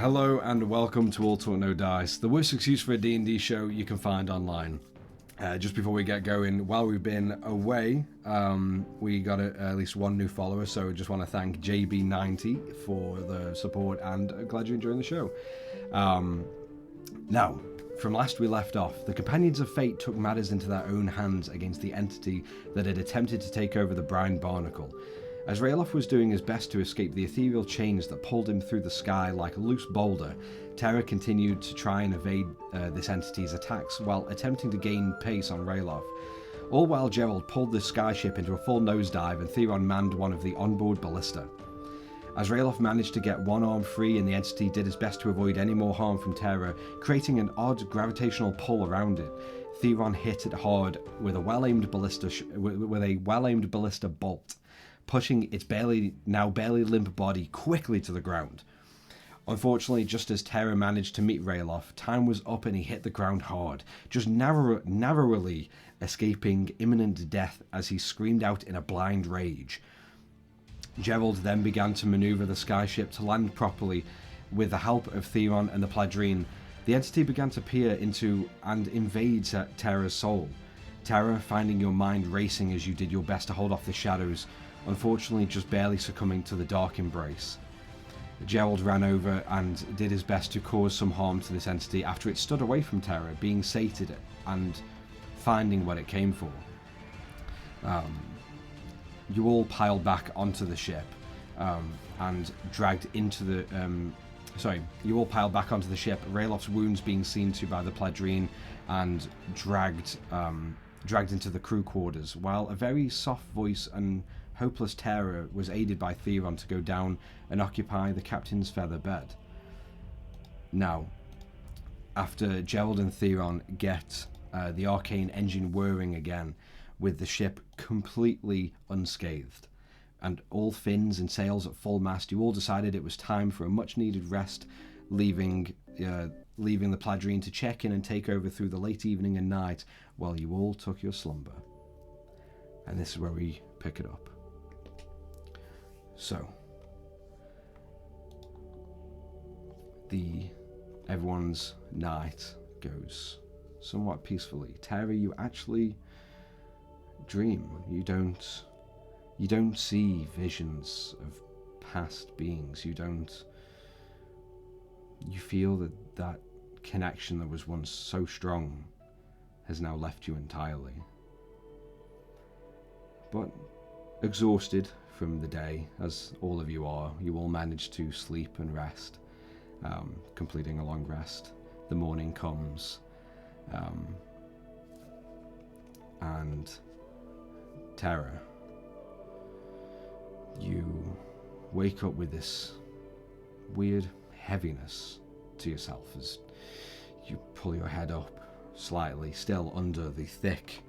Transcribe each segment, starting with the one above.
Hello and welcome to All Talk No Dice, the worst excuse for a D&D show you can find online. Just before we get going, while we've been away, we got at least one new follower, so I just want to thank JB90 for the support and glad you're enjoying the show. Now, from last we left off, the Companions of Fate took matters into their own hands against the entity that had attempted to take over the Brine Barnacle. As Rayloff was doing his best to escape the ethereal chains that pulled him through the sky like a loose boulder, Terra continued to try and evade this entity's attacks while attempting to gain pace on Rayloff. All while Gerald pulled the skyship into a full nosedive and Theron manned one of the onboard ballista. As Rayloff managed to get one arm free and the entity did its best to avoid any more harm from Terra, creating an odd gravitational pull around it, Theron hit it hard with a well-aimed ballista bolt, pushing its barely limp body quickly to the ground. Unfortunately, just as Terra managed to meet Rayloff, time was up and he hit the ground hard, just narrowly escaping imminent death as he screamed out in a blind rage. Gerald then began to maneuver the skyship to land properly. With the help of Theron and the Pladrine, the entity began to peer into and invade Terra's soul. Terra, finding your mind racing as you did your best to hold off the shadows, unfortunately just barely succumbing to the dark embrace. Gerald ran over and did his best to cause some harm to this entity after it stood away from Terra, being sated and finding what it came for. You all piled back onto the ship and dragged into the... you all piled back onto the ship, Rayloff's wounds being seen to by the Pladrine and dragged into the crew quarters, while a very soft voice and hopeless Terror was aided by Theron to go down and occupy the captain's feather bed. Now, after Gerald and Theron get the arcane engine whirring again, with the ship completely unscathed, and all fins and sails at full mast, you all decided it was time for a much-needed rest, leaving the Pladrine to check in and take over through the late evening and night while you all took your slumber. And this is where we pick it up. So, everyone's night goes somewhat peacefully. Terry, you actually dream. You don't see visions of past beings. You feel that connection that was once so strong has now left you entirely. But exhausted from the day, as all of you are, you all manage to sleep and rest, completing a long rest. The morning comes, and Terra, you wake up with this weird heaviness to yourself as you pull your head up slightly, still under the thick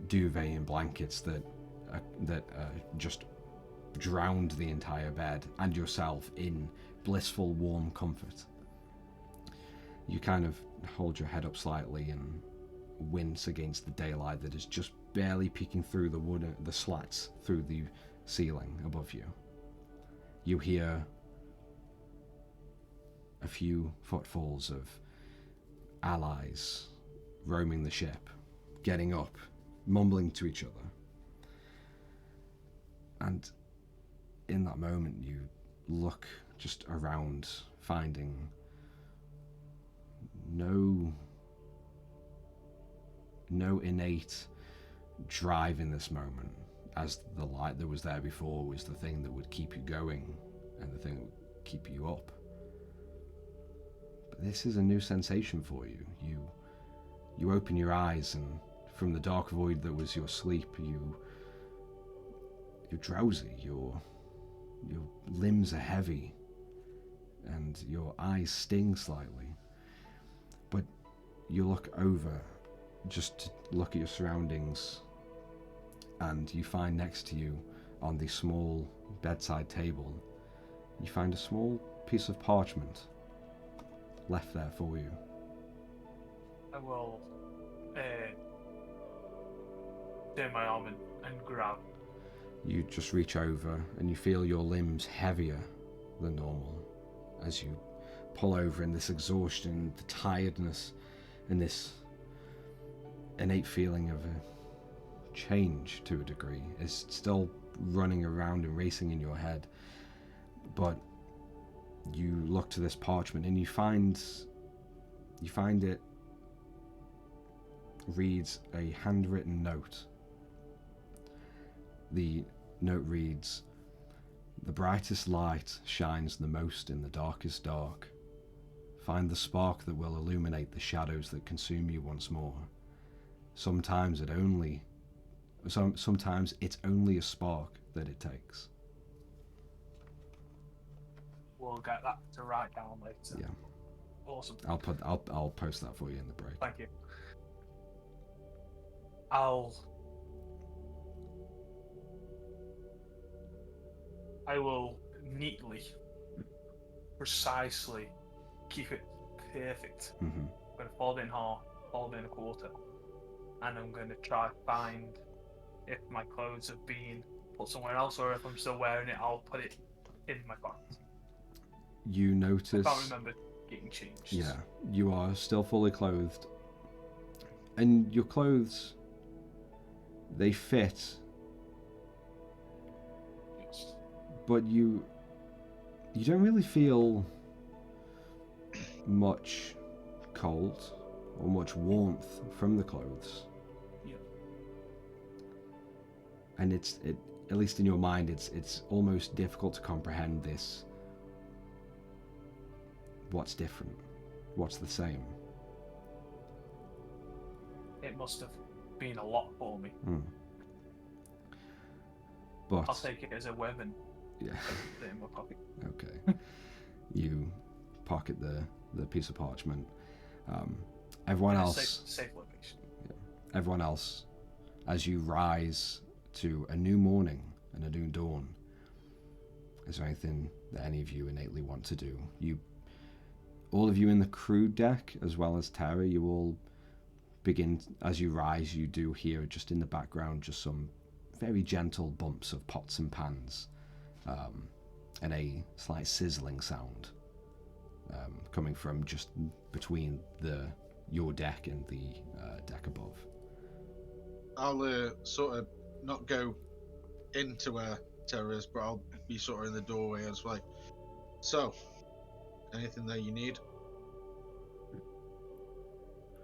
duvet and blankets that just drowned the entire bed and yourself in blissful warm comfort. You kind of hold your head up slightly and wince against the daylight that is just barely peeking through the slats through the ceiling above you. You hear a few footfalls of allies roaming the ship, getting up, mumbling to each other. And in that moment you look just around, finding no innate drive in this moment, as the light that was there before was the thing that would keep you going and the thing that would keep you up. But this is a new sensation for you. You open your eyes, and from the dark void that was your sleep, you're drowsy, your limbs are heavy, and your eyes sting slightly. But you look over just to look at your surroundings, and you find next to you on the small bedside table, you find a small piece of parchment left there for you. I will turn my arm and grab. You just reach over and you feel your limbs heavier than normal as you pull over, and this exhaustion, the tiredness, and this innate feeling of a change to a degree is still running around and racing in your head. But you look to this parchment and you find it reads a handwritten note. The note reads, "The brightest light shines the most in the darkest dark. Find the spark that will illuminate the shadows that consume you once more. Sometimes it's only a spark that it takes." We'll get that to write down later. Yeah. Awesome. I'll post that for you in the break. Thank you. I will neatly, precisely keep it perfect. Mm-hmm. I'm going to fold it in half, fold it in a quarter, and I'm going to try to find if my clothes have been put somewhere else, or if I'm still wearing it, I'll put it in my pocket. You notice... I can't remember getting changed. Yeah, you are still fully clothed. And your clothes, they fit, Yes. but you don't really feel much cold or much warmth from the clothes. Yeah. And it at least in your mind, it's almost difficult to comprehend this. What's different? What's the same? It must have been a lot for me. But I'll take it as a weapon. yeah. Put it in my pocket. Okay. You pocket the piece of parchment. Everyone In a else. safe location. Everyone else, as you rise to a new morning and a new dawn, is there anything that any of you innately want to do? All of you in the crew deck, as well as Tara, you all begin, as you rise, you do hear just in the background just some very gentle bumps of pots and pans, and a slight sizzling sound coming from just between your deck and the deck above. I'll sort of not go into where Tara is, but I'll be sort of in the doorway as well. So, anything that you need?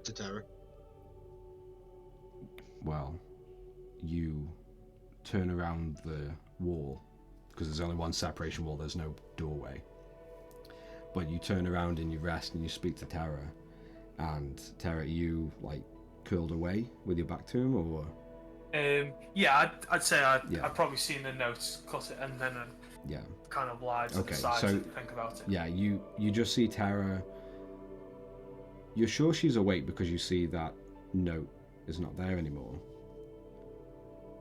To Tara. Well, you turn around the wall, because there's only one separation wall, there's no doorway. But you turn around and you rest and you speak to Tara. And Tara, are you like curled away with your back to him, or? Yeah, I'd say Yeah. I'd probably seen the notes, cut it, and then Yeah. kind of lie to Okay, the side so- to think about it. Yeah, you just see Tara. You're sure she's awake because you see that note is not there anymore.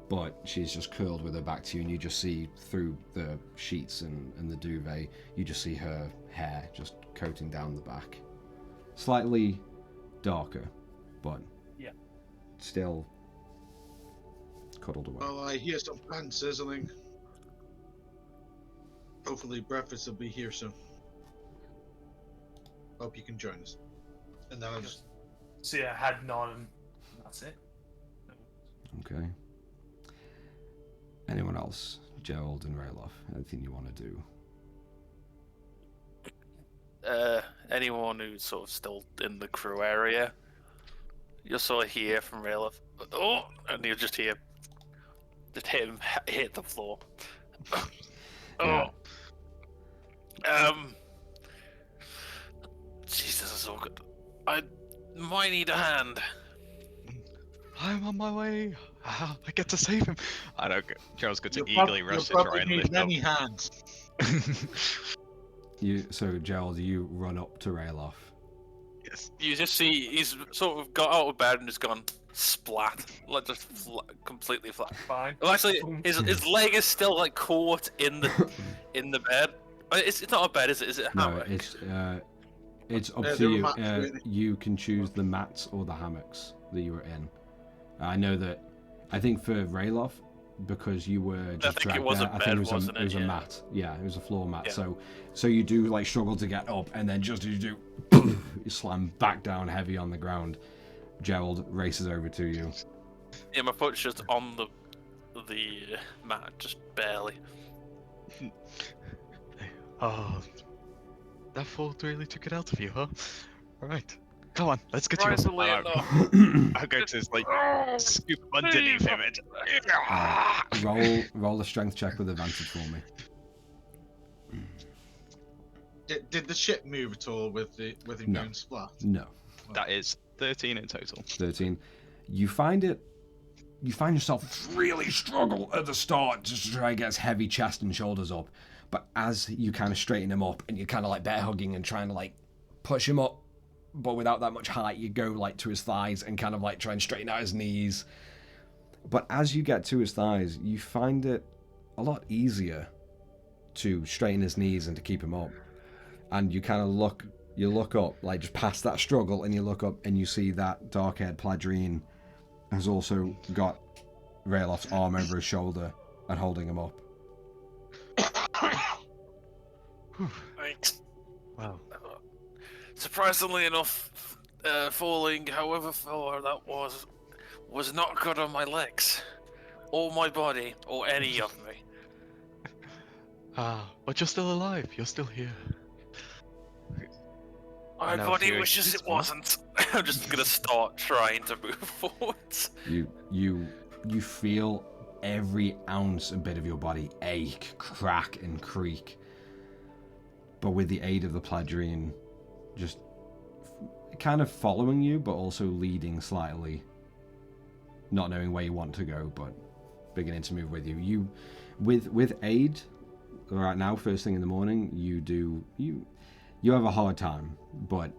But she's just curled with her back to you, and you just see through the sheets and the duvet, you just see her hair just coating down the back. Slightly darker, but yeah, still cuddled away. Well, I hear some pan sizzling. Hopefully breakfast will be here soon. Hope you can join us. And then I'll just... see a head nod, and that's it. Okay. Anyone else? Gerald and Rayloff, anything you want to do? Anyone who's sort of still in the crew area, you'll sort of hear from Rayloff, "Oh," and you'll just hear him hit the floor. Yeah. Jesus, this is all good. I might need a hand. I'm on my way. I get to save him. I know. Charles gets to You'll eagerly rush to try and need lift up. many hands. So Gerald, you run up to Rayloff. Yes. You just see he's sort of got out of bed and just gone splat, like just completely flat. Fine. Well, actually, his leg is still like caught in the bed. It's not a bed, is it? Is it a No, hammock? it's up There to were you. mats, really. You can choose the mats or the hammocks that you were in. I know that. I think for Rayloff, because you were just think it dragged was there. a I think bed, it was wasn't it was it? a Yeah. mat. Yeah, it was a floor mat. Yeah. So you do like struggle to get up, and then just as you do, you slam back down heavy on the ground. Gerald races over to you. Yeah, my foot's just on the mat, just barely. Oh, that fall really took it out of you, huh? Alright. Come on, let's get you up. Surprisingly And enough. I'll go to like scoop underneath him and Roll a strength check with advantage for me. Did the ship move at all with him No. going splat? No. that is 13 in total. 13. You find yourself really struggle at the start just to try and get his heavy chest and shoulders up. But as you kind of straighten him up and you're kind of like bear hugging and trying to like push him up, but without that much height, you go like to his thighs and kind of like try and straighten out his knees. But as you get to his thighs, you find it a lot easier to straighten his knees and to keep him up. And you kind of look up, like just past that struggle, and you look up and you see that dark-haired Pladrine has also got Raylof's arm over his shoulder and holding him up. Thanks. Wow. Surprisingly enough, falling however far that was not good on my legs, or my body, or any of me. But you're still alive. You're still here. My Now body fear wishes is it wasn't. I'm just gonna start trying to move forwards. You feel every ounce and bit of your body ache, crack, and creak. But with the aid of the Pladrine, just kind of following you, but also leading slightly. Not knowing where you want to go, but beginning to move with you. You, with aid, right now, first thing in the morning, you have a hard time, but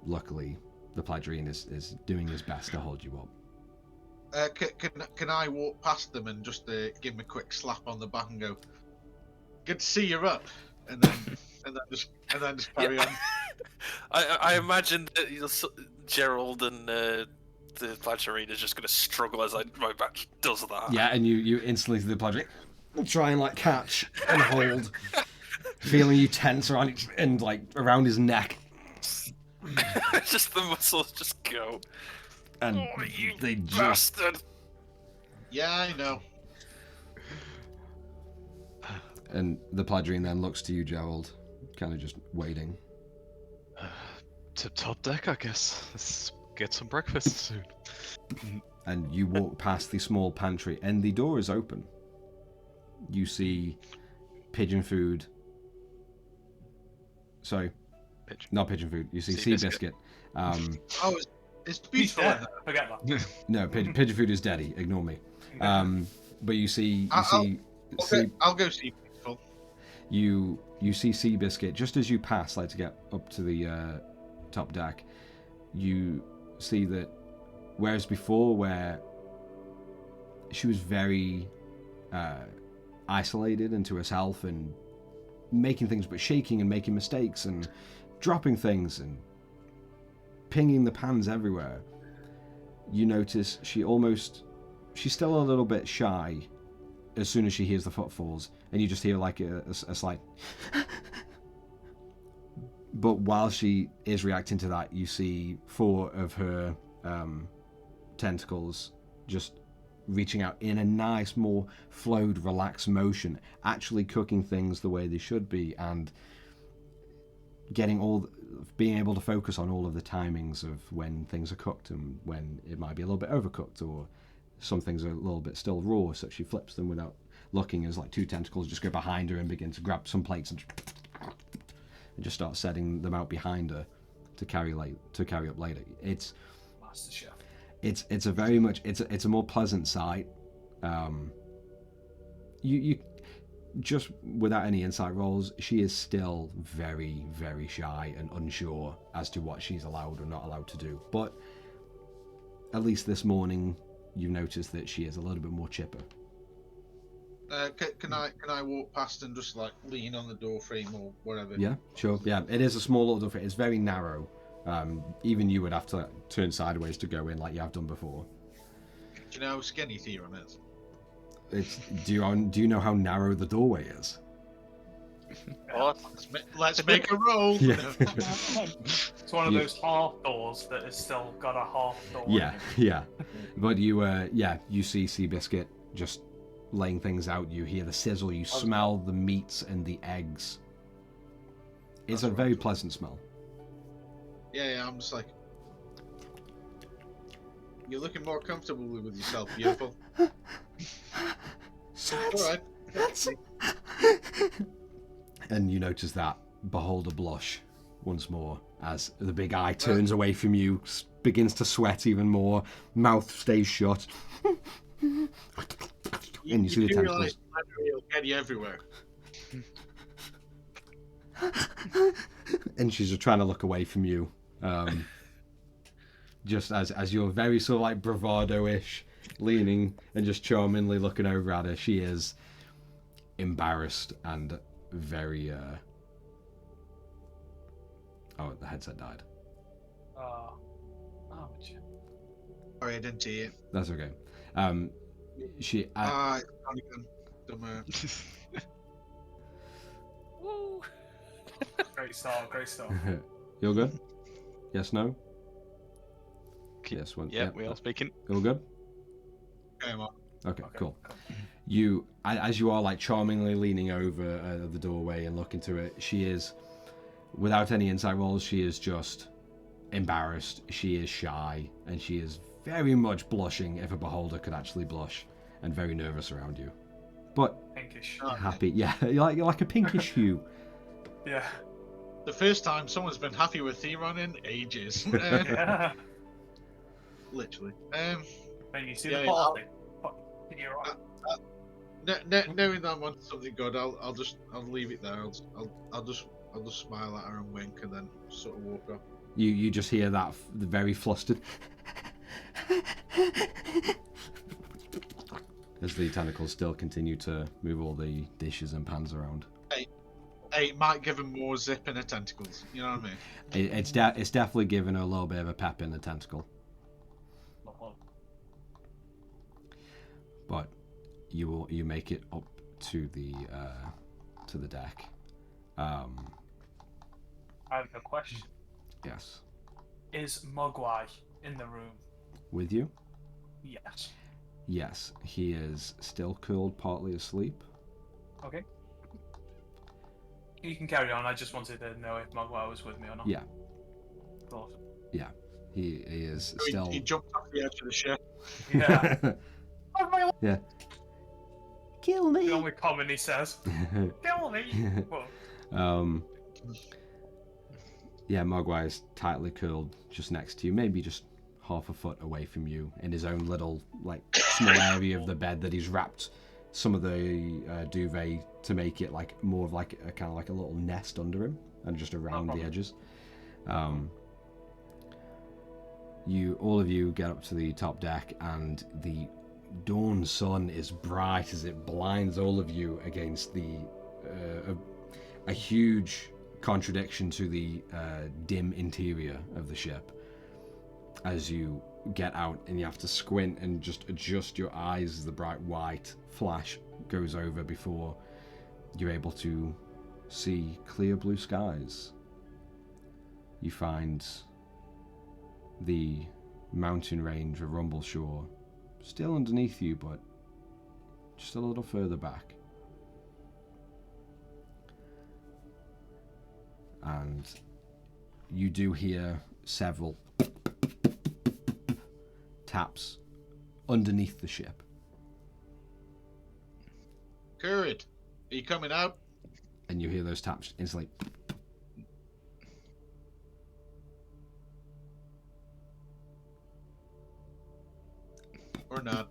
luckily the Pladrine is doing his best to hold you up. Can I walk past them and just give him a quick slap on the back and go, "Good to see you're up," and then just carry on. I imagine that Gerald and the Pladrine is just gonna struggle as my back does that. Yeah, and you instantly to the Pladrine try and like catch and hold, feeling you tense around and like around his neck. Just the muscles just go. And Oh, you they just bastard! Yeah, I know. and the Pladrine then looks to you, Gerald, kind of just waiting. To top deck, I guess. Let's get some breakfast soon. And you walk past the small pantry, and the door is open. You see pigeon food. Sorry, not pigeon food. You see sea biscuit. Oh, it's He's beautiful. dead. Forget that. No, pigeon food is daddy. Ignore me. But you see, I'll go see beautiful. you see sea biscuit just as you pass, like to get up to the top deck. You see that, whereas before, where she was very isolated into herself and making things but shaking and making mistakes and dropping things and pinging the pans everywhere, you notice she's still a little bit shy as soon as she hears the footfalls, and you just hear like a slight but while she is reacting to that, you see 4 of her tentacles just reaching out in a nice, more flowed, relaxed motion, actually cooking things the way they should be, and being able to focus on all of the timings of when things are cooked and when it might be a little bit overcooked, or some things are a little bit still raw, so she flips them without looking, as like 2 tentacles just go behind her and begin to grab some plates and just start setting them out behind her to carry up later. It's Master Chef. It's a very much it's a more pleasant sight. You just without any insight rolls, she is still very, very shy and unsure as to what she's allowed or not allowed to do. But at least this morning, you've noticed that she is a little bit more chipper. Can I walk past and just like lean on the door frame or whatever? Yeah, sure. Yeah, it is a small little door. It's very narrow. Even you would have to turn sideways to go in, like you have done before. Do you know how skinny Theron is? Do you know how narrow the doorway is? What? Let's make a roll. Yeah. It's one of You- those half doors that has still got a half door. Yeah, yeah. But you see Seabiscuit just laying things out. You hear the sizzle. You smell the meats and the eggs. It's a very pleasant smell. Yeah, I'm just like, you're looking more comfortable with yourself, beautiful. All right. And you notice that Beholder blush once more as the big eye turns away from you, begins to sweat even more, mouth stays shut. And you see the do tentacles. realize it'll get you everywhere. And she's just trying to look away from you. Just as you're very sort of like bravado-ish, leaning and just charmingly looking over at her, she is embarrassed and very oh, the headset died. Ouch. Sorry, I didn't see it. That's okay. She It's gone again. Somewhere. Woo. Great start, great start. you're good? Yes, no? Yes, one. Yeah, we are speaking. You're good? Come on. Okay, cool. You, as you are like charmingly leaning over the doorway and looking to it, she is, without any insight rolls, she is just embarrassed. She is shy, and she is very much blushing, if a beholder could actually blush, and very nervous around you. But Pinkish. happy, yeah, you're like a pinkish hue. Yeah. The first time someone's been happy with Theron in ages. Yeah. Literally. When you see Yeah, the yeah, party, you're right. Knowing that I want something good, I'll leave it there. I'll just smile at her and wink, and then sort of walk off. You just hear that the very flustered as the tentacles still continue to move all the dishes and pans around. Hey, it might give him more zip in her tentacles. You know what I mean? It's definitely giving her a little bit of a pep in the tentacle. But you make it up to the deck. I have a question. Yes. Is Mogwai in the room? With you? Yes. Yes. He is still curled, partly asleep. Okay. You can carry on. I just wanted to know if Mogwai was with me or not. Yeah. Awesome. Yeah. He is So still. he jumped off the edge of the ship. Yeah. Yeah. Kill The me. only comment he says. Kill me. Whoa. Yeah, Mogwai is tightly curled just next to you, maybe just half a foot away from you, in his own little, like, small area of the bed that he's wrapped some of the duvet to make it like more of like a kind of like a little nest under him and just around the edges. All of you get up to the top deck, and the dawn sun is bright as it blinds all of you against the a huge contradiction to the dim interior of the ship. As you get out and you have to squint and just adjust your eyes as the bright white flash goes over before you're able to see clear blue skies. You find the mountain range of Rumbleshore still underneath you, but just a little further back. And you do hear several taps underneath the ship. Currid, are you coming out? And you hear those taps instantly. Or not?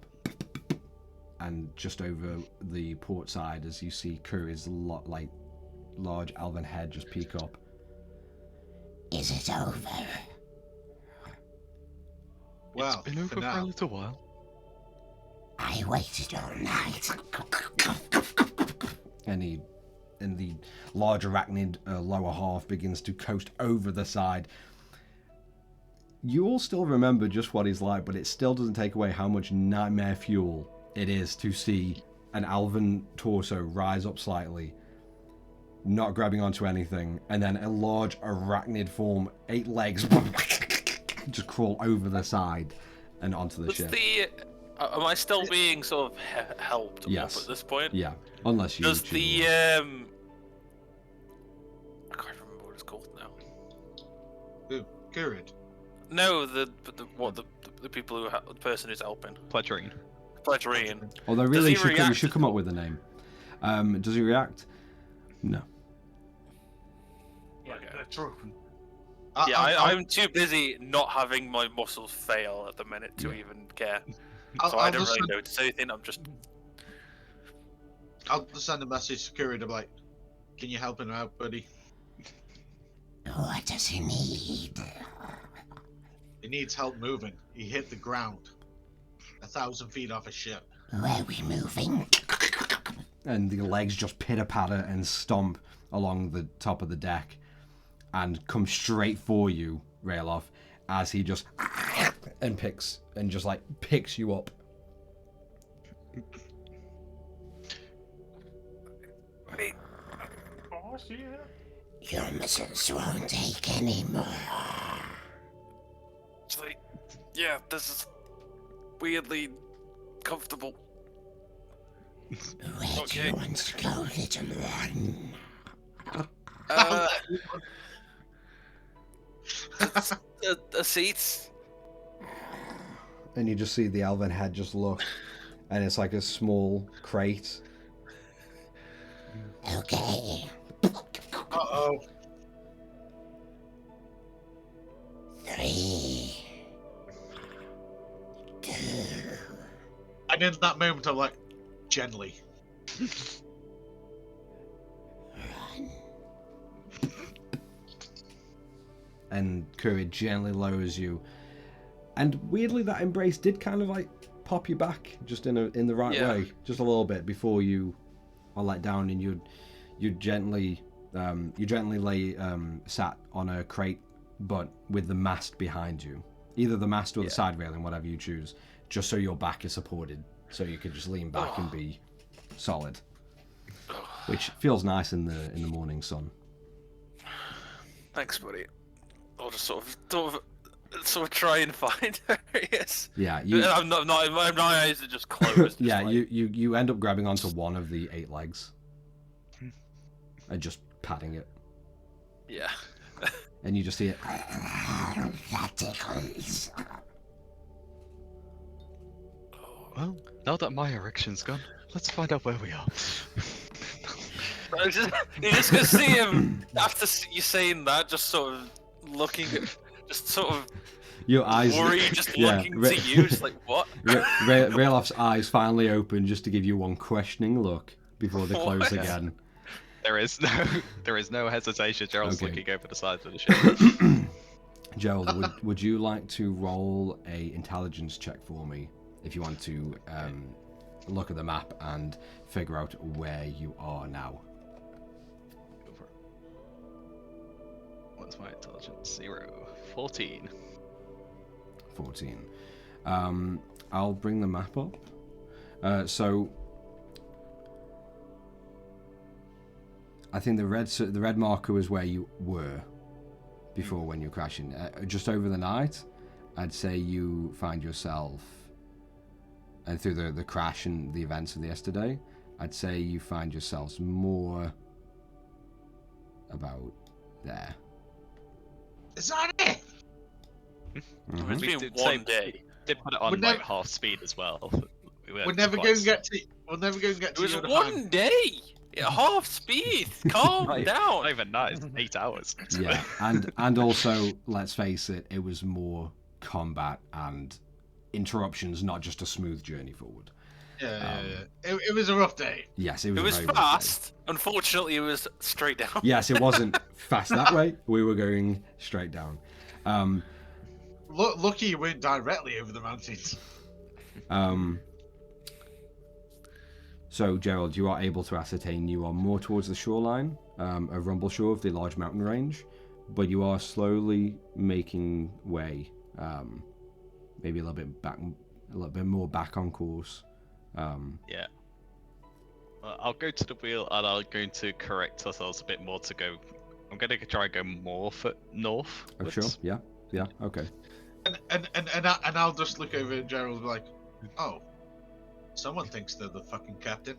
And just over the port side, as you see Curry's large elven head just peek up. Is it over? Well, It's been over for now. a little while. I waited all night. And the large arachnid lower half begins to coast over the side. You all still remember just what he's like, but it still doesn't take away how much nightmare fuel it is to see an elven torso rise up slightly, not grabbing onto anything, and then a large arachnid form, 8 legs, just crawl over the side and onto the ship. Am I still being sort of helped Yes. up at this point? Yeah, unless you Does choose the otherwise. I can't remember what it's called now. Who? Kurid. No, the people who the person who's helping. Pledgerine. Pledgerine. Although Does really, he you react should at come up all? with a name. Does he react? No. Yeah, Okay. true. Yeah, I'm too busy not having my muscles fail at the minute to even care. So I don't really notice anything. I'm just. I'll just send a message to Kurid. I'm like, can you help him out, buddy? What does he need? He needs help moving. He hit the ground 1,000 feet off a ship. Where are we moving? And the legs just pitter-patter and stomp along the top of the deck and come straight for you, Rayloff, as he just and picks you up. Oh, shit. Your muscles won't take any more. It's like, yeah, this is weirdly comfortable. Where do Okay. you want to go, little one? The seats. And you just see the elven head just look, and it's like a small crate. Okay. Uh-oh. 3, 2. And in that moment, I'm like, gently. Run. And Courage gently lowers you. And weirdly, that embrace did kind of like pop you back, just in the right Yeah. way, just a little bit before you are let down, and you gently lay sat on a crate, but with the mast behind you, either the mast or the side railing, whatever you choose, just so your back is supported, so you could just lean back and be solid, which feels nice in the morning sun. Thanks, buddy. I'll just sort of try and find her. Yes. Yeah, I'm not. My eyes are just closed. yeah, just like, you end up grabbing onto one of the 8 legs and just patting it, Yeah. and you just see it. That tickles. Well, now that my erection's gone, let's find out where we are. You're just gonna see him after you saying that, just sort of looking, just sort of Your eyes, worried, just yeah, looking to you, just like what? Rayloff's eyes finally open just to give you one questioning look before they close What? again. There is no hesitation. Gerald's Okay. looking over the sides of the ship. Gerald, would you like to roll a intelligence check for me if you want to look at the map and figure out where you are now? Go for it. What's my intelligence? 0. 14. 14. I'll bring the map up. So I think the red marker was where you were before when you were crashing. Just over the night, I'd say you find yourself, and through the crash and the events of the yesterday, I'd say you find yourselves more about there. Is that it? Mhm. It's We been did one say- day. Did put it on We're like never- half speed as well. We'll never go and get to. We'll never go and get It to was Yoda one Fang. day. Yeah, half speed. Calm Not down. even that. It's 8 hours. Yeah, and also, let's face it, it was more combat and interruptions, not just a smooth journey forward. Yeah. It was a rough day. Yes, it was. It a was very rough day. fast. Unfortunately, it was straight down. Yes, it wasn't fast that way. We were going straight down. Lucky you went directly over the mountains. So, Gerald, you are able to ascertain you are more towards the shoreline of Rumbleshore of the large mountain range, but you are slowly making way, maybe a little bit more back on course. Yeah. I'll go to the wheel and I'm going to correct ourselves a bit more to go. I'm going to try and go more for north. Oh, sure. Yeah. Yeah. Okay. And I'll just look over at Gerald and be like, oh, someone thinks they're the fucking captain.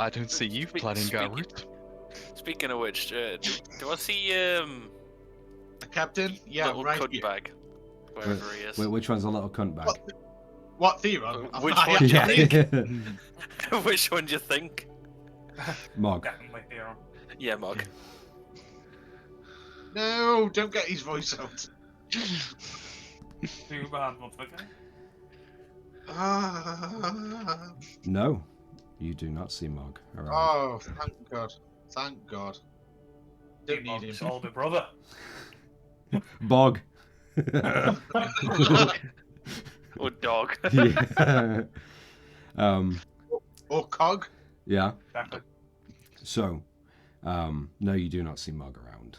I don't see you planning our route. Speaking of which, do I see A captain? Yeah, little right cunt here. bag, wherever he is? Which one's a little cunt bag? What Theron? Which I one do you actually- think? Which one do you think? Mog. Definitely Theron. Yeah, Mog. No, don't get his voice out. Too bad, motherfucker. Ah. No, you do not see Mog around. Oh, thank God. Thank God. Don't need him. It's older brother. Bog. Or dog. Yeah. Or Cog. Yeah. Exactly. So, no, you do not see Mog around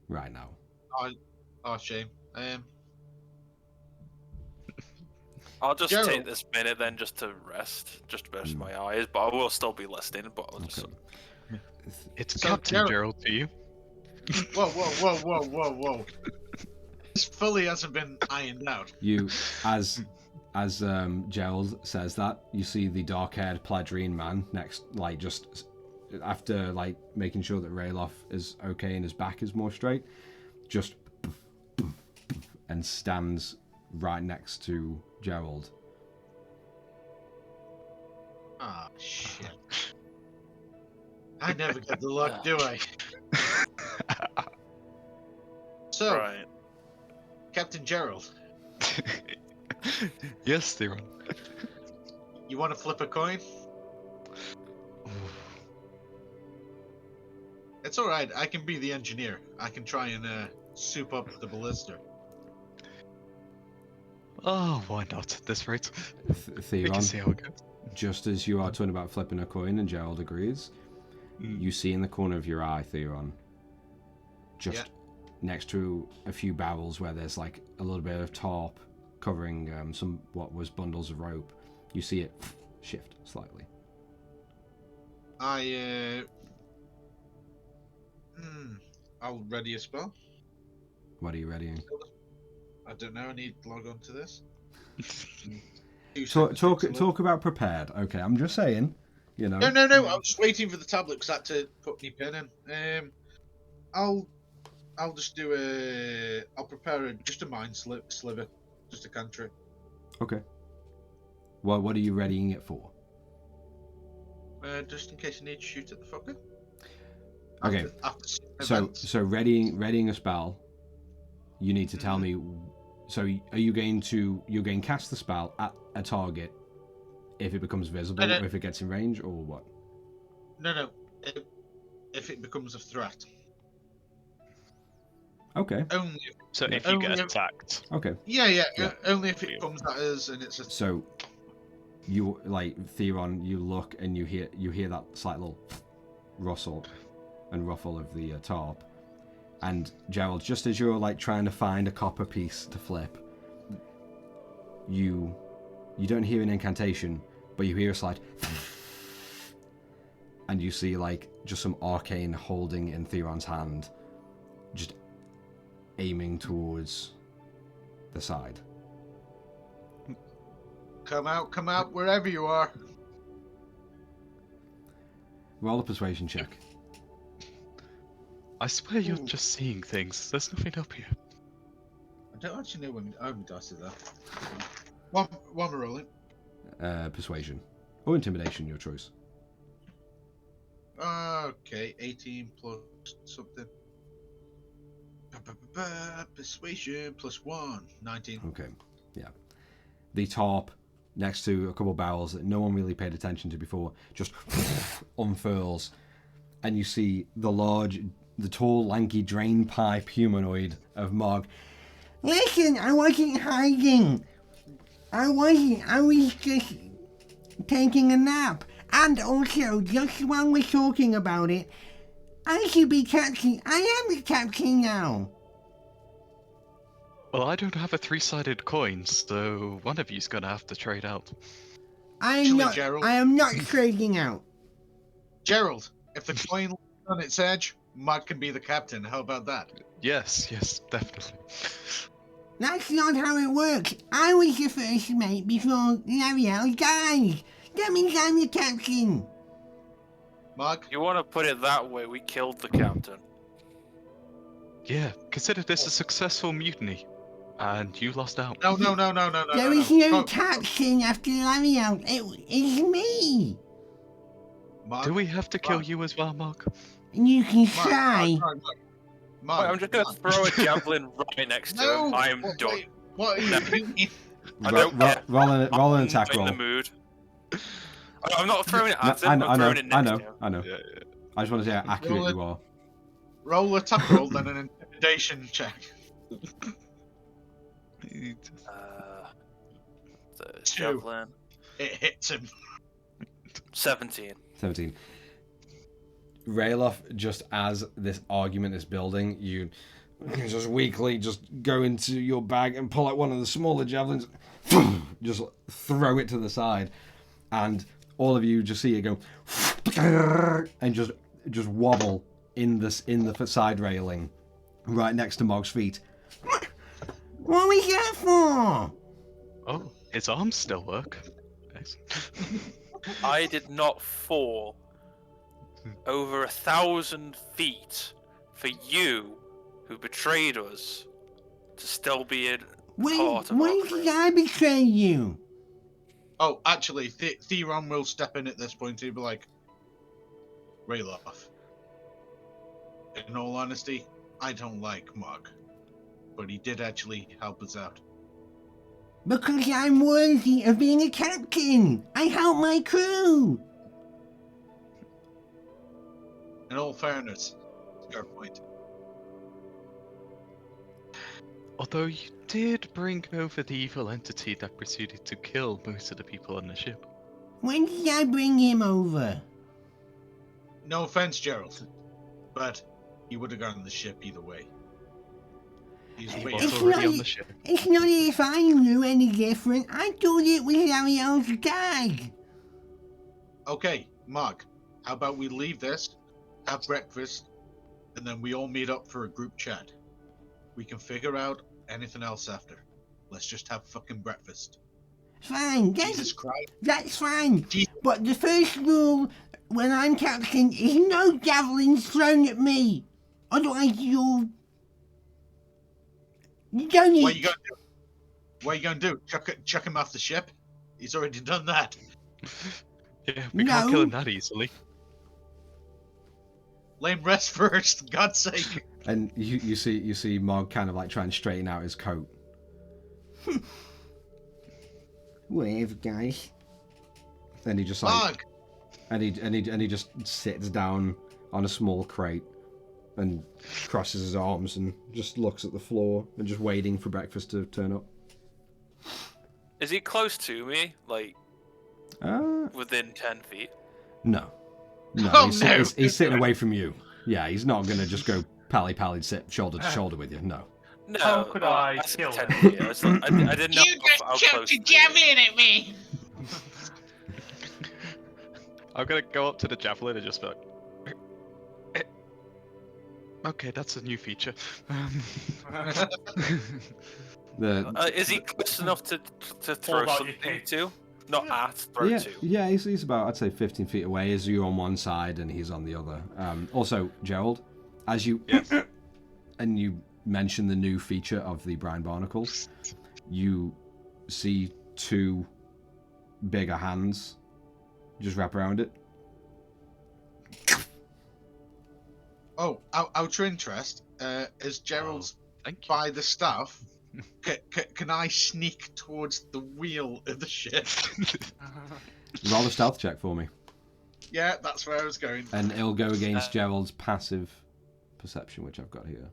right now. Oh, shame. I'll just Gerald. take this minute then just to rest, just to rest my eyes, but I will still be listening, but I'll just... Okay. It's So, Captain Gerald- Gerald to you. Whoa. This fully hasn't been ironed out. You, as Gerald says that, you see the dark-haired Pladrine man next, like, just after, like, making sure that Rayloff is okay and his back is more straight, just and stands right next to Gerald. Ah, shit. I never get the luck, do I? So, Right. Captain Gerald, Yes, Theron. you want to flip a coin? It's alright, I can be the engineer. I can try and soup up the ballista. Oh, why not at this rate? We Theron, can see how it goes. just as you are talking about flipping a coin and Gerald agrees, you see in the corner of your eye, Theron, just next to a few barrels where there's like a little bit of tarp covering some what was bundles of rope, you see it shift slightly. I'll ready a spell. What are you readying? I don't know, I need to log on to this. Talk about prepared. Okay, I'm just saying, you know. No, I'm just waiting for the tablet because I had to put my pen in. I'll just do I'll prepare just a mind sliver, just a cantrip. Okay. Well, what are you readying it for? Just in case I need to shoot at the fucker. Okay. So readying a spell, you need to tell me. So are you going to cast the spell at a target if it becomes visible, or if it gets in range, or what? No. If it becomes a threat. Okay. Only. So if you get Only- attacked. Okay. Yeah. Yeah. Only if it comes at us and it's a. So you like Theron, you look and you hear that slight little rustle and ruffle of the tarp, and Gerald, just as you're like trying to find a copper piece to flip, you don't hear an incantation, but you hear a slight and you see like just some arcane holding in Theron's hand, just aiming towards the side. Come out, wherever you are. Roll a persuasion check. I swear you're Ooh. just seeing things. There's nothing up here. I don't actually know when my dice is there. One we're rolling. Persuasion or intimidation, your choice. Okay, 18 plus something. Persuasion plus 1, 19. Okay, yeah. The tarp next to a couple of barrels that no one really paid attention to before just unfurls, and you see the tall, lanky drain pipe humanoid of Mog. Listen, I wasn't hiding. I was just taking a nap. And also, just while we're talking about it, I should be captain. I am the captain now. Well, I don't have a 3-sided coin, so one of you's gonna have to trade out. Gerald. I am not trading out. Gerald, if the coin lands on its edge, Mud can be the captain. How about that? Yes, definitely. That's not how it works. I was the first mate before L'Ariel died. That means I'm the captain. Mark? You want to put it that way? We killed the captain. Yeah, consider this a successful mutiny, and you lost out. No. There is no captain after L'Ariel. It is me. Mark? Do we have to kill Mark. you as well, Mark? You can Mark, try. Mark, Wait, I'm just gonna throw a javelin right next to him. I am done. Wait, what are you? I don't care. Roll an attack I'm roll. in the mood. I'm not throwing it at No, him. I'm throwing it next to him. I know. Yeah. I just want to see how accurate you are. Roll a attack roll, then an intimidation check. The 2. javelin. It hits him. 17. 17. Rayloff, just as this argument is building, you just weakly just go into your bag and pull out one of the smaller javelins, just throw it to the side, and all of you just see it go and just wobble in the side railing right next to Mog's feet. What was that for? Oh, his arms still work. Nice. I did not fall over 1,000 feet for you, who betrayed us, to still be a part of When our did crew. I betray you? Oh, actually, Theron will step in at this point. He'll be like, Rayloff. In all honesty, I don't like Mog, but he did actually help us out. Because I'm worthy of being a captain. I help my crew. In all fairness, fair point. Although you did bring over the evil entity that proceeded to kill most of the people on the ship. When did I bring him over? No offense, Gerald, but he would have gone on the ship either way. He's He way was It's already not- on the ship. It's not as if I knew any different. I thought it was Ariel's dad. Okay, Mog, how about we leave this, have breakfast, and then we all meet up for a group chat. We can figure out anything else after. Let's just have fucking breakfast. Fine, Jesus Christ. that's fine. Jesus. But the first rule when I'm captain is no javelins thrown at me. Otherwise you don't What are you eat. gonna do? What are you gonna do? Chuck him off the ship? He's already done that. Yeah, we can't kill No. him that easily. Lame rest first, God's sake. And you see Mog kind of like trying to straighten out his coat. Whatever, guys. And he just like Mog! and he just sits down on a small crate and crosses his arms and just looks at the floor and just waiting for breakfast to turn up. Is he close to me? Like, within 10 feet? No. No, Oh, he's, no. he's sitting away from you. Yeah, he's not going to just go pally sit shoulder to shoulder with you. No. No. How could I said kill 10 him? feet. I didn't know how close to javelin at me! I'm gonna go up to the javelin and just be like, okay, that's a new feature. Is he close enough to throw about something your feet? to? Not at, throw Yeah, to. yeah, he's about, I'd say, 15 feet away as you're on one side and he's on the other. Also, Gerald, as you and you mention the new feature of the brine barnacles, you see two bigger hands just wrap around it. Oh, out of interest, as Gerald's Thank you. by the staff, can I sneak towards the wheel of the ship? Roll a stealth check for me. Yeah, that's where I was going. And it'll go against Gerald's passive perception, which I've got here.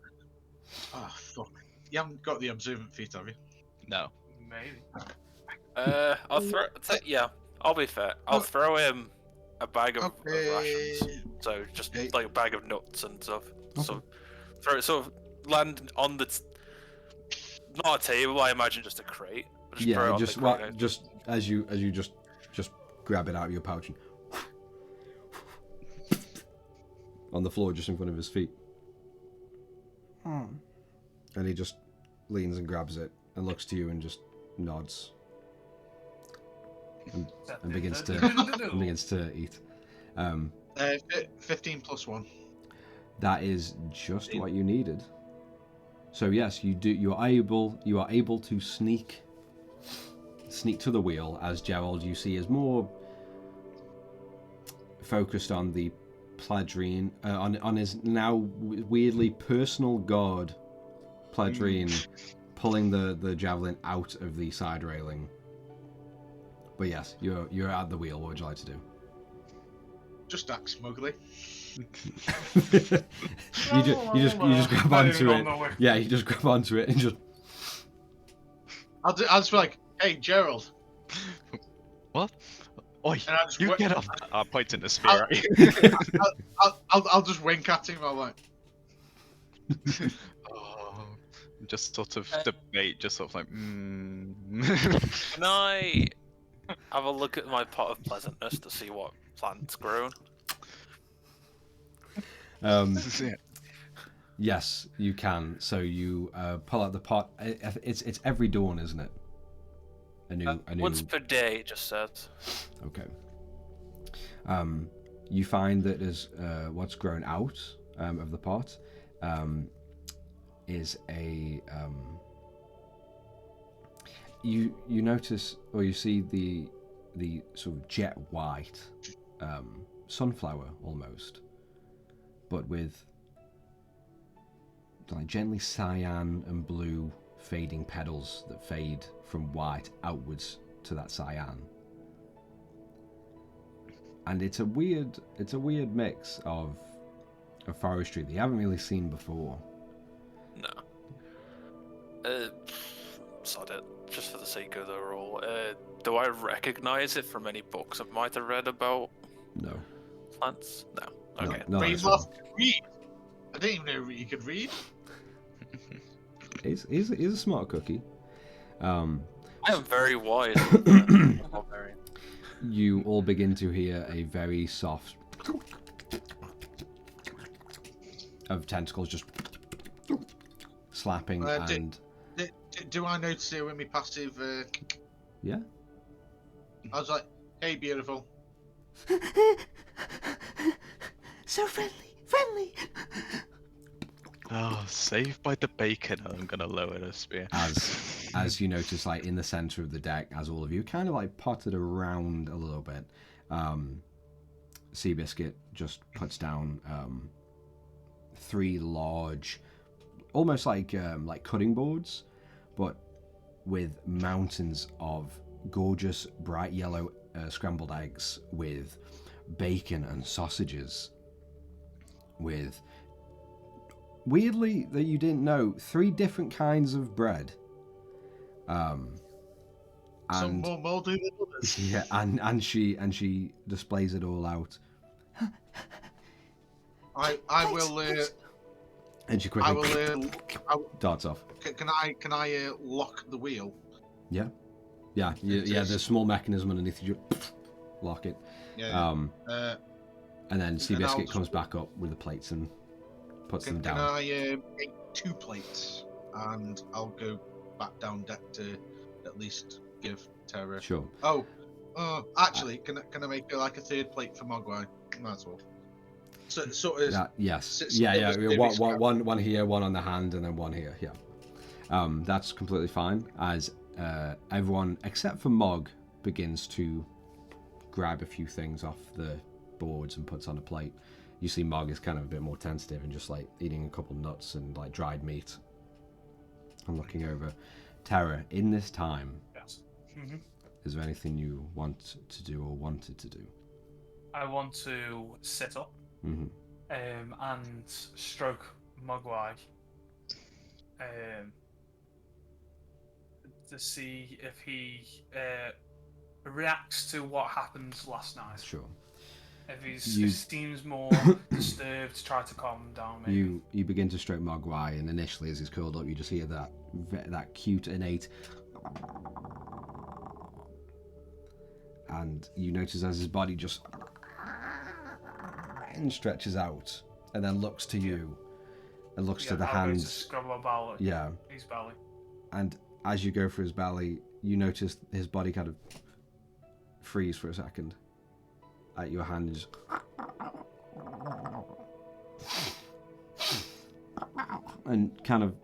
Oh, fuck. You haven't got the observant feat, have you? No. Maybe. I'll throw. Yeah, I'll be fair. I'll throw him a bag of rations. So just Okay. like a bag of nuts and stuff. Okay. So throw it sort of land on the not a table. I imagine just a crate. But just throw it Yeah, on just the well, crate. just as you just grab it out of your pouch and on the floor just in front of his feet. And he just leans and grabs it and looks to you and just nods and begins to eat. 15 plus 1. That is just what you needed. So yes, you do. You are able to sneak to the wheel, as Gerald you see is more focused on the Pladrine, on his now weirdly personal god, Pladrine, pulling the javelin out of the side railing. But yes, you're at the wheel. What would you like to do? Just act smugly. you just grab onto it. Yeah, you just grab onto it and just. I'll just be like, "Hey, Gerald." What? Oi, you get off! I'm pointing the spear at you. I'll just wink at him. I'm like, Oh, just sort of debate, just sort of like, Can I have a look at my pot of pleasantness to see what plant's grown? Yes, you can. So you pull out the pot. It's every dawn, isn't it? A new. Once per day, it just says. Okay. You find that as what's grown out of the pot is a. You notice or you see the sort of jet white sunflower almost, but with like gently cyan and blue fading petals that fade from white outwards to that cyan. And it's a weird mix of forestry that you haven't really seen before. No. Sod it. Just for the sake of the roll. Do I recognize it from any books I might have read about No. plants? No. Okay. No, read. I didn't even know you could read. He's a smart cookie. I am very wise. You all begin to hear a very soft of tentacles just slapping and. Do I notice it with my passive? Yeah. I was like, "Hey, beautiful." So friendly. oh, saved by the bacon. I'm gonna lower the spear. As you notice, like in the center of the deck, as all of you kind of like potted around a little bit, Seabiscuit just puts down 3 large, almost like cutting boards, but with mountains of gorgeous bright yellow scrambled eggs with bacon and sausages, with weirdly that you didn't know 3 different kinds of bread. Some more moldy than others. Yeah, and she displays it all out. I will. And she quickly I will darts off. Can I lock the wheel? Yeah. There's a small mechanism underneath you. Lock it. Yeah. And then Seabiscuit comes back up with the plates and puts them down. Can I make 2 plates, and I'll go back down deck to at least give Terra. Sure. Oh, actually, can I make like a 3rd plate for Mogwai? Might as well. So sort of. Yes. Yeah. One here, one on the hand, and then one here. Yeah. That's completely fine. As everyone except for Mog begins to grab a few things off the boards and puts on a plate. You see Mog is kind of a bit more tentative and just like eating a couple nuts and like dried meat. I'm looking over. Terra, in this time, Yes. is there anything you want to do or wanted to do? I want to sit up and stroke Mogwai to see if he reacts to what happened last night. Sure. If he seems more disturbed, try to calm him down. Maybe. You begin to stroke Mogwai, and initially, as he's curled up, you just hear that cute innate, and you notice as his body just and stretches out, and then looks to you, and looks to the I'll go to hands. scrub my belly. Yeah. His belly. And as you go for his belly, you notice his body kind of freeze for a second. At your hands. And kind of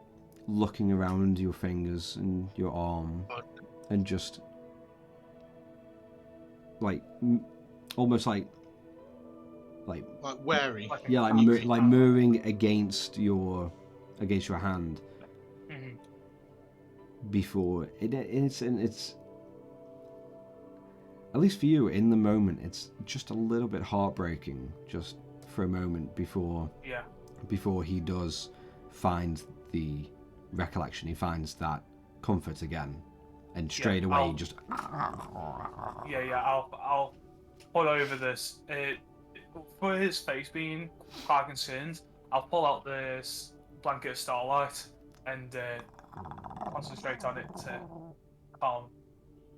looking around your fingers and your arm, and just like almost like wary. yeah, like mirroring against your hand. Mm-hmm. Before it's at least for you in the moment, it's just a little bit heartbreaking, just for a moment before he does find the recollection. He finds that comfort again, and straight away I'll put over this. For his face being quite concerned, I'll pull out this blanket of starlight and concentrate on it to calm.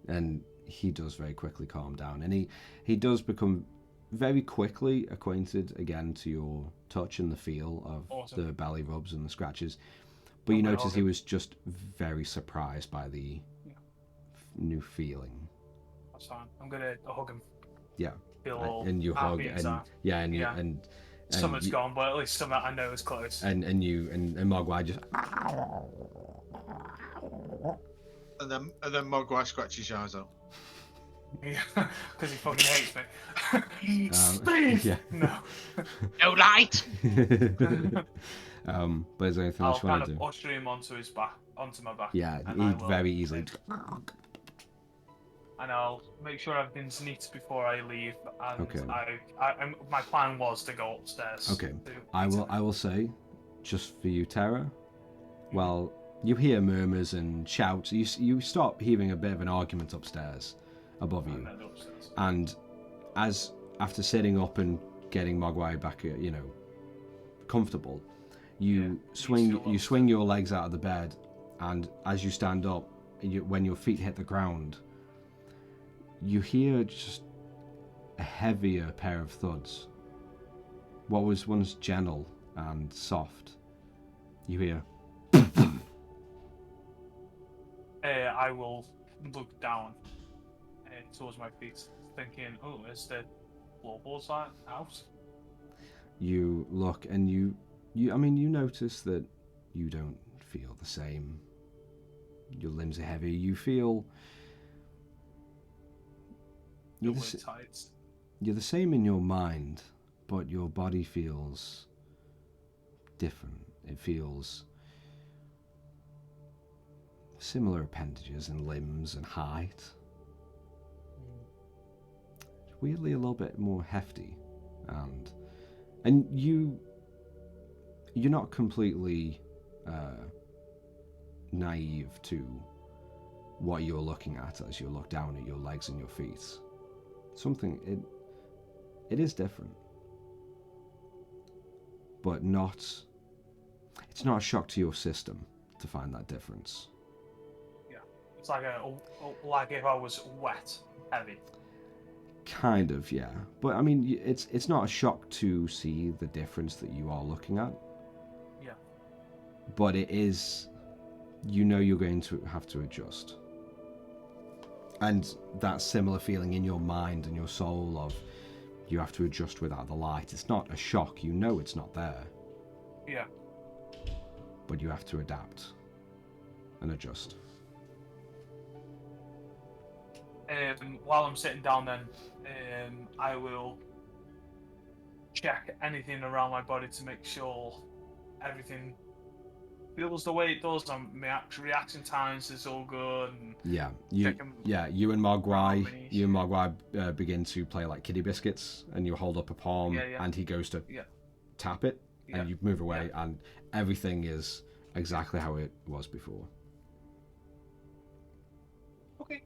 And he does very quickly calm down, and he does become very quickly acquainted again to your touch and the feel of the belly rubs and the scratches. But you notice he was just very surprised by the new feeling. That's fine. I'm gonna hug him. Yeah. Feel and you hug, and and summer's gone, but at least summer I know is close. And Mogwai just and then Mogwai scratches your eyes out. Yeah, because he fucking hates me. Steve! Yeah. No. No light! But is there anything else you want to do? I'll kind of usher him onto my back. Yeah, he very easily. And I'll make sure everything's neat before I leave. And okay. My plan was to go upstairs. Okay. I will say, just for you, Tara. Well, you hear murmurs and shouts. You start hearing a bit of an argument upstairs, above you. And as after sitting up and getting Mogwai back, comfortable, you swing your legs out of the bed, and as you stand up, when your feet hit the ground, you hear just a heavier pair of thuds. What was once gentle and soft, you hear. I will look down towards my feet, thinking, "Oh, is the floorboards out?" You look, and you notice that you don't feel the same. Your limbs are heavy. You feel. You're the same in your mind, but your body feels different. It feels similar appendages and limbs and height. Weirdly a little bit more hefty, and you're not completely naive to what you're looking at as you look down at your legs and your feet. It is different, but it's not a shock to your system to find that difference. Yeah, it's like if I was wet, heavy. Kind of, yeah. But I mean, it's not a shock to see the difference that you are looking at. Yeah. But it is, you're going to have to adjust. And that similar feeling in your mind and your soul of you have to adjust without the light. It's not a shock. It's not there. Yeah. But you have to adapt and adjust. While I'm sitting down then, I will check anything around my body to make sure everything feels the way it does. My reaction times is all good. And you and Mogwai begin to play like kiddie biscuits, and you hold up a palm, and he goes to tap it, and you move away, and everything is exactly how it was before. Okay.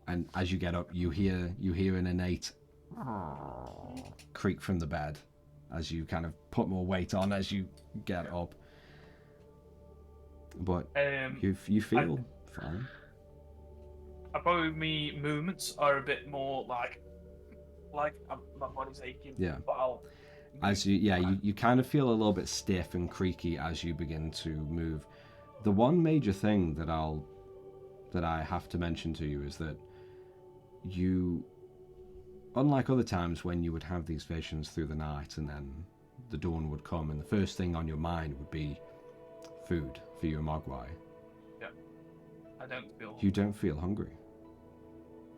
And as you get up, you hear an innate creak from the bed as you kind of put more weight on as you get up. But you feel fine. probably me movements are a bit more like my body's aching. Yeah. But I'll As you kind of feel a little bit stiff and creaky as you begin to move. The one major thing that I have to mention to you is that you, unlike other times when you would have these visions through the night and then the dawn would come and the first thing on your mind would be food for your mogwai. Yeah. I don't feel. You don't feel hungry.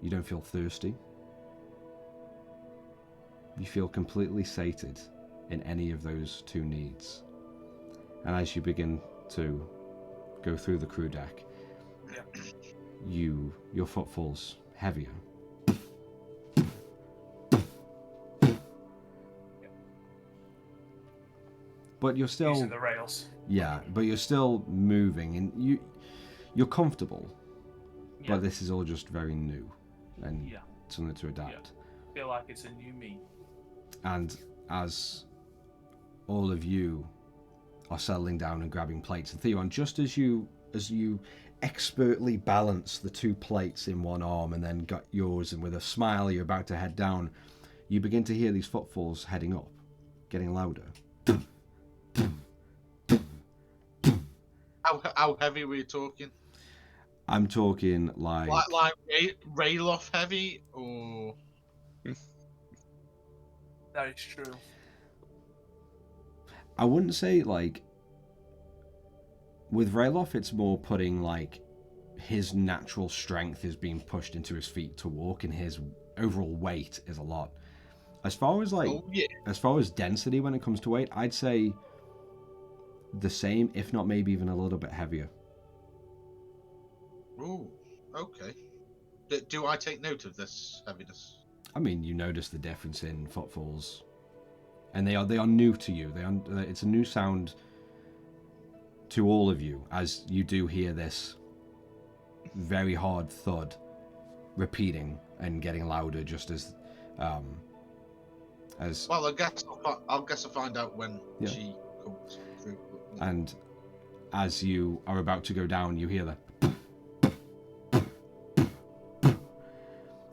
You don't feel thirsty. You feel completely sated in any of those two needs. And as you begin to go through the crew deck, Yeah. your footfalls heavier. But you're still Using the rails. yeah, but you're still moving and you're comfortable. Yeah. But this is all just very new and Yeah. something to adapt. I feel like it's a new me. And as all of you are settling down and grabbing plates, and Theon, just as you expertly balance the two plates in one arm and then got yours, and with a smile you're about to head down, you begin to hear these footfalls heading up, getting louder. How heavy were you talking? I'm talking like Rayloff heavy, or That is true. I wouldn't say like with Rayloff it's more putting like his natural strength is being pushed into his feet to walk and his overall weight is a lot. As far as like as far as density when it comes to weight, I'd say the same, if not maybe even a little bit heavier. Oh, okay. Do I take note of this heaviness? I mean, you notice the difference in footfalls, and they are new to you. It's a new sound to all of you as you do hear this very hard thud repeating and getting louder, just as. Well, I'll find out when she comes through. And as you are about to go down, you hear the.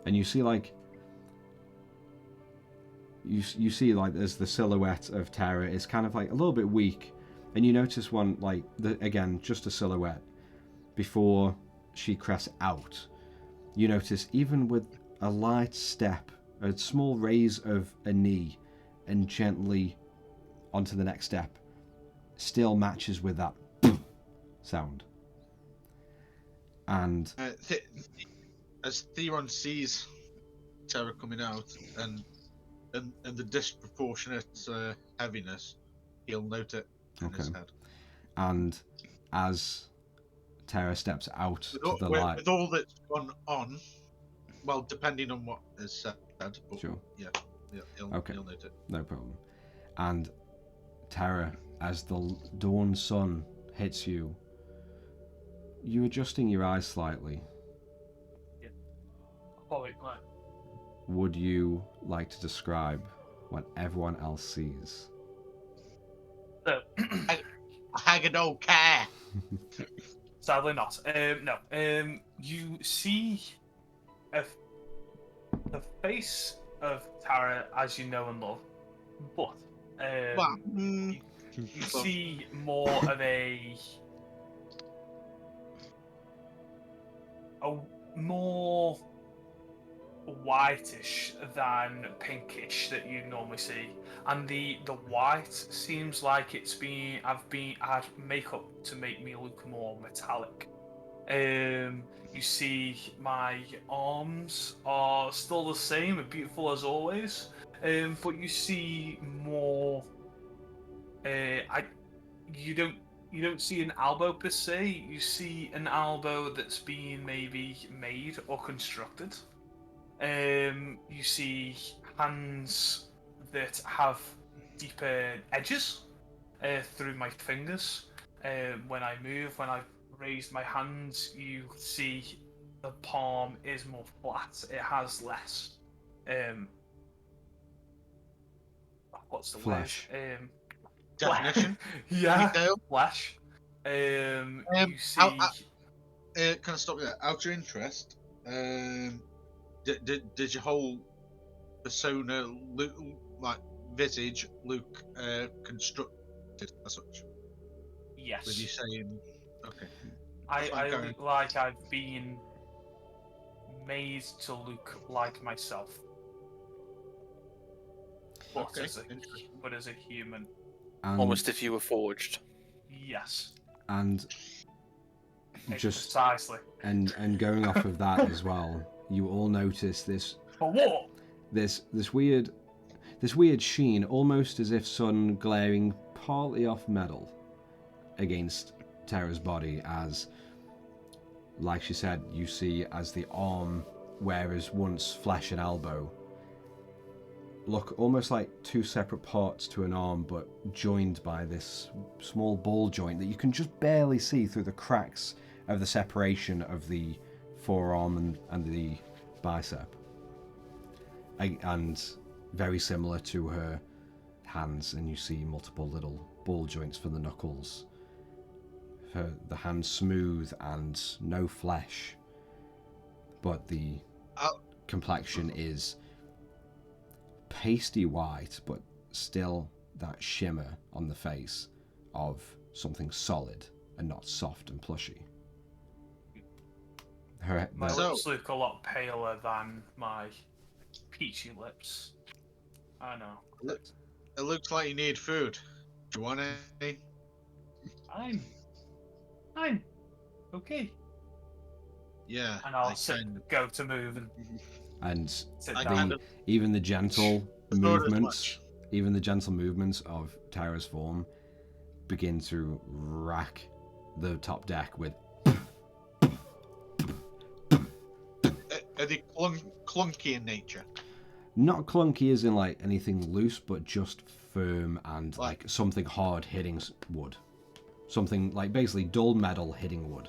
And you see like you see like there's the silhouette of Tara. It's kind of like a little bit weak, and you notice one like again just a silhouette before she crests out. You notice even with a light step, a small raise of a knee, and gently onto the next step, still matches with that sound. And as Theron sees Terra coming out and the disproportionate heaviness, he'll note it in his head. And as Terra steps out to the light, with all that's gone on, well, depending on what is said, but sure. He'll note it. No problem. And Terra, as the dawn sun hits you, you adjusting your eyes slightly. Would you like to describe what everyone else sees? So, I don't care. Sadly not. No. You see the face of Tara as you know and love, but you see more of a more whitish than pinkish that you normally see, and the white seems like I've had makeup to make me look more metallic. You see my arms are still the same and beautiful as always, but you see more. You don't see an elbow per se. You see an elbow that's been maybe made or constructed. You see hands that have deeper edges through my fingers. When I move, when I raise my hands, you see the palm is more flat. It has less. What's the Flesh. word? Definition? Yeah, Detail? flesh. You see. Can I stop you there? Out of interest, Did your whole persona look like visage look constructed as such? Yes. With you saying, okay, I going. look like I've been made to look like myself, but Okay, as a interesting. but as a human. And, Almost if you were forged. Yes. and just Precisely. and going off of that as well, you all notice this But what? this weird sheen, almost as if sun glaring partly off metal against Terra's body, as, like she said, you see as the arm, whereas once flesh and elbow, look almost like two separate parts to an arm, but joined by this small ball joint that you can just barely see through the cracks of the separation of the forearm and the bicep. And very similar to her hands, and you see multiple little ball joints for the knuckles. The hands smooth and no flesh, but the complexion is pasty white, but still that shimmer on the face of something solid and not soft and plushy. My lips look a lot paler than my peachy lips. I know. It looks like you need food. Do you want any? I'm okay. Yeah. And I'll go to move and sit down. Even the gentle movements, of Tyra's form begin to rack the top deck with. Are they clunky in nature? Not clunky as in like anything loose, but just firm and like something hard hitting wood. Something like basically dull metal hitting wood.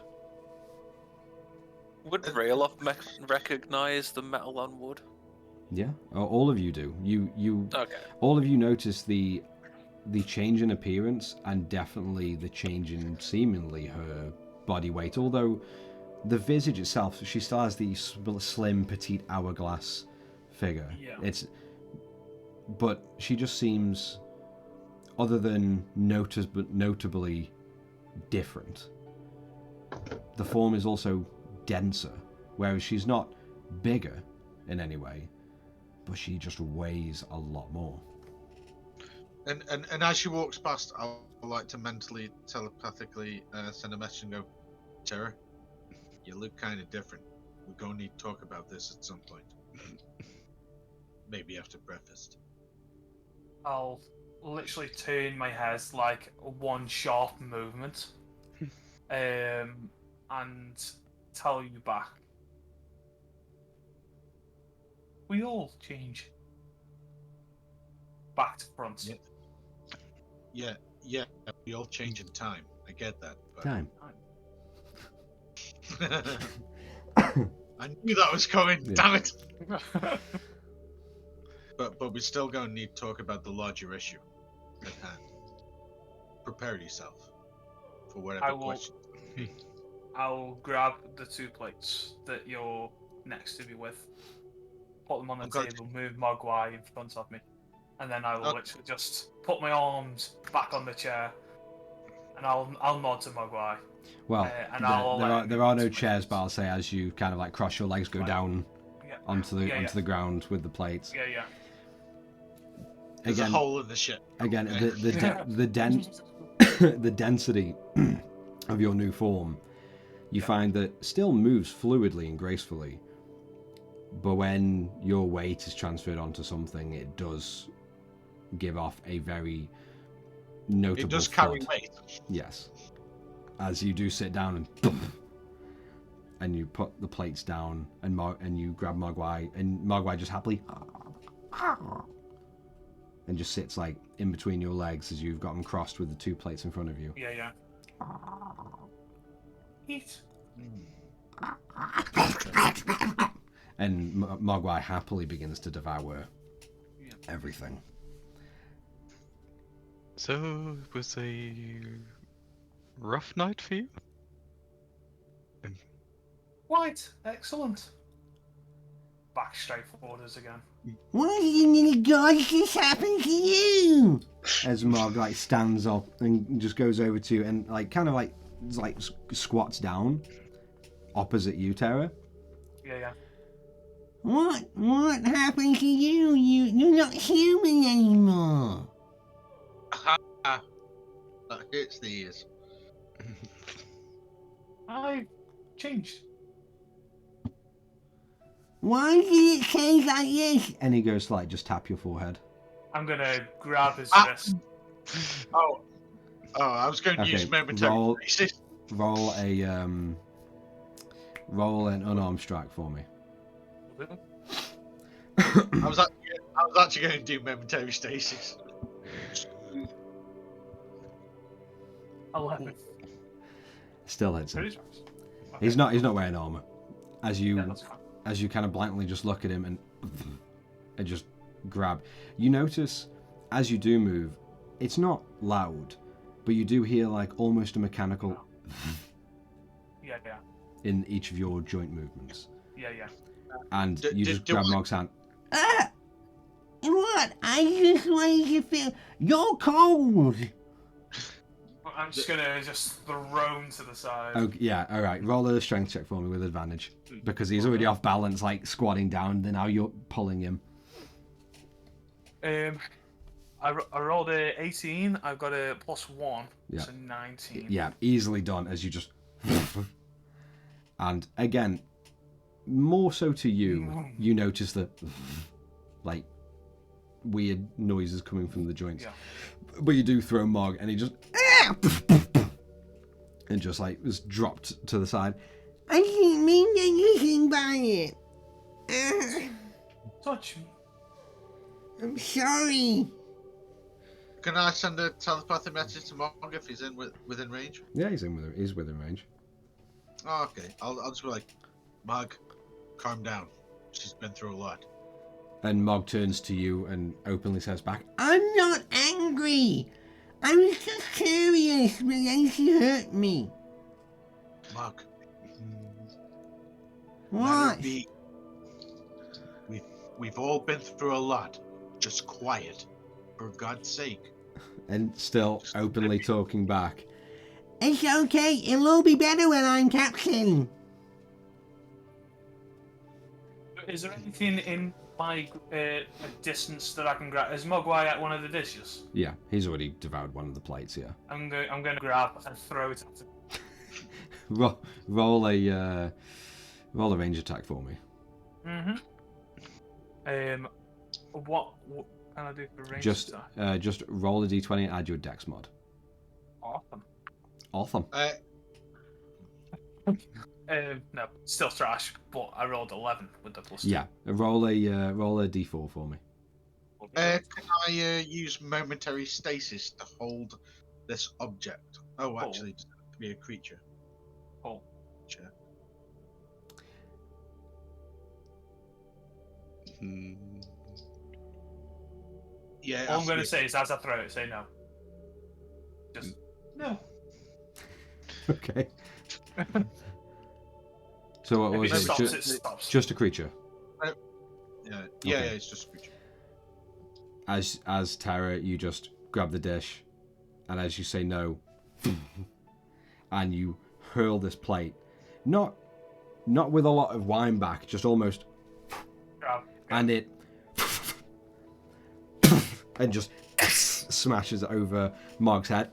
Would Rayloff recognize the metal on wood? Yeah, all of you do. You Okay. All of you notice the change in appearance and definitely the change in seemingly her body weight. Although the visage itself, she still has the slim, petite hourglass figure. Yeah. But she just seems, other than notably different. The form is also denser, whereas she's not bigger in any way, but she just weighs a lot more. And as she walks past, I'll like to mentally, telepathically send a message and go, Tara, you look kind of different. We're going to need to talk about this at some point. Maybe after breakfast. I'll literally turn my head like one sharp movement, and tell you back. We all change. Back to front. Yeah, we all change in time. I get that. But... Time. I knew that was coming, Yeah. damn it! But we're still going to need to talk about the larger issue at hand. Prepare yourself for whatever question. I'll grab the 2 plates that you're next to me with, put them on the table, move Mogwai in front of me, and then I will literally just put my arms back on the chair, and I'll nod to Mogwai. Well, and there are no chairs, but I'll say as you kind of like cross your legs, go down onto the ground with the plates. Yeah. There's a hole in the ship. Again, the density of your new form, you find that still moves fluidly and gracefully, but when your weight is transferred onto something, it does give off a very notable. It does carry weight. Yes, as you do sit down and you put the plates down and you grab Mogwai, and Mogwai just happily and just sits like in between your legs as you've got them crossed with the 2 plates in front of you. Yeah. Eat. And Mogwai happily begins to devour everything. So, it was a rough night for you? Right, excellent. back straight forward us again. What in the gods just happened to you? As Mog like stands up and just goes over to you and like kind of like squats down opposite you, Tara. Yeah. What happened to you? You're not human anymore. That hurts the ears. I changed. Why did it change like this? And he goes to like just tap your forehead. I'm gonna grab his Ah. wrist. Oh, I was going to use momentary roll stasis. roll an unarmed strike for me. I was actually going to do momentary stasis. 11. Still hits him. Pretty strikes. Okay. He's not wearing armor. As you Yeah, that's fine. as you kind of blankly just look at him and just grab. You notice as you do move, it's not loud, but you do hear like almost a mechanical Yeah. in each of your joint movements. Yeah. And you just grab Mog's hand. What? I just wanted to feel. You're cold. I'm just gonna throw him to the side. Oh yeah, all right. Roll a strength check for me with advantage because he's already off balance, like squatting down. Then now you're pulling him. I rolled a 18. I've got a +1, Yeah. so 19. Yeah, easily done as you just. And again, more so to you, you notice the like weird noises coming from the joints. Yeah. But you do throw Mog, and he just and just like was dropped to the side. I didn't mean anything by it. Touch me. I'm sorry. Can I send a telepathic message to Mog if he's within range? Yeah, he's within range. Oh, okay. I'll just be like, Mog, calm down. She's been through a lot. And Mog turns to you and openly says back, I'm not angry. I was just curious, but then she hurt me. Mog, let What? it be. We've all been through a lot. Just quiet, for God's sake. and still openly talking back. It's okay. It'll all be better when I'm captain. Is there anything in my a distance that I can grab? Is Mogwai at one of the dishes? Yeah, he's already devoured one of the plates. Yeah. I'm going to grab and throw it at him. Roll a range attack for me. What can I do for range Just attack? just roll a d20 and add your dex mod. Awesome. No, still trash, but I rolled 11 with the +2. Yeah, roll a d4 for me. Can I use momentary stasis to hold this object? Oh, actually, it doesn't have to be a creature. Oh. Sure. Yeah. All I'm going to say is as I throw it, say no. Just no. Okay. So what If was it it? stops, Just, it stops. just a creature. Yeah, Okay. it's just a creature. As Tara, you just grab the dish, and as you say no, and you hurl this plate, not with a lot of wine back, just almost, Grab. and it, and just smashes over Mog's head.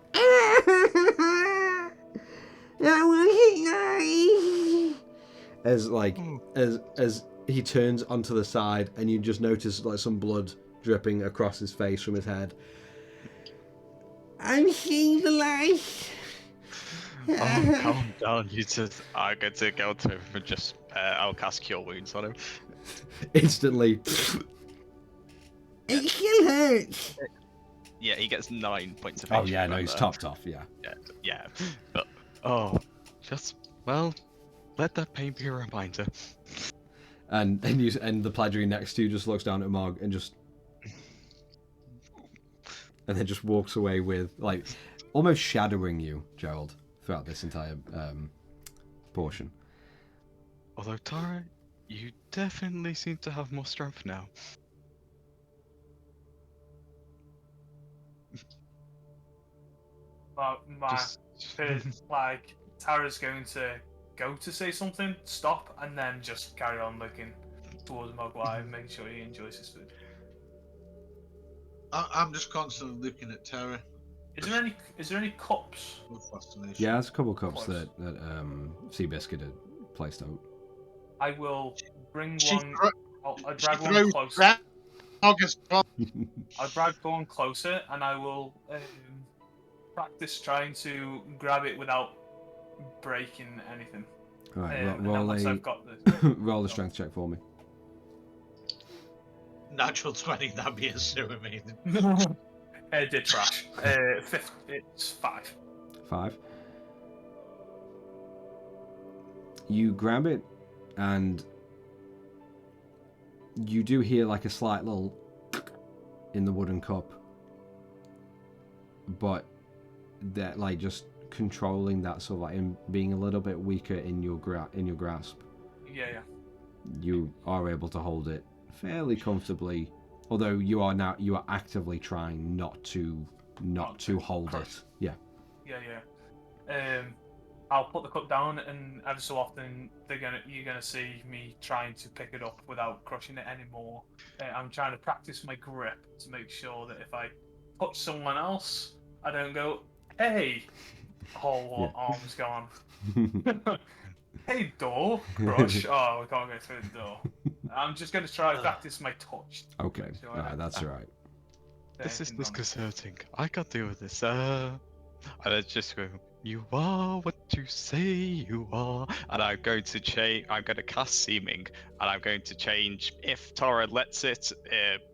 That wasn't nice. As he turns onto the side, and you just notice like some blood dripping across his face from his head. I'm seeing the light. Oh, calm down. I get to go to him and just, I'll cast Cure Wounds on him. Instantly, It still hurts. Yeah, he gets 9 points of oh HP. yeah, no, he's remember? topped off. Yeah. Yeah. But, let that pain be a reminder. And the Pledry next to you just looks down at Mog and then just walks away with like almost shadowing you, Gerald, throughout this entire portion. Although, Tara, You definitely seem to have more strength now. My Just... like Tara's going to go to say something, stop, and then just carry on looking towards Mogwai, making sure he enjoys his food. I'm just constantly looking at Terra Is there any cups? with fascination. Yeah, there's a couple cups Close. that Seabiscuit had placed out. I will bring She one. I'll She drag one throws closer. August. I'll drag one closer, and I will practice trying to grab it without breaking anything. Alright, And then once I've got roll a strength check for me. Natural 20, that'd be a sewer amazing. it did trash. Fifth, it's 5. 5. You grab it, and you do hear like a slight little in the wooden cup, but that like just controlling that sort of like in being a little bit weaker in your grasp. Yeah. You are able to hold it fairly comfortably, although you are actively trying not to hold it. Yeah. I'll put the cup down, and every so often you're gonna see me trying to pick it up without crushing it anymore. I'm trying to practice my grip to make sure that if I touch someone else, I don't go, "Hey, whole arm's gone." Hey, door, crush. Oh, we can't go through the door. I'm just gonna try to practice my touch. Okay. That's alright. This is disconcerting. I can't deal with this. And I just go, you are what you say you are. And I'm going to cast Seeming, and I'm going to change. If Tara lets it,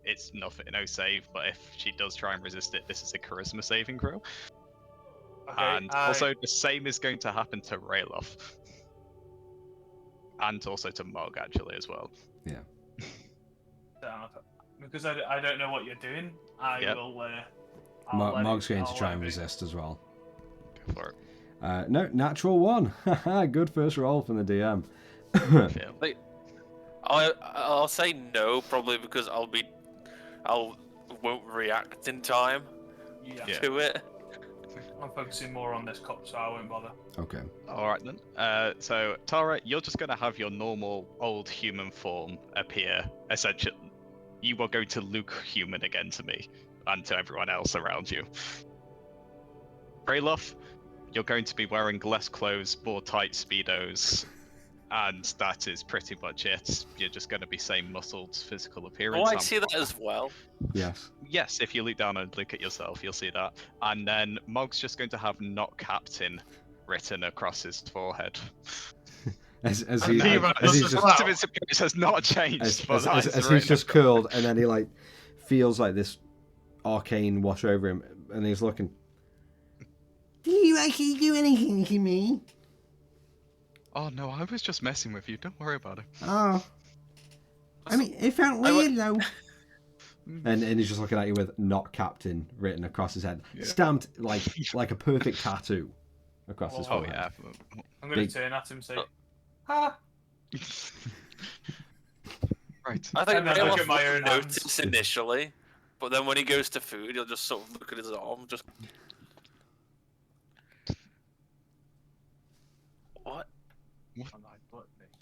it's nothing, no save. But if she does try and resist it, this is a charisma saving throw. Okay, And also the same is going to happen to Rayloff. And also to Mog, actually, as well. Yeah. Because I don't know what you're doing, I will. Mog's going to try and resist as well. Go for it. No, natural 1. Good first roll from the DM. I'll say no, probably because I won't react in time to it. I'm focusing more on this cup, so I won't bother. Okay. Alright then. So, Tara, you're just going to have your normal old human form appear. Essentially, you are going to look human again to me and to everyone else around you. Rayloff, you're going to be wearing less clothes, more tight Speedos, and that is pretty much it. You're just going to be same muscled physical appearance. Oh, I see that as well. Yes. Yes, if you look down and look at yourself, you'll see that. And then Mog's just going to have "not captain" written across his forehead. As And he's T-Rex just does as well. His appearance has not changed. as he's just curled, and then he like feels like this arcane wash over him, and he's looking. Do you actually do anything to me? Oh no, I was just messing with you. Don't worry about it. Oh. I mean, it felt weird though. And he's just looking at you with "not captain" written across his head, stamped like a perfect tattoo across his Oh forehead. yeah. I'm going to turn at him and say, "Ha!" Right. I think And then look at Rayloff my wouldn't own notice hands. initially, but then when he goes to food, he'll just sort of look at his arm, just. What?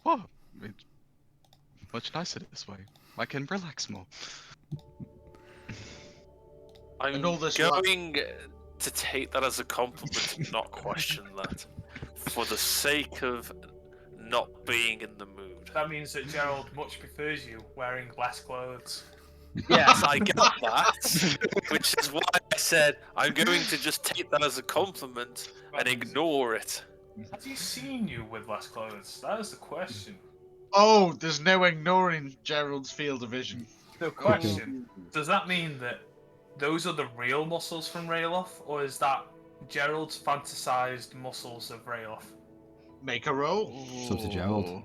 Oh, it's much nicer this way. I can relax more. I'm And all this going to take that as a compliment and not question that, for the sake of not being in the mood. That means that Gerald much prefers you wearing less clothes. Yes, I get that, which is why I said I'm going to just take that as a compliment and ignore it. Have you seen you with less clothes? That is the question. Oh, there's no ignoring Gerald's field of vision. The question, does that mean that those are the real muscles from Rayloff, or is that Gerald's fantasized muscles of Rayloff? Make a roll. It's up to Gerald.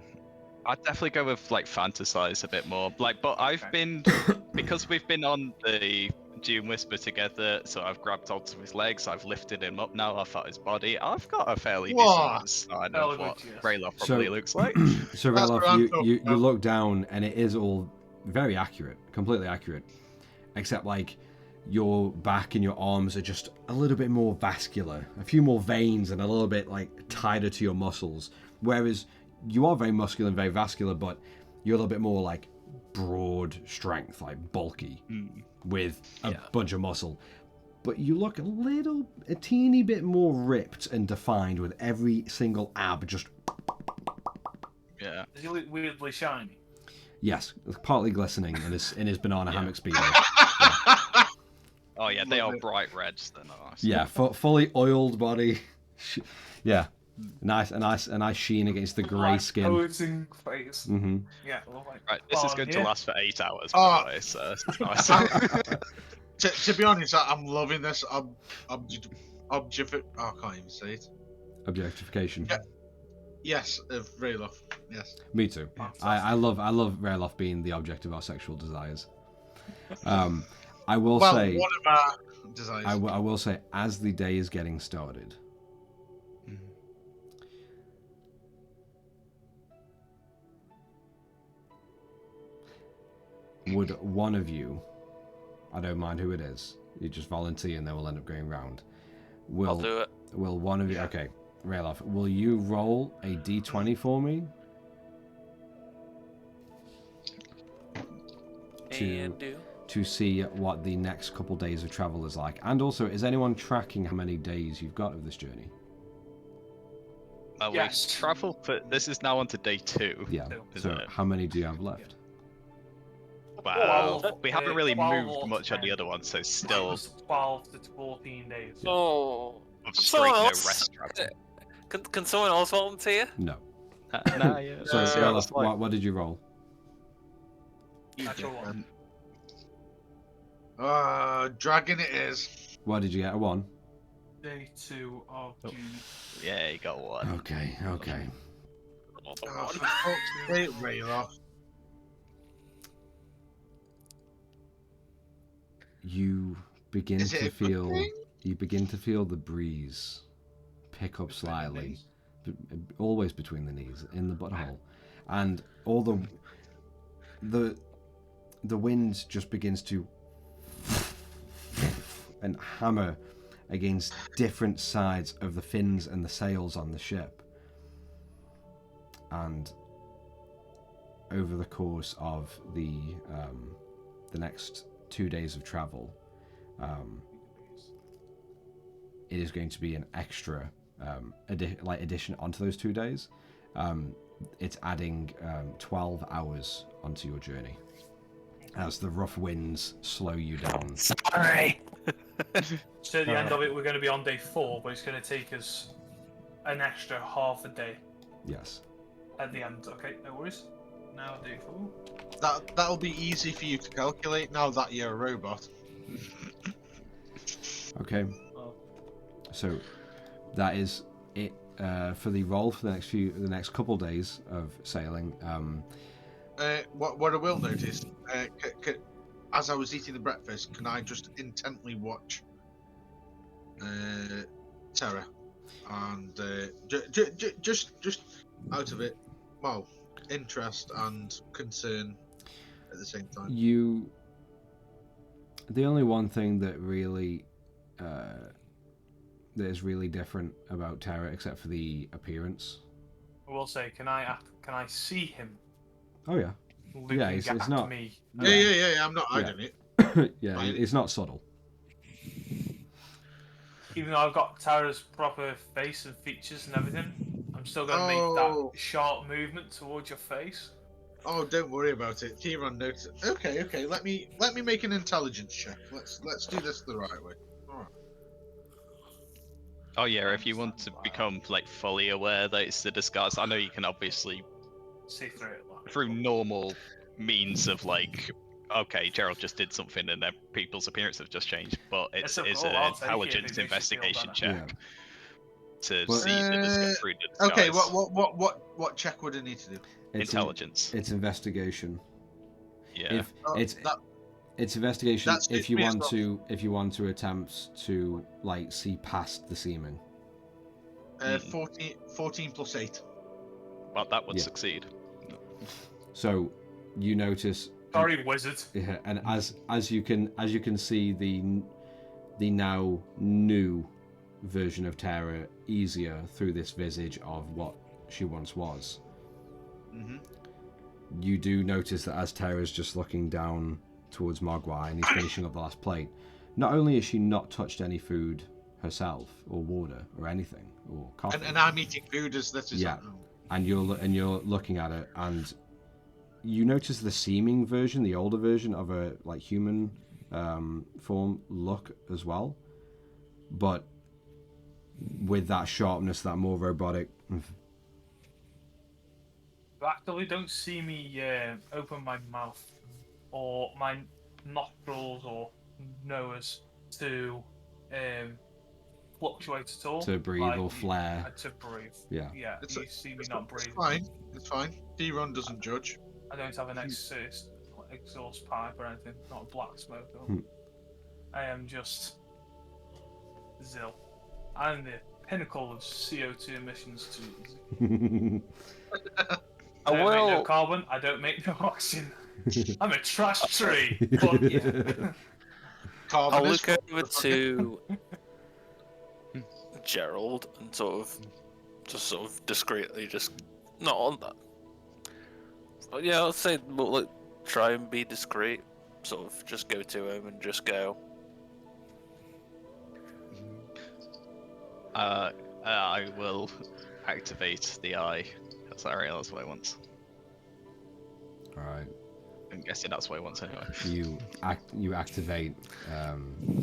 I'd definitely go with like fantasize a bit more. Like, but I've been because we've been on the Doom Whisper together, so I've grabbed onto his legs, I've lifted him up now, I've felt his body. I've got a fairly decent What? understanding Fairly of what good, yes. Rayloff So- probably looks like. So That's what Ralof, I'm you talking about. look down and it is all very accurate, completely accurate, except like your back and your arms are just a little bit more vascular, a few more veins and a little bit like tighter to your muscles, whereas you are very muscular and very vascular, but you're a little bit more like broad strength, like bulky with a bunch of muscle. But you look a teeny bit more ripped and defined with every single ab just... Yeah. Is he look weirdly shiny? Yes, partly glistening in his banana hammock speedo. Oh yeah, they Love are it. bright reds. They're nice. Yeah, fully oiled body. Yeah, a nice sheen against the grey Like skin. posing face. Mm-hmm. Yeah, lovely. Right, this is Oh, going yeah. to last for 8 hours, by the way, so it's nice. To be honest, I'm loving this. I can't even say it. Objectification. Yeah. Yes, of Rayloff. Yes. Me too. I love Rayloff being the object of our sexual desires. I will Well, say. one of our desires. I will say, as the day is getting started, would one of you, I don't mind who it is, you just volunteer and then we'll end up going round. I'll do it. Will one of you, Yeah. okay, Rayloff, will you roll a d20 for me? And do. To see what the next couple days of travel is like. And also, is anyone tracking how many days you've got of this journey? Yes. We travel for this is now on to day 2. Yeah. Isn't So it? how many do you have left? Wow. 12, We haven't really 12 moved or much on the 10. other one, so still 12 to 14 days. Oh. of Can straight someone no else- rest travel. Can someone else volunteer? No. Nah, yeah. So let's see what it's Rayloff, like. what did you roll? Natural one. Dragon it is. What did you get? A 1? Day 2 of June. Yeah, you got one. Okay. Another Oh, for one. fuck's sake, Rayloff. You begin Is it to a good feel. thing? You begin to feel the breeze pick up slightly, always between the knees, in the butthole, and all the wind just begins to and hammer against different sides of the fins and the sails on the ship. And over the course of the next 2 days of travel, it is going to be an extra addition onto those 2 days. It's adding 12 hours onto your journey as the rough winds slow you down. Sorry. So at the end of it, we're going to be on day 4, but it's going to take us an extra half a day Yes. at the end. Okay, no worries. Now day 4. That'll be easy for you to calculate now that you're a robot. Okay. Oh. So that is it for the roll for the next couple days of sailing. What I will notice, as I was eating the breakfast, can I just intently watch Terra, and just out of it, well, interest and concern at the same time. The only one thing that really that is really different about Terra, except for the appearance. I will say, can I see him Oh yeah. looking Yeah, it's at not- me? Yeah. I'm not hiding it. Yeah, Right. it's not subtle. Even though I've got Tara's proper face and features and everything, I'm still going to make Oh. that sharp movement towards your face. Oh, don't worry about it. Kieran noticed. Okay. Let me make an intelligence check. Let's do this the right way. Alright. Oh yeah, if you want to become like fully aware that it's the disguise, I know you can obviously See through it. Like. through normal means of like, okay, Gerald just did something and their people's appearance have just changed, but it's I'll an take it if it intelligence makes you feel investigation better. check to Well- see the disguise through the disguise. Okay. What check would I need to do? It's Intelligence. It's investigation. Yeah. If Oh, it's that- It's investigation That's if you me as want well. to attempt to like see past the seeming. 14 plus 8. Well, that would Yeah. succeed. So you notice. Sorry, wizard. Yeah, and as you can see the now new version of Terra easier through this visage of what she once was. Mm-hmm. You do notice that as Terra's just looking down towards Mogwai and he's finishing up the last plate, not only has she not touched any food herself or water or anything or coffee, And I'm eating food as this is Yeah. happening. and you're looking at it, and you notice the seeming version, the older version of a like human form look as well, but with that sharpness, that more robotic. You actually don't see me open my mouth or my nostrils or nose to fluctuate at all. To breathe or flare. To breathe. Yeah. Yeah, you see me not breathing. It's fine. D-Run doesn't judge. I don't have an exhaust pipe or anything, not a black smoke. I am just Zill. I'm the pinnacle of CO2 emissions to I don't make no carbon, I don't make no oxygen. I'm a trash tree. But yeah. I'll look over to Gerald and sort of discreetly, just not on that. But yeah, I'll say, like, try and be discreet. Sort of just go to him and just go. I will activate the eye. That's what I want. All right. I'm guessing that's what I want anyway. You activate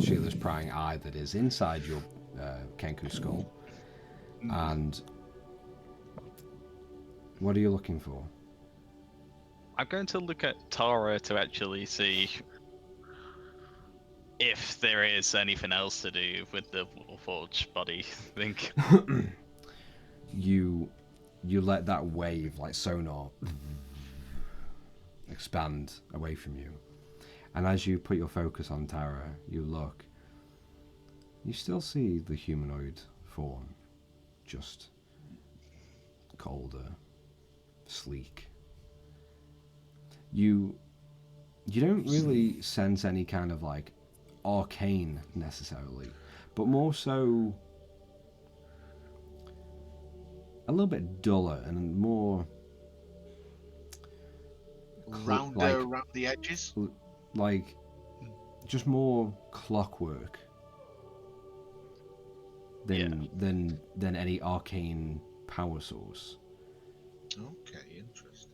Sheila's prying eye that is inside your Kenku skull, and what are you looking for? I'm going to look at Tara to actually see if there is anything else to do with the Warforged body thing. You let that wave, like sonar, expand away from you. And as you put your focus on Tara, you look. You still see the humanoid form, just colder, sleek. You don't really sense any kind of like arcane necessarily, but more so a little bit duller and more rounder around the edges. Like just more clockwork than any arcane power source. Okay, interesting.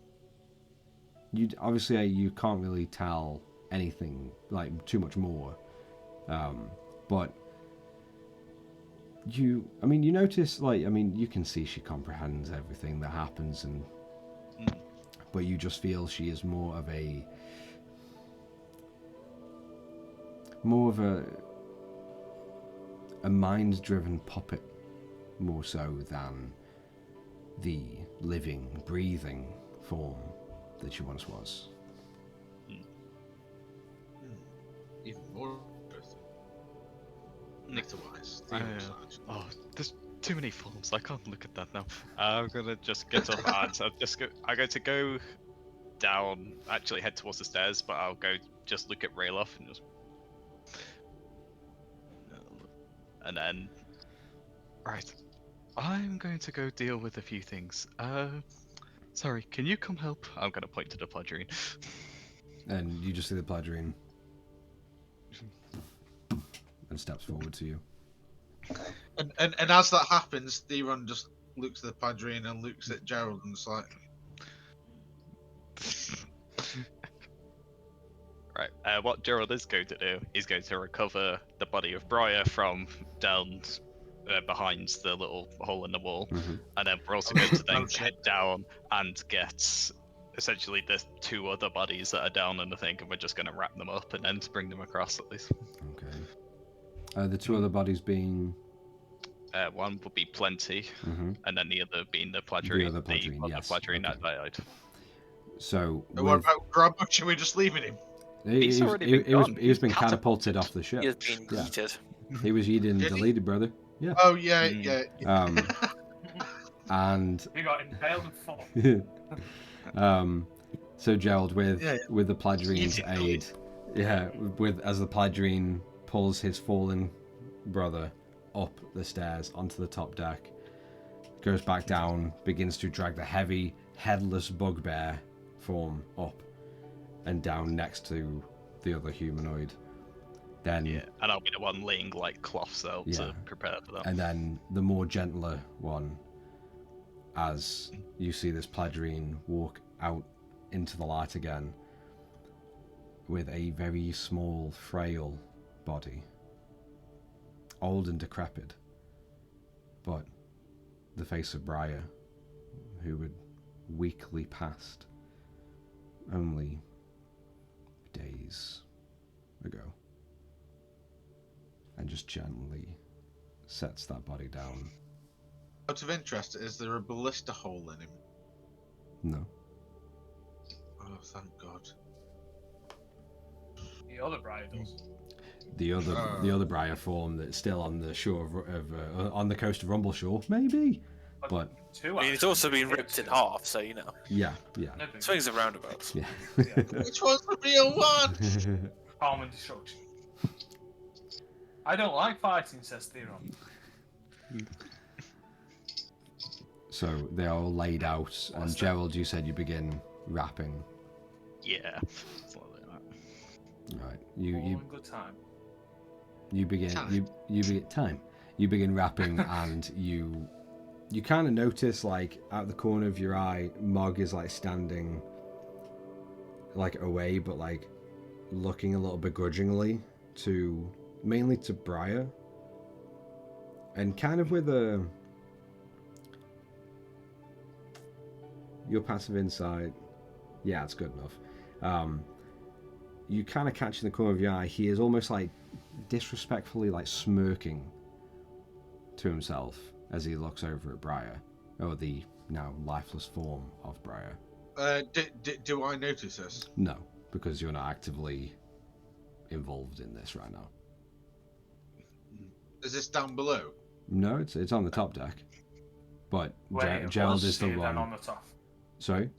Obviously you can't really tell anything like too much more, but you notice, like, you can see she comprehends everything that happens, and but you just feel she is more of a mind-driven puppet, more so than the living, breathing form that she once was. Even more interesting. Nectar-wise. Oh, there's too many forms. I can't look at that now. I'm gonna just get up and I'm going to go down. Actually, head towards the stairs, but I'll go just look at Rayloff and just. And then, right, I'm going to go deal with a few things. Sorry, can you come help? I'm gonna point to the Pladrine. And you just see the Pladrine and steps forward to you. And as that happens, D-Run just looks at the Pladrine and looks at Gerald and is like... Right, what Gerald is going to do is going to recover the body of Briar from down behind the little hole in the wall, and then we're also going to then head down and get essentially the two other bodies that are down in the thing, and we're just going to wrap them up and then bring them across at least. Okay. The two other bodies being... one would be Plenty, and then the other being the Pladrine. The other Pladrine, yes. Pladrine Okay. that died. So... What about Grub? Should we just leave him? He's already been gone. He was been He's catapulted off the ship. He has been Yeah. yeeted. He was eaten and Did he? deleted, brother. Yeah. Oh yeah, Mm. yeah. And You got impaled and fought. so Gerald, with Yeah. with the Pladrine's Easy, aid, as the Pladrine pulls his fallen brother up the stairs onto the top deck, goes back down, begins to drag the heavy, headless bugbear form up and down next to the other humanoid. Then Yeah, and I'll be the one laying like cloths out to prepare for them. and then the more gentler one, as you see this Pladrine walk out into the light again with a very small, frail body, old and decrepit, but the face of Briar, who had weakly passed only days ago, and just gently sets that body down. Out of interest, is there a ballista hole in him? No. Oh, thank God. The other bride does. The other Briar form that's still on the shore of on the coast of Rumbleshore, maybe. But Two. I mean, it's also been ripped in half, so you know. yeah. Swings and roundabouts. Yeah. Which one's the real one? Calm and destruction. I don't like fighting, says Theron. So they are all laid out, and Gerald, you said you begin rapping. Yeah. Something like that. Right. All in good time. You begin Time. you begin rapping, and you kind of notice, like, out the corner of your eye, Mog is like standing like away, but like looking a little begrudgingly mainly to Briar, and kind of with your passive insight. Yeah, it's good enough. You kind of catch in the corner of your eye, he is almost like disrespectfully like smirking to himself as he looks over at Briar, or the now lifeless form of Briar. Do I notice this? No, because you're not actively involved in this right now. Is this down below? No, it's on the top deck. But Wait, Gerald was is the he then one. on the top? Sorry?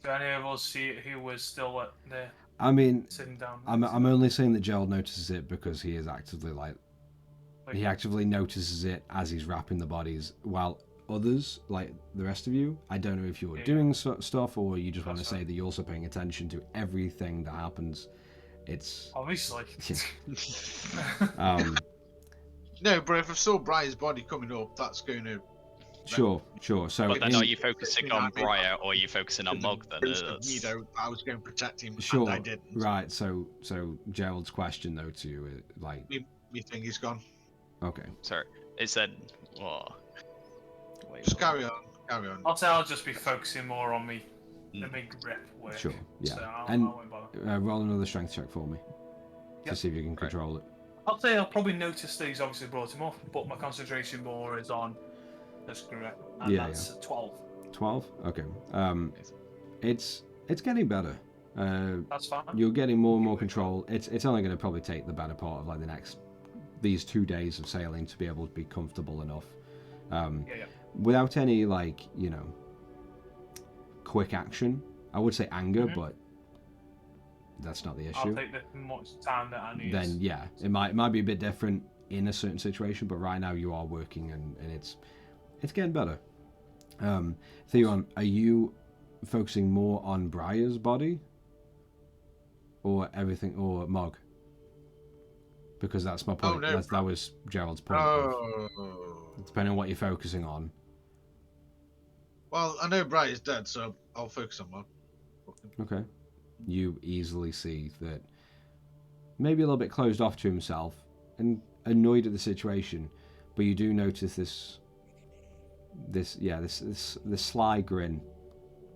Do any of us see who was still at there I mean, sitting down? I'm only saying that Gerald notices it because he is actively he actively notices it as he's wrapping the bodies, while others, like the rest of you, I don't know if you're doing stuff or you just want to say that you're also paying attention to everything that happens. It's Obviously. No, but if I saw Briar's body coming up, that's going to... Sure. So But then are you focusing on Briar or are you focusing on Mog then? I was going to protect him, Sure. and I didn't. Right. So Gerald's question though to you, like, You think he's gone? okay. Sorry, it said. Oh. Wait, Just what? carry on. I'll say I'll just be focusing more on me, the big grip work. Sure. Yeah. So I And won't bother. roll another strength check for me to Yep. see if you can control it. I'll say I'll probably notice that he's obviously brought him off, but my concentration more is on this grip, and Yeah, that's 12. 12. Okay. It's getting better. That's fine. You're getting more and more control. It's only going to probably take the better part of like these 2 days of sailing to be able to be comfortable enough. Without any quick action. I would say anger, but that's not the issue. I'll take the much time that I need. Then yeah, it might be a bit different in a certain situation, but right now you are working and it's getting better. Theon, are you focusing more on Briar's body or everything, or Mog? Because that's my point. Oh, no. That was Gerald's point. Depending on what you're focusing on. Well, I know Briar's dead, so I'll focus on Mog. Okay. You easily see that maybe a little bit closed off to himself and annoyed at the situation, but you do notice this sly grin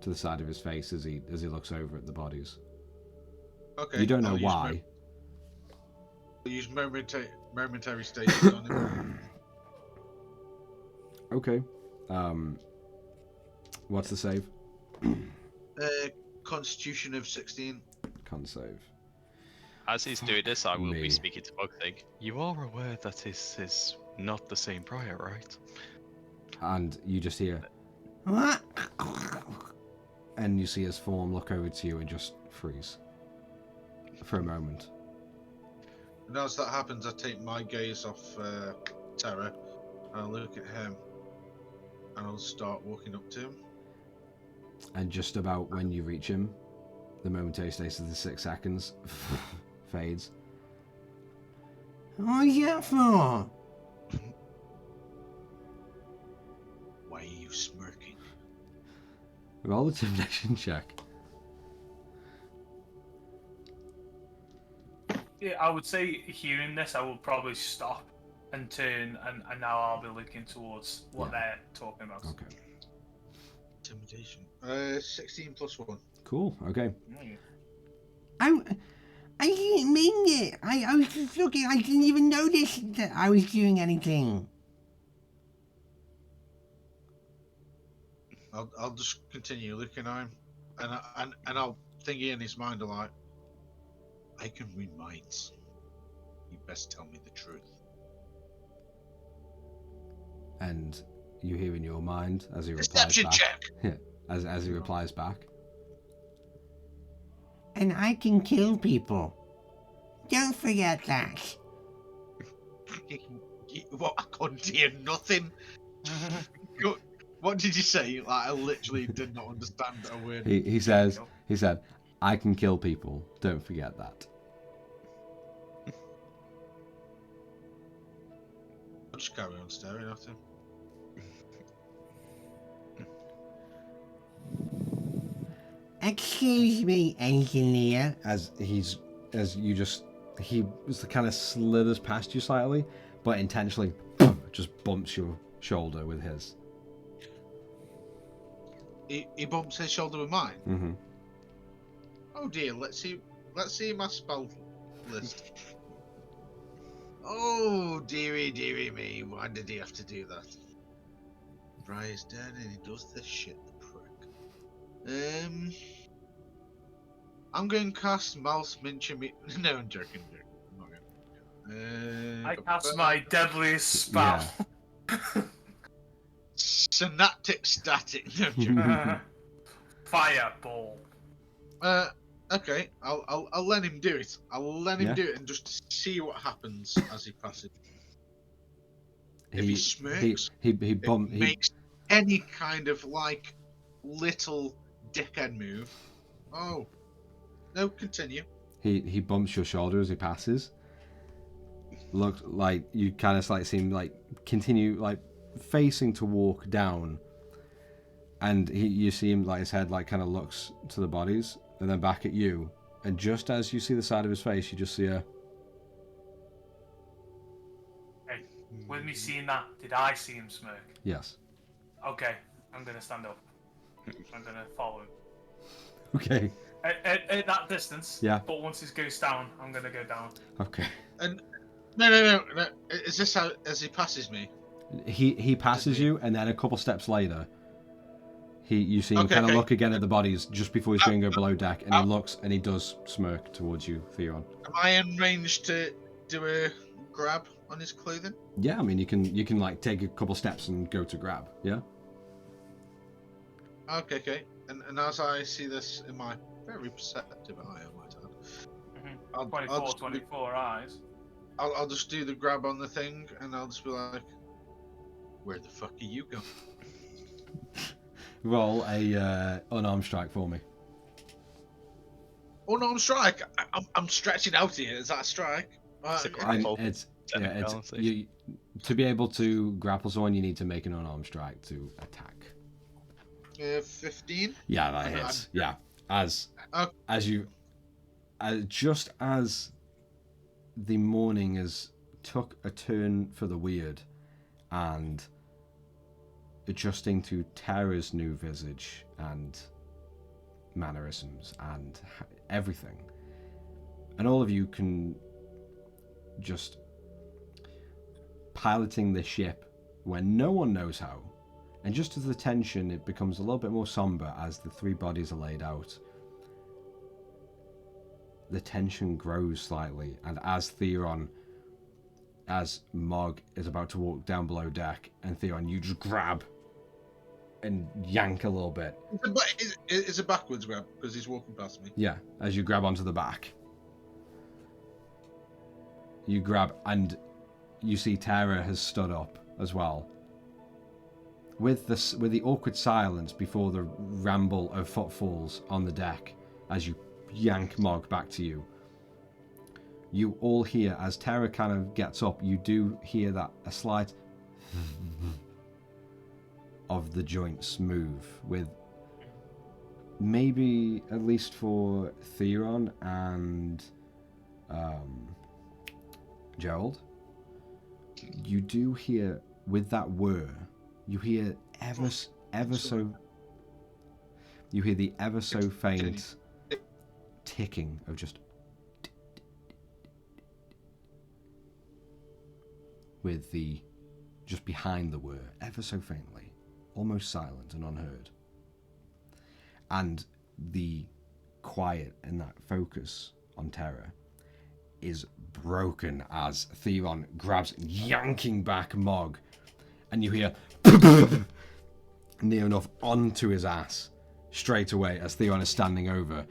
to the side of his face as he looks over at the bodies. Okay. You don't know I'll why. Use momentary stages on him. Okay. What's the save? Constitution of 16. Can't save. As he's doing this, I will Me. be speaking to Bugthing. You are aware that this is not the same prior, right? And you just hear, What? and you see his form look over to you and just freeze for a moment. And as that happens, I take my gaze off Terra, and I look at him, and I'll start walking up to him. And just about when you reach him, the momentary stasis of the 6 seconds fades. What's that for? Why are you smirking? Roll the intimidation check. Yeah, I would say hearing this, I will probably stop and turn, and now I'll be looking towards what they're talking about. Okay. Intimidation. 16 plus 1. Cool. Okay. I didn't mean it. I was just looking. I didn't even notice that I was doing anything. I'll just continue looking at him, and I'll think in his mind like, I can read minds. You best tell me the truth. And you hear in your mind as he replies Deception back. check. as he replies back. And I can kill people. Don't forget that. What? I couldn't hear nothing. What did you say? Like, I literally did not understand a word. He said, I can kill people. Don't forget that. I'll just carry on staring at him. Excuse me, engineer. He kind of slithers past you slightly, but intentionally just bumps your shoulder with his. He bumps his shoulder with mine. Mm-hmm. Oh dear, let's see my spell list. Oh dearie me, why did he have to do that? Briar's dead and he does this shit, the prick. I'm going to cast Mouse Minchami. No, I'm joking. I'm not going. I cast my deadliest spell. Synaptic Static. No, I'm joking. Fireball. Okay, I'll let him do it. I'll let him Yeah. do it and just see what happens as he passes. If he smirks, he makes any kind of like little dickhead move. Oh, no, continue. he bumps your shoulder as he passes. Looks like you kind of like seem like continue like facing to walk down, and you see him like his head like kind of looks to the bodies and then back at you, and just as you see the side of his face, you just see a. Hey, with me seeing that, did I see him smirk? Yes. Okay, I'm gonna stand up. I'm gonna follow him. Okay. At that distance. Yeah. But once he goes down, I'm gonna go down. Okay. And no. Is this how as he passes me? He passes you, and then a couple steps later, you see him kind of look again at the bodies just before he's going to go below deck, and he looks and he does smirk towards you, Theon. Am I in range to do a grab on his clothing? Yeah, I mean you can like take a couple steps and go to grab. Yeah. Okay. And as I see this in my very perceptive eye, I might add. Mm-hmm. 24 eyes. I'll just do the grab on the thing, and I'll just be like, "Where the fuck are you going?" Roll a unarmed strike for me. Unarmed strike. I'm stretching out here. Is that a strike? It's a And grapple. it's Technicality. you, to be able to grapple someone, you need to make an unarmed strike to attack. 15. Yeah, that hits. Yeah, as you, just as the morning has took a turn for the weird, and adjusting to Terra's new visage and mannerisms and everything, and all of you can just piloting the ship when no one knows how. And just as the tension, it becomes a little bit more somber as the three bodies are laid out. the tension grows slightly, and as Mog is about to walk down below deck, and Theron, you just grab and yank a little bit. It's a backwards grab because he's walking past me. Yeah, as you grab onto the back. You grab, and you see Tara has stood up as well. With the awkward silence before the ramble of footfalls on the deck, as you yank Mog back to you, you all hear, as Tara kind of gets up, you do hear that a slight of the joints move, with maybe, at least for Theron and Gerald, you do hear, with that whir, you hear you hear the ever so faint ticking of just, with the, just behind the whir, ever so faintly, almost silent and unheard. And the quiet and that focus on Terra is broken as Theron grabs, yanking back Mog, and you hear near enough onto his ass straight away as Theron is standing over.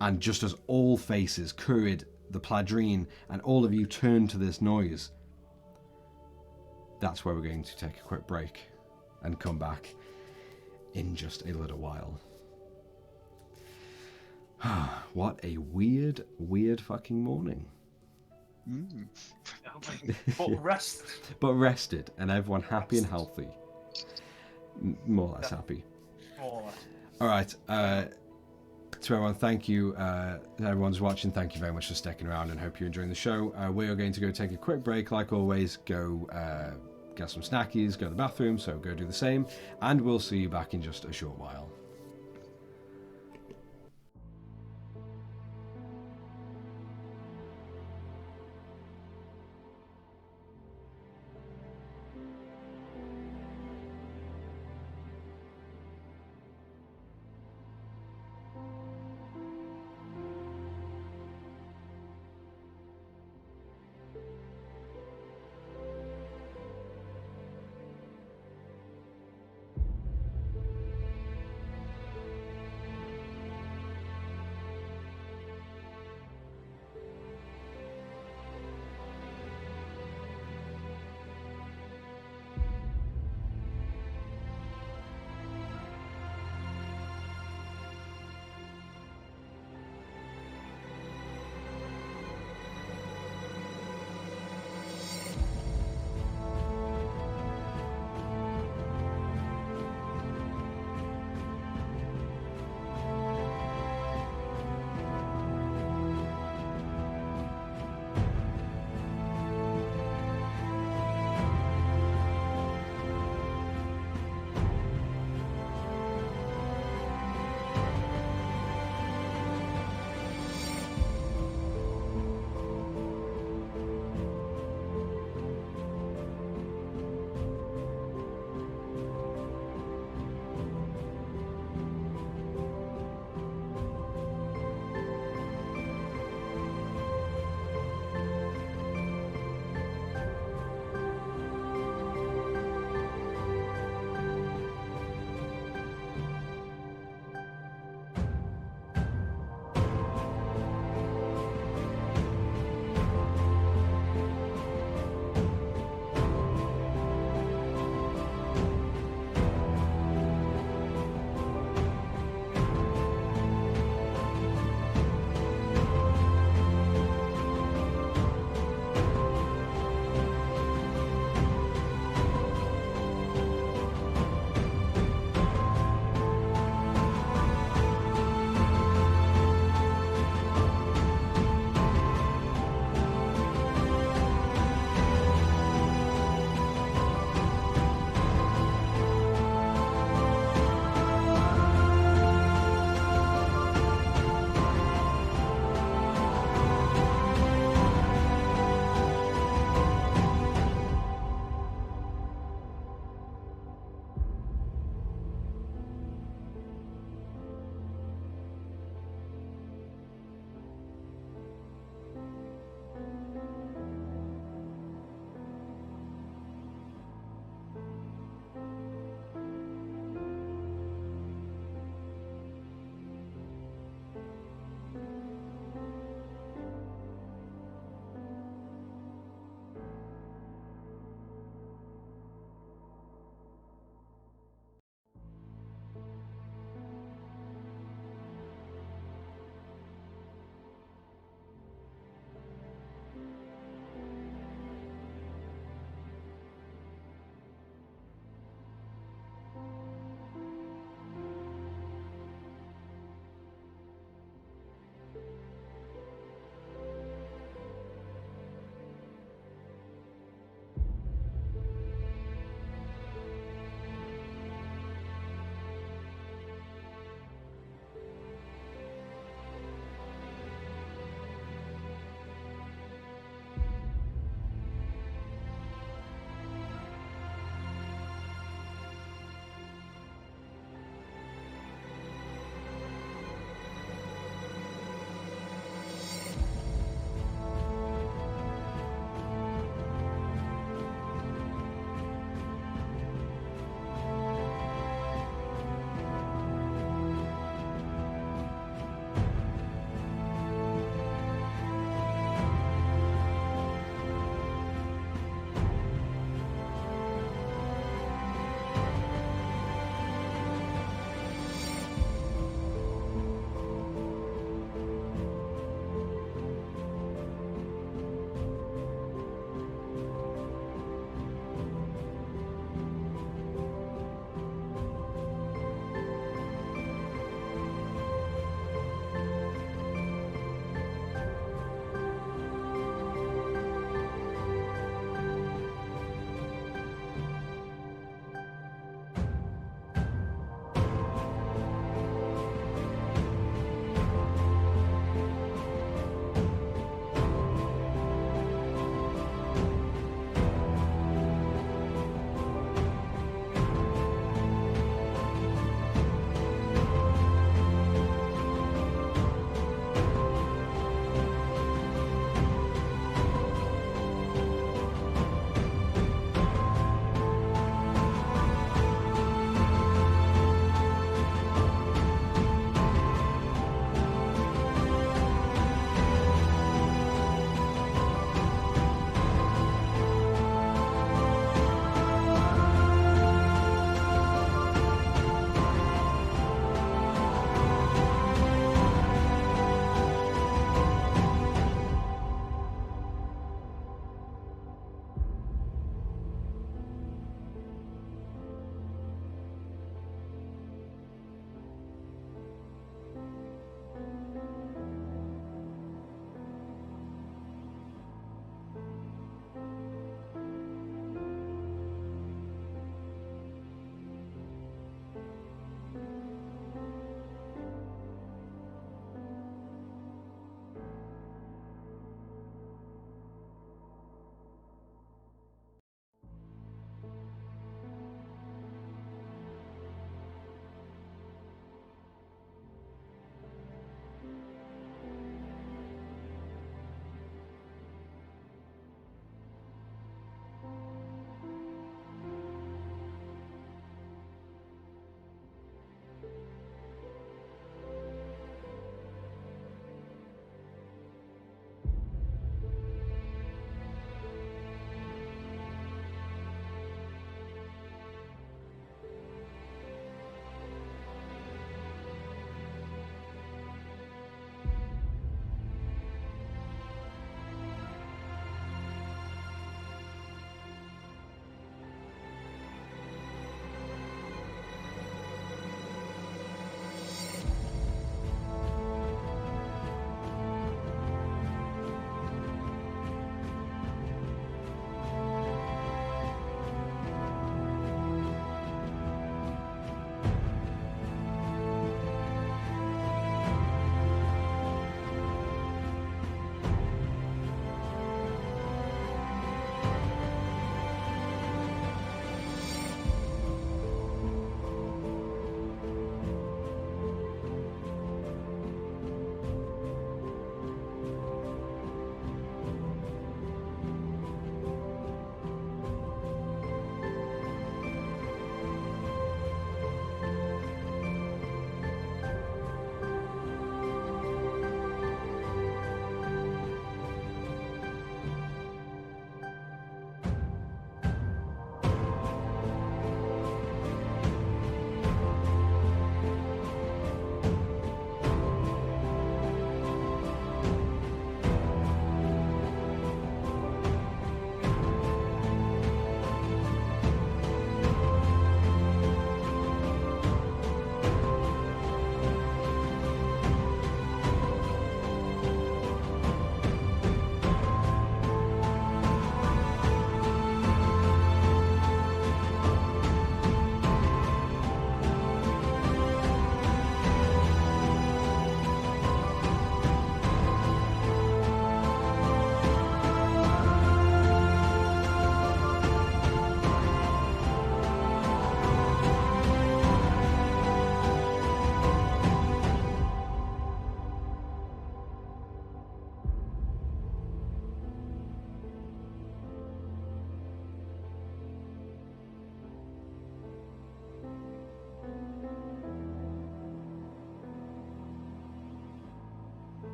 And just as all faces, Currid, the Pladrine, and all of you turn to this noise, that's where we're going to take a quick break and come back in just a little while. What a weird fucking morning. But rested, and everyone happy and healthy. More or less happy. Alright, to everyone, thank you. Everyone's watching, thank you very much for sticking around, and hope you're enjoying the show. We are going to go take a quick break, like always. Go get some snackies, go to the bathroom, so go do the same, and we'll see you back in just a short while.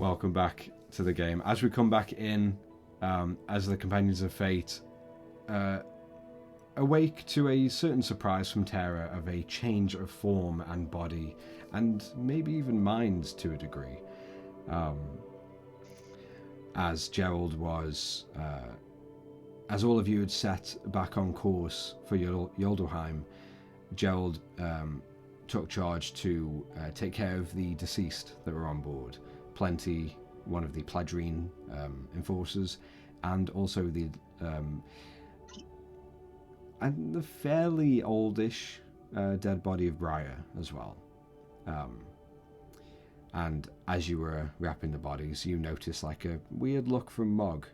Welcome back to the game. As we come back in, as the Companions of Fate awake to a certain surprise from Terra of a change of form and body, and maybe even mind to a degree. As Gerald was, as all of you had set back on course for Yoldelheim, Gerald took charge to take care of the deceased that were on board. Plenty, one of the Pledrine enforcers, and also the fairly oldish dead body of Briar as well. And as you were wrapping the bodies, you noticed like a weird look from Mog,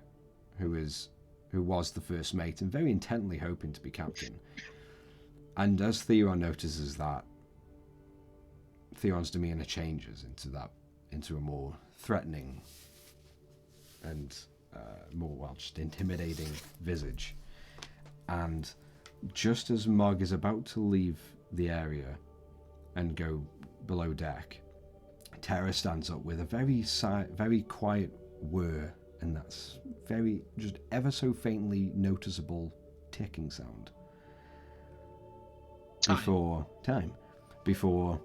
who was the first mate and very intently hoping to be captain. And as Theron notices that, Theron's demeanor changes into a more threatening and more, just intimidating visage. And just as Mog is about to leave the area and go below deck, Terra stands up with a very quiet whir, and that's very, just ever so faintly noticeable ticking sound. Before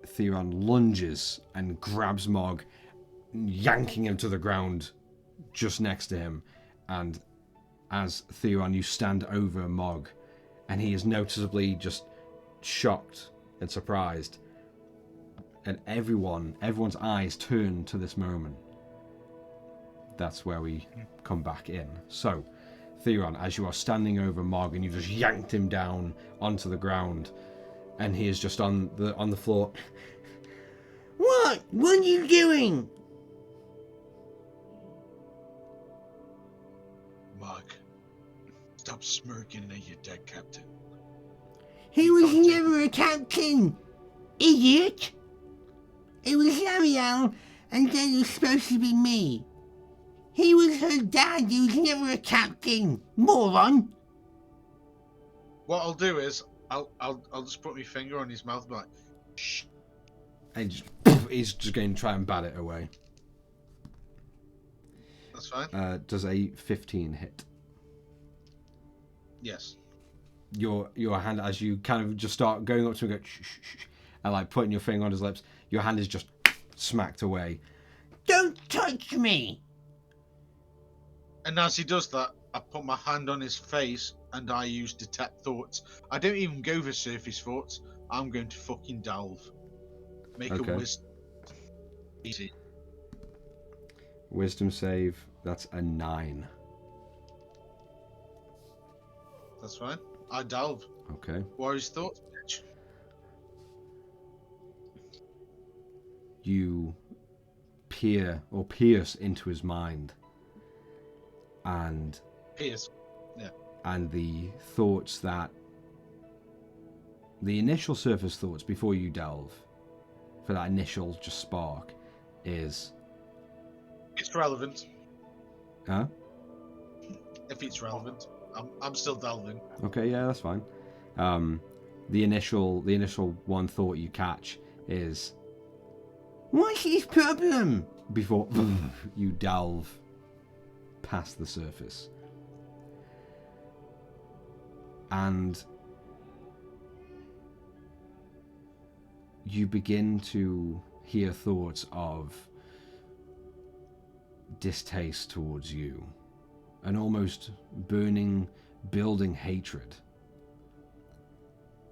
Theron lunges and grabs Mog, yanking him to the ground just next to him. And as Theron, you stand over Mog, and he is noticeably just shocked and surprised. And everyone's eyes turn to this moment. That's where we come back in. So, Theron, as you are standing over Mog and you've just yanked him down onto the ground, and he is just on the floor. What? What are you doing? Mog, stop smirking at your dead captain. He was never a captain, idiot. It was Ariel, and then it was supposed to be me. He was her dad. He was never a captain, moron. What I'll do is I'll just put my finger on his mouth, and be like, shh. And he's just going to try and bat it away. That's fine. Does a 15 hit? Yes. Your hand, as you kind of just start going up to him and go shh, shh, shh, and like putting your finger on his lips, your hand is just smacked away. Don't touch me. And as he does that, I put my hand on his face and I use detect thoughts. I don't even go for surface thoughts. I'm going to fucking delve. Make Okay. a wisdom. Easy. Wisdom save, that's a 9. That's fine. I delve. Okay. What are his thoughts, bitch? You pierce into his mind, and Pierce. and the thoughts that the initial surface thoughts before you delve for that initial just spark is It's relevant. huh? If it's relevant. I'm still delving. Okay, yeah, that's fine. The initial one thought you catch is What's his problem? before you delve past the surface. And you begin to hear thoughts of distaste towards you, an almost burning, building hatred.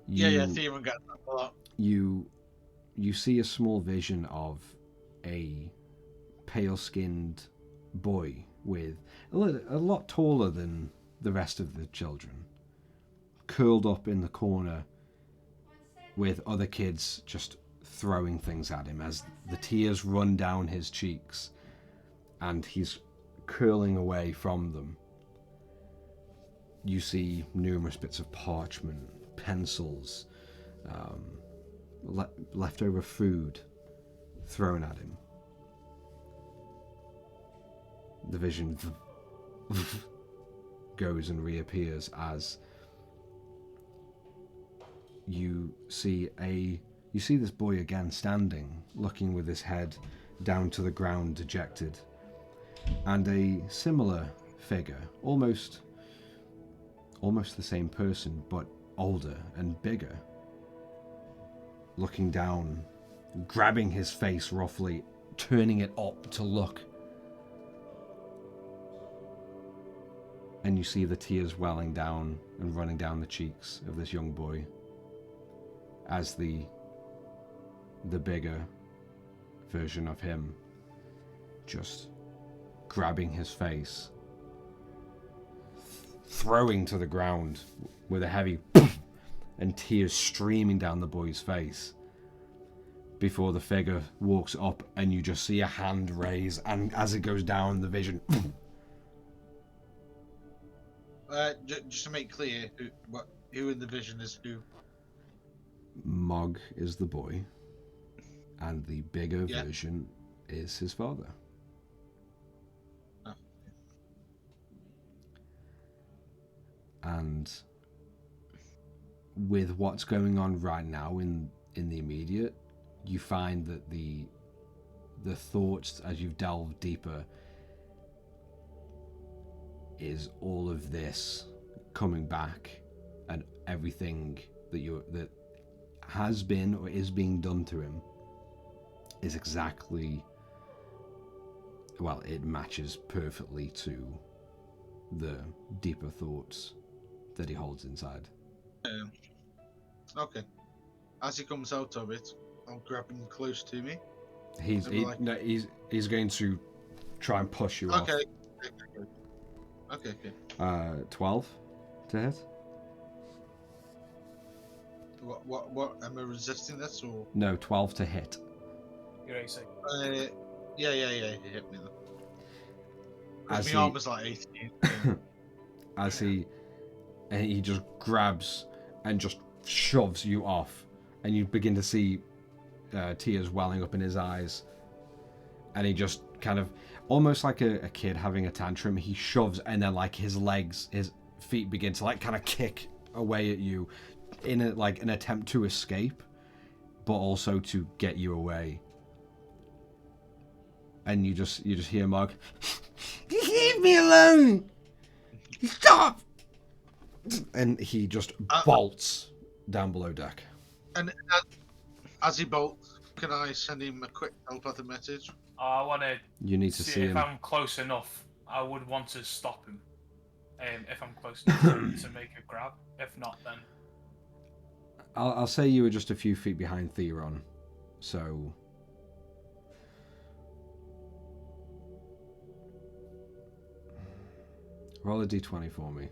Yeah, Theron got that a lot. You see a small vision of a pale-skinned boy with a lot taller than the rest of the children, curled up in the corner with other kids just throwing things at him as the tears run down his cheeks and he's curling away from them. You see numerous bits of parchment, pencils, leftover food thrown at him. The vision goes and reappears as you see this boy again standing, looking with his head down to the ground, dejected. And a similar figure, almost the same person, but older and bigger, looking down, grabbing his face roughly, turning it up to look. And you see the tears welling down and running down the cheeks of this young boy as the bigger version of him just grabbing his face, throwing to the ground with a heavy and tears streaming down the boy's face before the figure walks up and you just see a hand raise, and as it goes down, the vision just to make clear, who in the vision is who? Mog is the boy, and the bigger version is his father. Oh. And with what's going on right now in the immediate, you find that the thoughts as you've delved deeper is all of this coming back, and everything that has been or is being done to him is exactly, well, it matches perfectly to the deeper thoughts that he holds inside. Okay. As he comes out of it, I'll grab him close to me. He's going to try and push you off. Okay. 12 to hit. What? Am I resisting this or? No, 12 to hit. You're AC. Yeah. He hit me though. As My armor's like 18. As he just grabs and just shoves you off, and you begin to see tears welling up in his eyes, and he just kind of, almost like a kid having a tantrum, he shoves, and then like his feet begin to like kind of kick away at you in an attempt to escape, but also to get you away. And you just hear Mog, Just leave me alone! Stop! and he just bolts down below deck. And as he bolts, can I send him a quick telepathic message? I want to. You need to see if him. I'm close enough, I would want to stop him. If I'm close enough to make a grab. If not, then I'll say you were just a few feet behind Theron, so roll a d20 for me.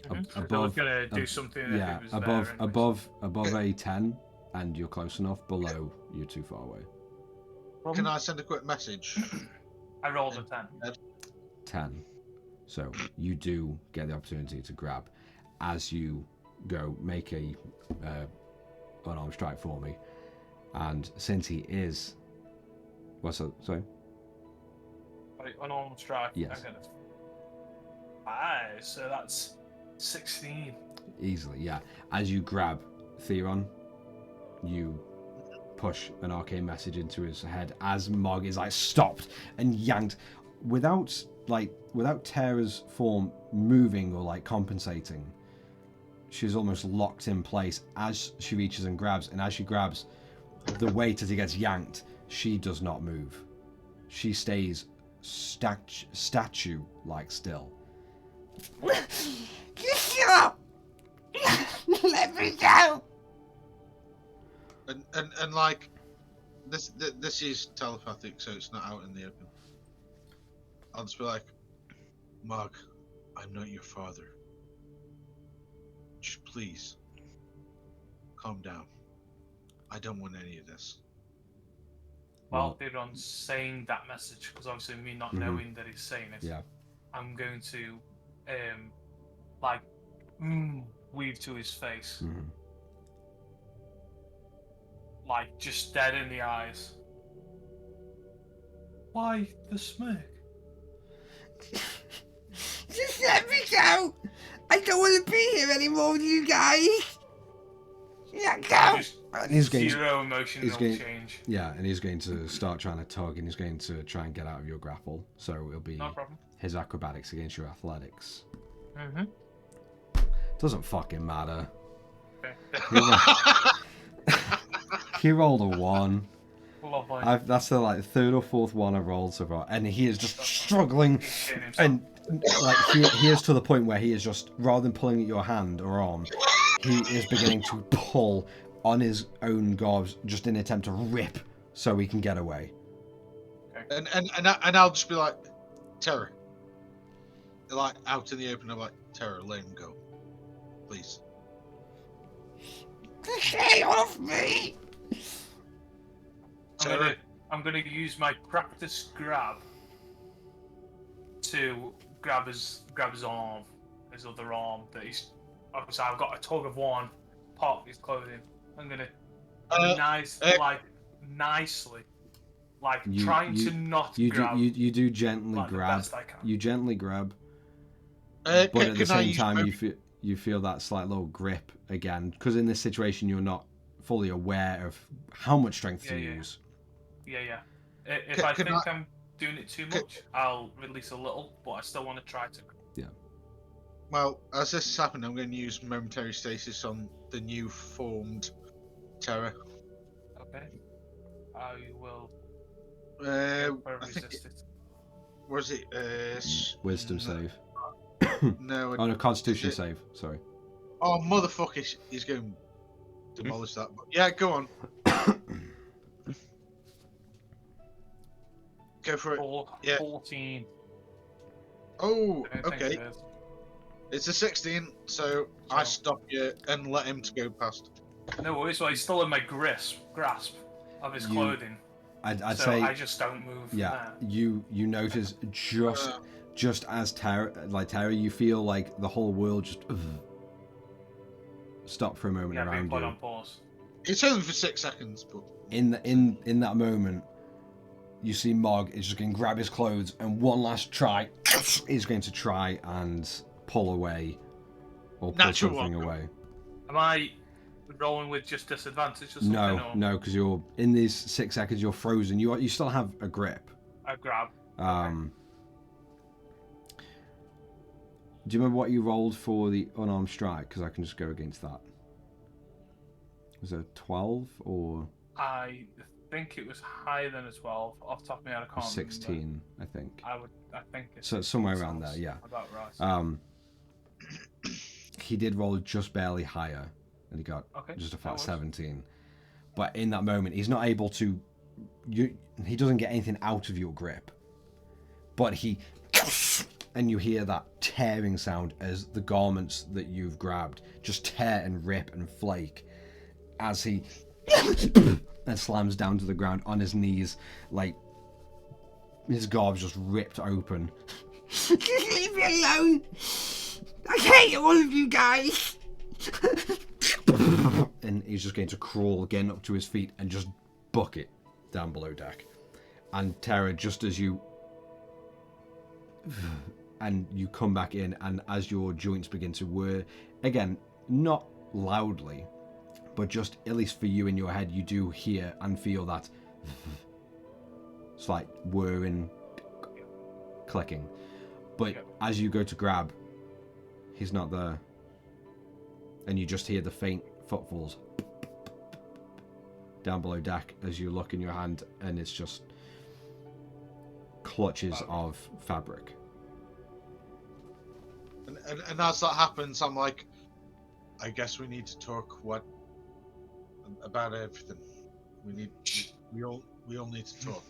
I was gonna do something. Yeah, if it was above a 10, and you're close enough. Below, you're too far away. Can I send a quick message? I rolled a 10. 10. So you do get the opportunity to grab. As you go, make a unarmed strike for me. And since he is... What's that? Sorry? Right, unarmed strike. Yes. I got it. 5, so that's 16. Easily, yeah. As you grab Theron, you push an arcane message into his head as Mog is like stopped and yanked without Tara's form moving or like compensating. She's almost locked in place as she reaches and grabs, and as she grabs, the weight as he gets yanked, she does not move. She stays statue like still. Just shut up! Let me go! And like this is telepathic, so it's not out in the open. I'll just be like, Mog, I'm not your father. Just please calm down. I don't want any of this. While Theron's saying that message, because obviously me not knowing that he's saying it, Yeah. I'm going to weave to his face. Mm-hmm. Like, just dead in the eyes. Why the smirk? Just let me go! I don't want to be here anymore with you guys! Let go! And he's going to, Zero emotional he's going- change. yeah, and he's going to start trying to tug, and he's going to try and get out of your grapple. So it'll be No problem. his acrobatics against your athletics. Mm-hmm. Doesn't fucking matter. Okay. He rolled a 1. Lovely. That's the like third or fourth one I rolled so far, and he is just struggling, He's shitting himself. and like he is to the point where he is just, rather than pulling at your hand or arm, he is beginning to pull on his own gobs just in an attempt to rip so he can get away. And I'll just be like, Terror. Like out in the open, I'm like, Terror, let him go, please. Stay off me! I'm gonna use my practice grab to grab his arm, his other arm that he's. Obviously, I've got a tug of one part of his clothing. I'm gonna nicely, trying to not grab. You do gently like, the grab. best I can. You gently grab, But but at the same time you feel that slight little grip again, because in this situation you're not fully aware of how much strength to use. Yeah. If I think I'm doing it too much, I'll release a little, but I still want to try to. Yeah. Well, as this is happening, I'm going to use momentary stasis on the new formed Terror. Okay. I will. I resist think it. was it? Wisdom save. No. Oh no, Constitution save. Sorry. Oh motherfucker! He's going to demolish that. But yeah, go on. Go for it. Yeah. 14. Oh, I don't think okay. it is. It's a 16, so I stop you and let him to go past. No worries, well, he's still in my grasp of his clothing. I'd so say I just don't move. yeah. You notice just as Terra, you feel like the whole world just stop for a moment Yeah, being around put you. on pause. It's only for 6 seconds, but In that moment, you see Mog is just going to grab his clothes and one last try. He's going to try and pull away or pull Natural something one. away. Am I rolling with just disadvantage or something? No, because you're in these 6 seconds. You're frozen. You still have a grip. I grab. Do you remember what you rolled for the unarmed strike? Because I can just go against that. Was it 12 or? I think it was higher than a 12. Off the top of my head, I can't 16, remember. I think. I think it's So somewhere around there, yeah. About right. He did roll just barely higher, and he got just a flat 17. But in that moment, he's not able to. He doesn't get anything out of your grip. But he, and you hear that tearing sound as the garments that you've grabbed just tear and rip and flake, as he and slams down to the ground on his knees, like his garb's just ripped open. Just leave me alone. I hate all of you guys. And he's just going to crawl again up to his feet and just book it down below deck. And Terra, just as you come back in, and as your joints begin to whir again, not loudly, but just at least for you in your head, you do hear and feel that slight whirring, clicking. But as you go to grab, he's not there. And you just hear the faint footfalls down below deck as you look in your hand, and it's just clutches of fabric. And as that happens, I'm like, I guess we need to talk about everything. We all need to talk.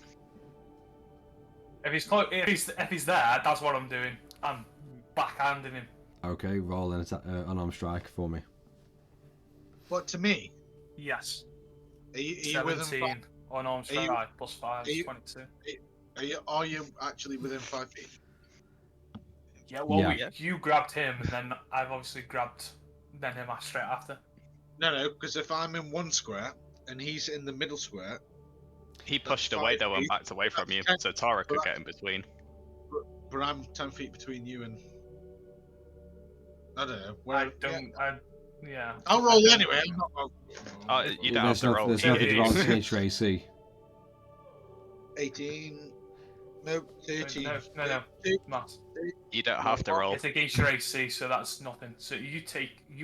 If he's there, that's what I'm doing. I'm backhanding him. Okay, roll an unarmed strike for me. What, to me? Yes. Are you within 17 unarmed strike plus 5 is 22. Are you actually within 5 feet? Yeah, well, you grabbed him, and then I've obviously grabbed him straight after. No, because if I'm in one square and he's in the middle square, he pushed away though and backed away from you, so Tara could get in between. But I'm 10 feet between you and I don't know. Yeah. I'll roll anyway. I'm not. You don't have to roll. There's Yeah, nothing yeah, to roll yeah. against your AC. 18. No, 13. No, Matt. You don't have to roll. It's against your AC, so that's nothing. So you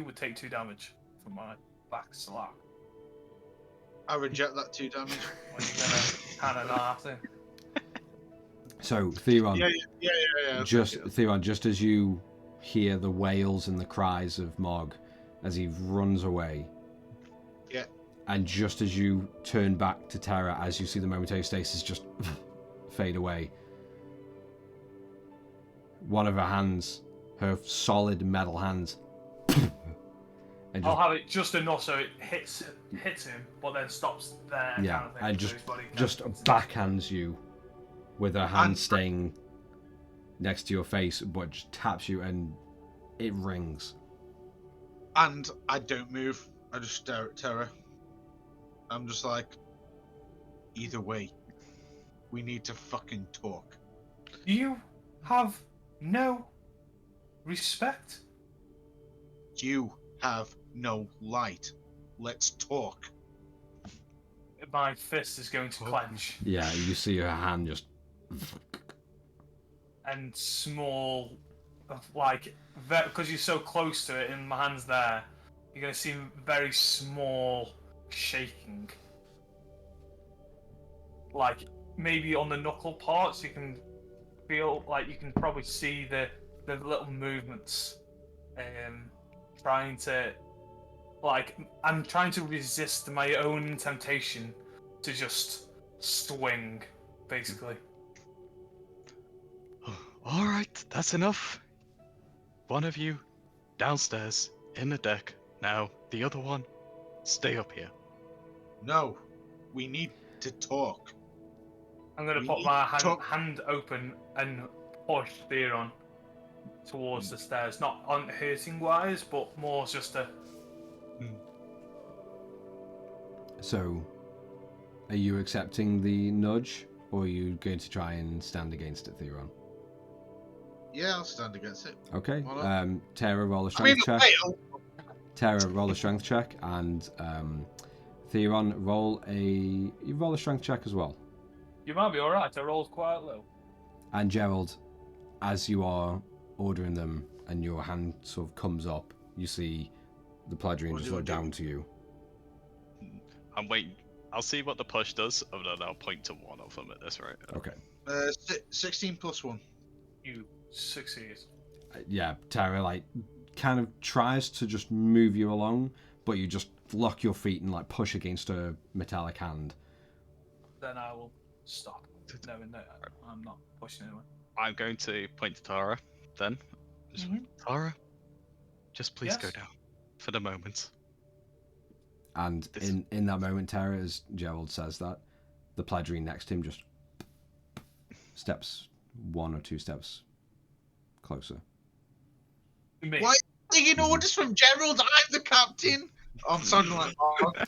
would take 2 damage from my back slap. I reject that 2 damage. When you're gonna kind of not have to. So, Theron, Yeah. Theron, just as you hear the wails and the cries of Mog as he runs away, Yeah. and just as you turn back to Terra, as you see the momentary stasis just fade away, one of her hands, her solid metal hands, and I'll have it just enough so it hits him, but then stops there. yeah, kind of thing, and so his body just can- backhands you with her hand staying next to your face, but just taps you and it rings. And I don't move. I just stare at Terra. I'm just like, either way, we need to fucking talk. You have no respect. You have no light. Let's talk. My fist is going to clench, Yeah, you see her hand just and small, like, because you're so close to it, and my hand's there, you're going to see very small shaking. Like, maybe on the knuckle parts, you can feel, like, you can probably see the little movements. Trying to, like, I'm trying to resist my own temptation to just swing, basically. All right, that's enough. One of you downstairs in the deck. Now the other one, stay up here. No, we need to talk. I'm going to We put need my to talk. hand open and push Theron towards the stairs. Not on hurting wise, but more just a. So, are you accepting the nudge, or are you going to try and stand against it, Theron? Yeah, I'll stand against it. Okay. Why not? Tara, roll a I mean, strength check. wait, Tara, roll a strength check, and Theron, roll a strength check as well. You might be alright, I rolled quite low. And Gerald, as you are ordering them, and your hand sort of comes up, you see the Pledrian What just do I look do? down to you. I'm waiting. I'll see what the push does, and then I'll point to one of them at this rate. Okay. 16 plus 1. You succeed. Yeah, Tara like kind of tries to just move you along, but you just lock your feet and like push against her metallic hand. Then I will stop, knowing that I'm not pushing anyone. I'm going to point to Tara, then. Just, Tara, just please go Yes? down for the moment. And This- in that moment, Tara, as Gerald says that, the Pledrian next to him just steps 1 or 2 steps closer. Me. Why are you taking orders from Gerald? I'm the captain. I'm sounding like Mog.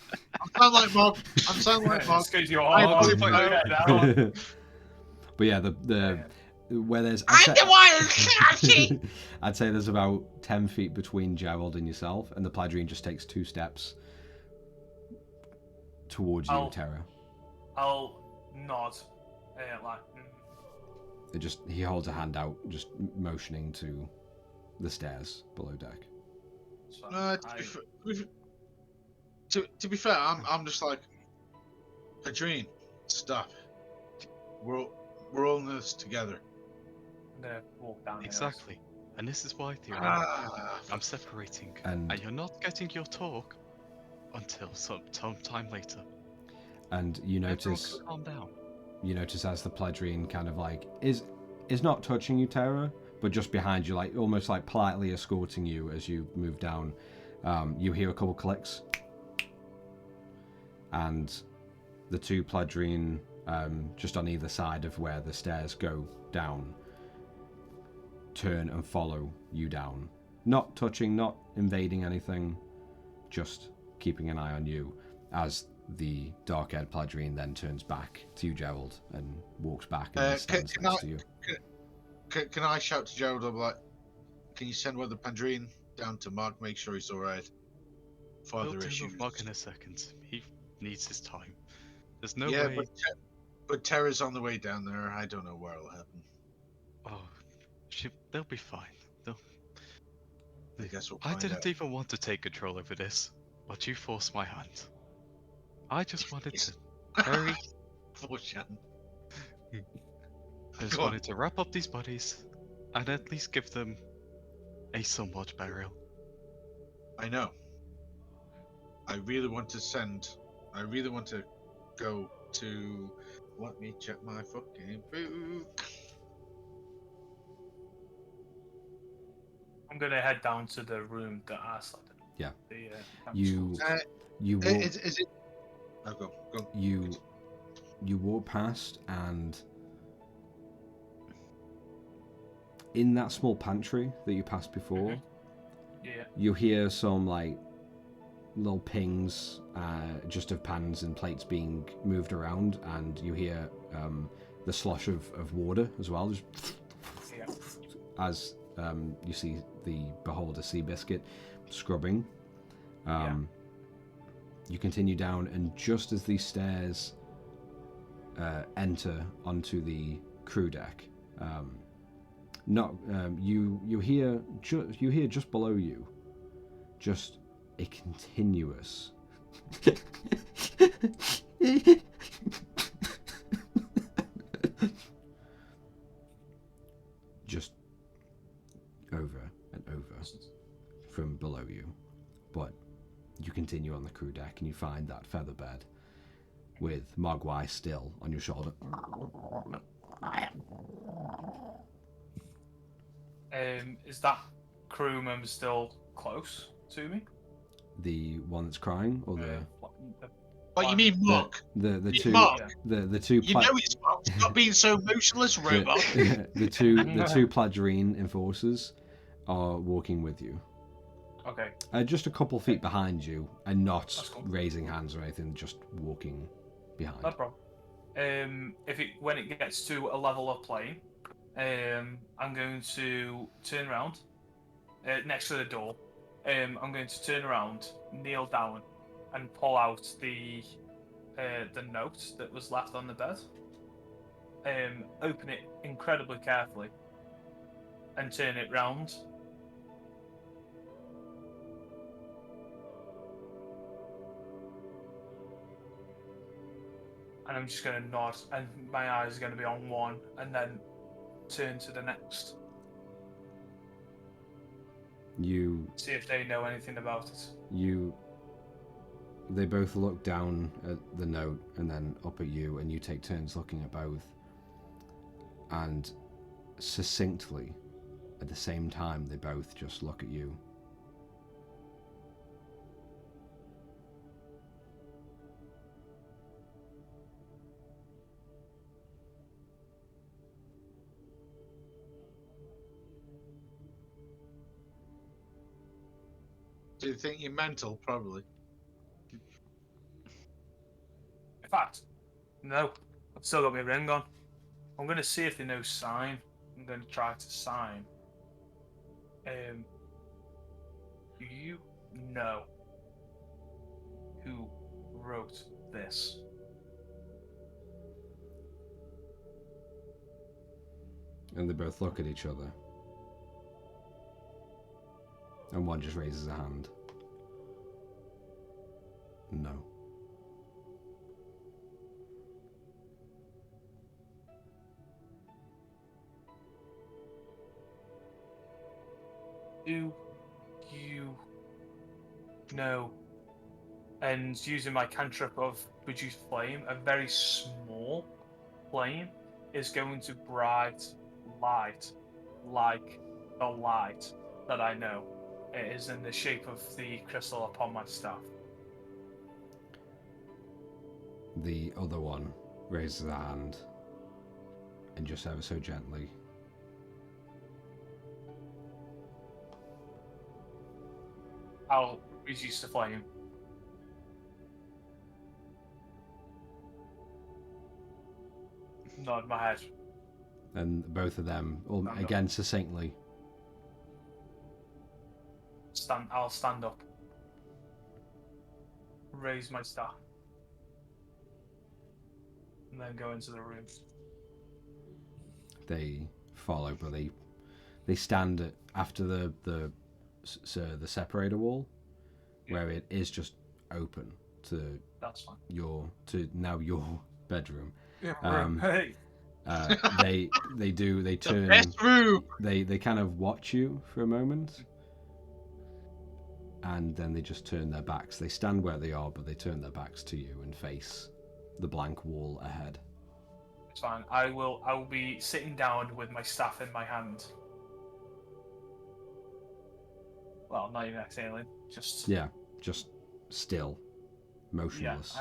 I'm sounding like Mog. That's because you're I all was over like- it now. But yeah, the where there's I'm the one who's captain. I'd say there's about 10 feet between Gerald and yourself, and the Pledrian just takes 2 steps towards you, I'll- Tara. I'll nod, like, He holds a hand out, just motioning to the stairs below deck. so To be fair, I'm just like, Adrian, stop. We're all in this together. I'm gonna walk down the Exactly. And this is why, Theron, Ah, I'm separating. And And you're not getting your talk until some time later. and you Everyone notice can calm down. as the Pledrian kind of like is not touching you, Tara, but just behind you, like almost like politely escorting you as you move down. You hear a couple clicks, and the 2 Pledrian just on either side of where the stairs go down turn and follow you down, not touching, not invading anything, just keeping an eye on you as the dark-haired Pledrian then turns back to you, Gerald, and walks back and then stands can next I- to you. Can I shout to Gerald? I'm like, can you send one of the Pandrine down to Mark? Make sure he's all right. further We'll deal issues. with Mog in a second. He needs his time. There's no Yeah, way. but Terra's on the way down there. I don't know what'll happen. Oh, they'll be fine. I guess we'll I find didn't out. even want to take control over this, but you forced my hand. I just wanted to hurry. Fortune. I just Go on. wanted to wrap up these bodies and at least give them a somewhat burial. I know. I really want to go to. Let me check my fucking book. I'm gonna head down to the room that I slept in. Yeah. The You Uh, you walk is it? Oh, go. you walk past, and in that small pantry that you passed before, Yeah. you hear some like little pings, just of pans and plates being moved around, and you hear the slosh of water as well, just Yeah. as you see the Beholder Sea Biscuit scrubbing. You continue down, and just as these stairs enter onto the crew deck, you hear just below you, just a continuous just over and over from below you. But you continue on the crew deck, and you find that feather bed with Mogwai still on your shoulder. Is that crew member still close to me? The one that's crying, or the What you mean, Mug? the two Mug. the two You know he's Mug. Stop being so emotionless, robot. the two Pladrine enforcers are walking with you. Okay. Just a couple feet behind you, and not That's cool. raising hands or anything, just walking behind. No problem. When it gets to a level of playing, I'm going to turn around next to the door. I'm going to turn around, kneel down, and pull out the note that was left on the bed. Open it incredibly carefully, and turn it round. And I'm just going to nod, and my eyes are going to be on one, and then turn to the next. You See if they know anything about it. They both look down at the note and then up at you, and you take turns looking at both. And succinctly, at the same time, they both just look at you. Do you think you're mental? Probably. In fact, no. I've still got my ring on. I'm going to see if they know sign. I'm going to try to sign. Do you know who wrote this? And they both look at each other. And one just raises a hand. No. Do you know? And using my cantrip of reduce flame, a very small flame is going to bright light like the light that I know. It is in the shape of the crystal upon my staff. The other one raises a hand, and just ever so gently, I'll reduce the flame. Nod my head. and both of them, again succinctly, I'll stand up. raise my staff. And then go into the room. They follow, but they stand after the separator wall, where it is just open to That's fine. your bedroom. Yeah, hey. They turn. Best room. They kind of watch you for a moment, and then they just turn their backs. They stand where they are, but they turn their backs to you and face the blank wall ahead. It's fine. I will be sitting down with my staff in my hand. Well, not even exhaling, just Just still, motionless.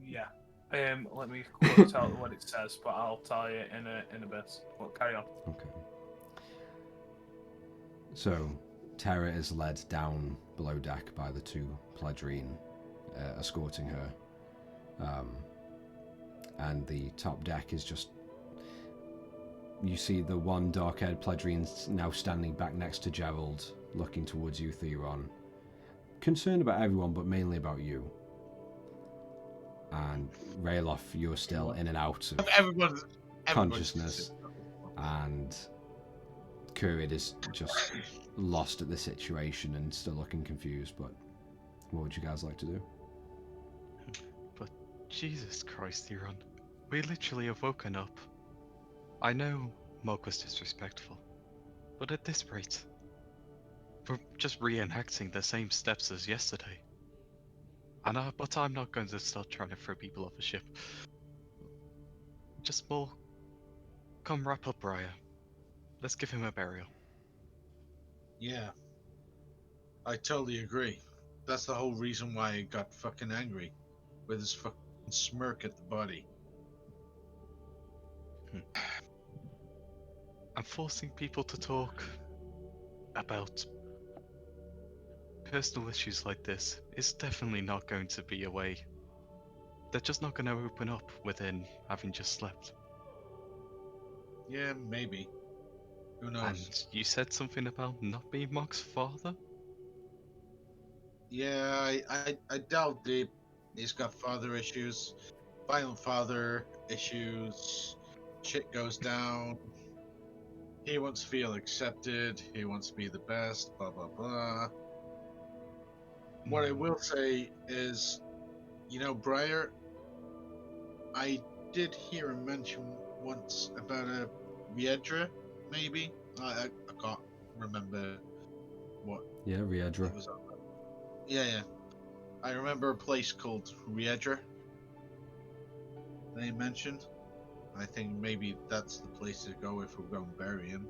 Yeah. Let me quote out what it says, but I'll tell you in a bit. Well, carry on. Okay. So, Terra is led down below deck by the two Pledrine, escorting her. And the top deck is just... You see the one dark-haired Pledrine now standing back next to Gerald, looking towards you, Theron. Concerned about everyone, but mainly about you. And Rayloff, you're still in and out of Everyone's consciousness. And Kurid is just lost at the situation and still looking confused, but what would you guys like to do? But Jesus Christ, Theron. We literally have woken up. I know Mog was disrespectful, but at this rate, we're just reenacting the same steps as yesterday. But I'm not going to start trying to throw people off a ship. Just more. Come wrap up Briar. Let's give him a burial. Yeah. I totally agree. That's the whole reason why I got fucking angry. With his fucking smirk at the body. And forcing people to talk about personal issues like this is definitely not going to be a way. They're just not going to open up within having just slept. Yeah, maybe. Who knows? And you said something about not being Mog's father? Yeah, I delve deep. He's got father issues. Violent father issues. Shit goes down. He wants to feel accepted. He wants to be the best. Blah, blah, blah. What I will say is, you know, Briar, I did hear him mention once about a Riedra, maybe? I can't remember what Yeah, Riedra. it was on. Yeah. I remember a place called Riedra they mentioned. I think maybe that's the place to go if we're going to bury him.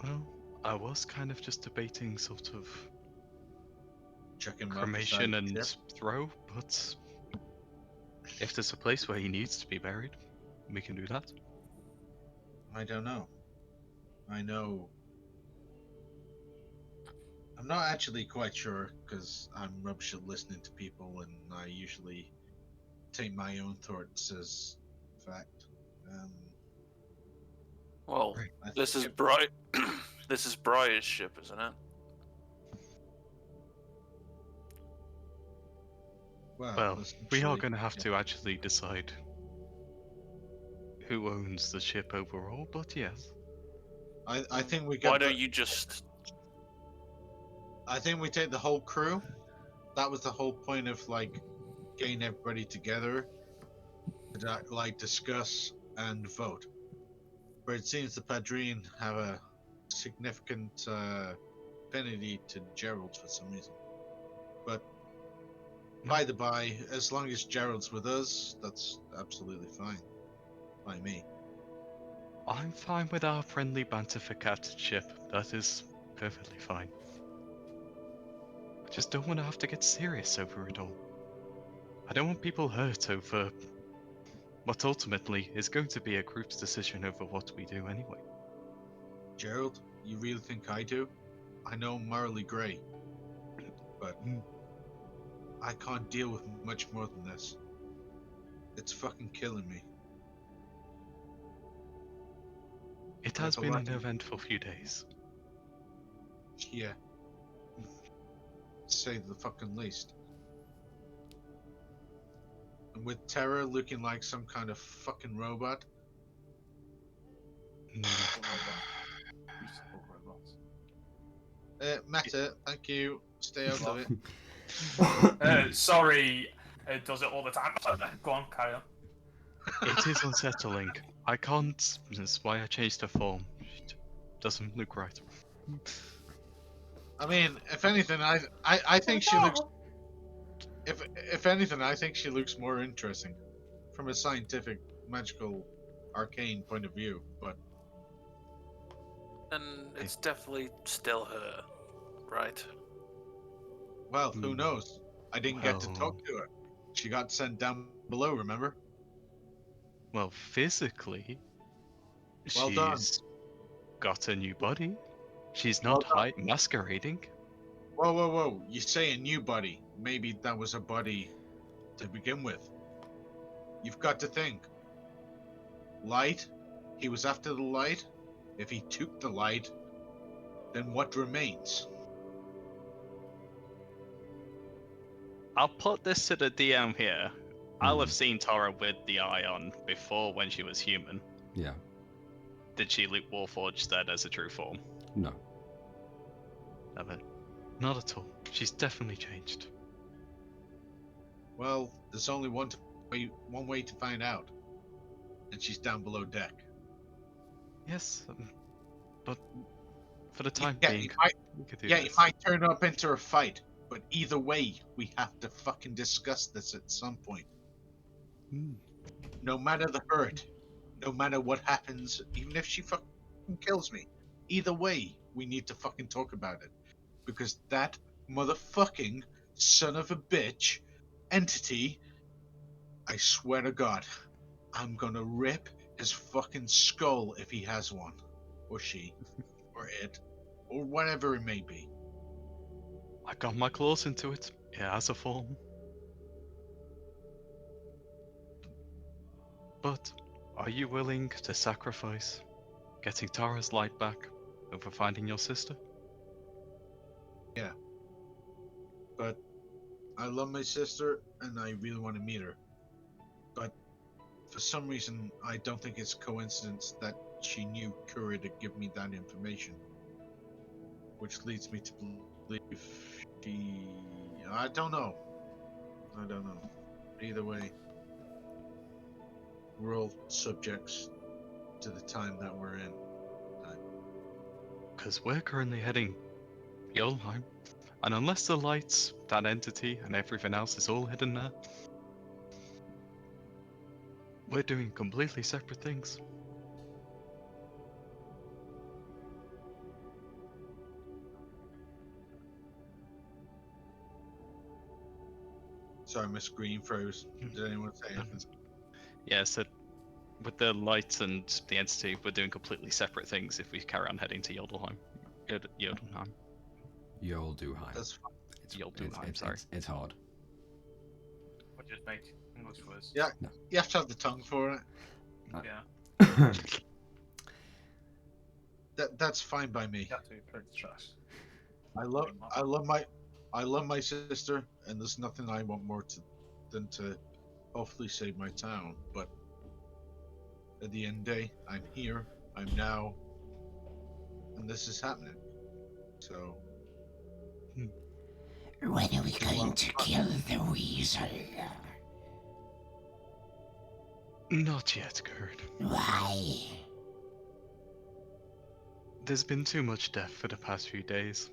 Well, I was kind of just debating sort of Check him out cremation beside and the ship. throw, but if there's a place where he needs to be buried, we can do that. I don't know. I know. I'm not actually quite sure because I'm rubbish at listening to people, and I usually take my own thoughts as fact. Well, I this is think this is Briar's ship, isn't it? Well, we are essentially, going to have yeah. to actually decide who owns the ship overall, but yes. I think we got. Why don't you just? I think we take the whole crew. That was the whole point of like getting everybody together to like discuss and vote. But it seems the Padrine have a significant affinity to Gerald for some reason. But by the by, as long as Gerald's with us, that's absolutely fine by me. I'm fine with our friendly banter for captain ship. That is perfectly fine. I just don't want to have to get serious over it all. I don't want people hurt over what ultimately is going to be a group's decision over what we do anyway. Gerald, you really think I do? I know I'm morally grey, but I can't deal with much more than this. It's fucking killing me. It has been an eventful few days. Yeah. to say the fucking least. And with Terra looking like some kind of fucking robot. Meta, thank you. Stay out of it. Sorry, it does it all the time. Go on, carry on. It is unsettling. I can't. That's why I changed her form. It doesn't look right. I mean, if anything, I think she looks. If anything, I think she looks more interesting, from a scientific, magical, arcane point of view. But And it's definitely still her, right? well, who knows? I didn't get to talk to her. She got sent down below. Remember? Well, physically, Well done. she's got a new body. She's not masquerading. Whoa, whoa, whoa! You say a new body? Maybe that was a body to begin with. You've got to think. Light. He was after the light. If he took the light, then what remains? I'll put this to the DM here. I'll have seen Tara with the eye on before when she was human. Yeah. Did she look Warforged then as a true form? No. Never. Not at all. She's definitely changed. Well, there's only one way to find out, and she's down below deck. Yes, but for the time Yeah, being, we could do it this. might turn up into a fight, but either way, we have to fucking discuss this at some point. No matter the hurt, no matter what happens, even if she fucking kills me, either way, we need to fucking talk about it. Because that motherfucking son of a bitch entity, I swear to God, I'm gonna rip his fucking skull if he has one. Or she. Or it. Or whatever it may be. I got my claws into it. It has a form. But are you willing to sacrifice getting Tara's light back over finding your sister? Yeah. But I love my sister and I really want to meet her. But for some reason, I don't think it's coincidence that she knew Kura to give me that information. Which leads me to believe she... I don't know. Either way, we're all subjects to the time that we're in. Because we're currently heading Yolheim. And unless the lights, that entity, and everything else is all hidden there, we're doing completely separate things. Sorry, my screen froze. Did anyone say anything? Yeah, so with the lights and the entity, we're doing completely separate things if we carry on heading to Yodelheim. Yodelheim. Yolduheim. That's fine. Yodelheim, sorry. It's hard. Or just make English words. Yeah, No. you have to have the tongue for it. Yeah. That's fine by me. You have to be pretty trash. I love my sister, and there's nothing I want more than to hopefully save my town. But at the end of the day, I'm here, I'm now, and this is happening. So When are we going to kill the weasel? Not yet, Kurt. Why? There's been too much death for the past few days.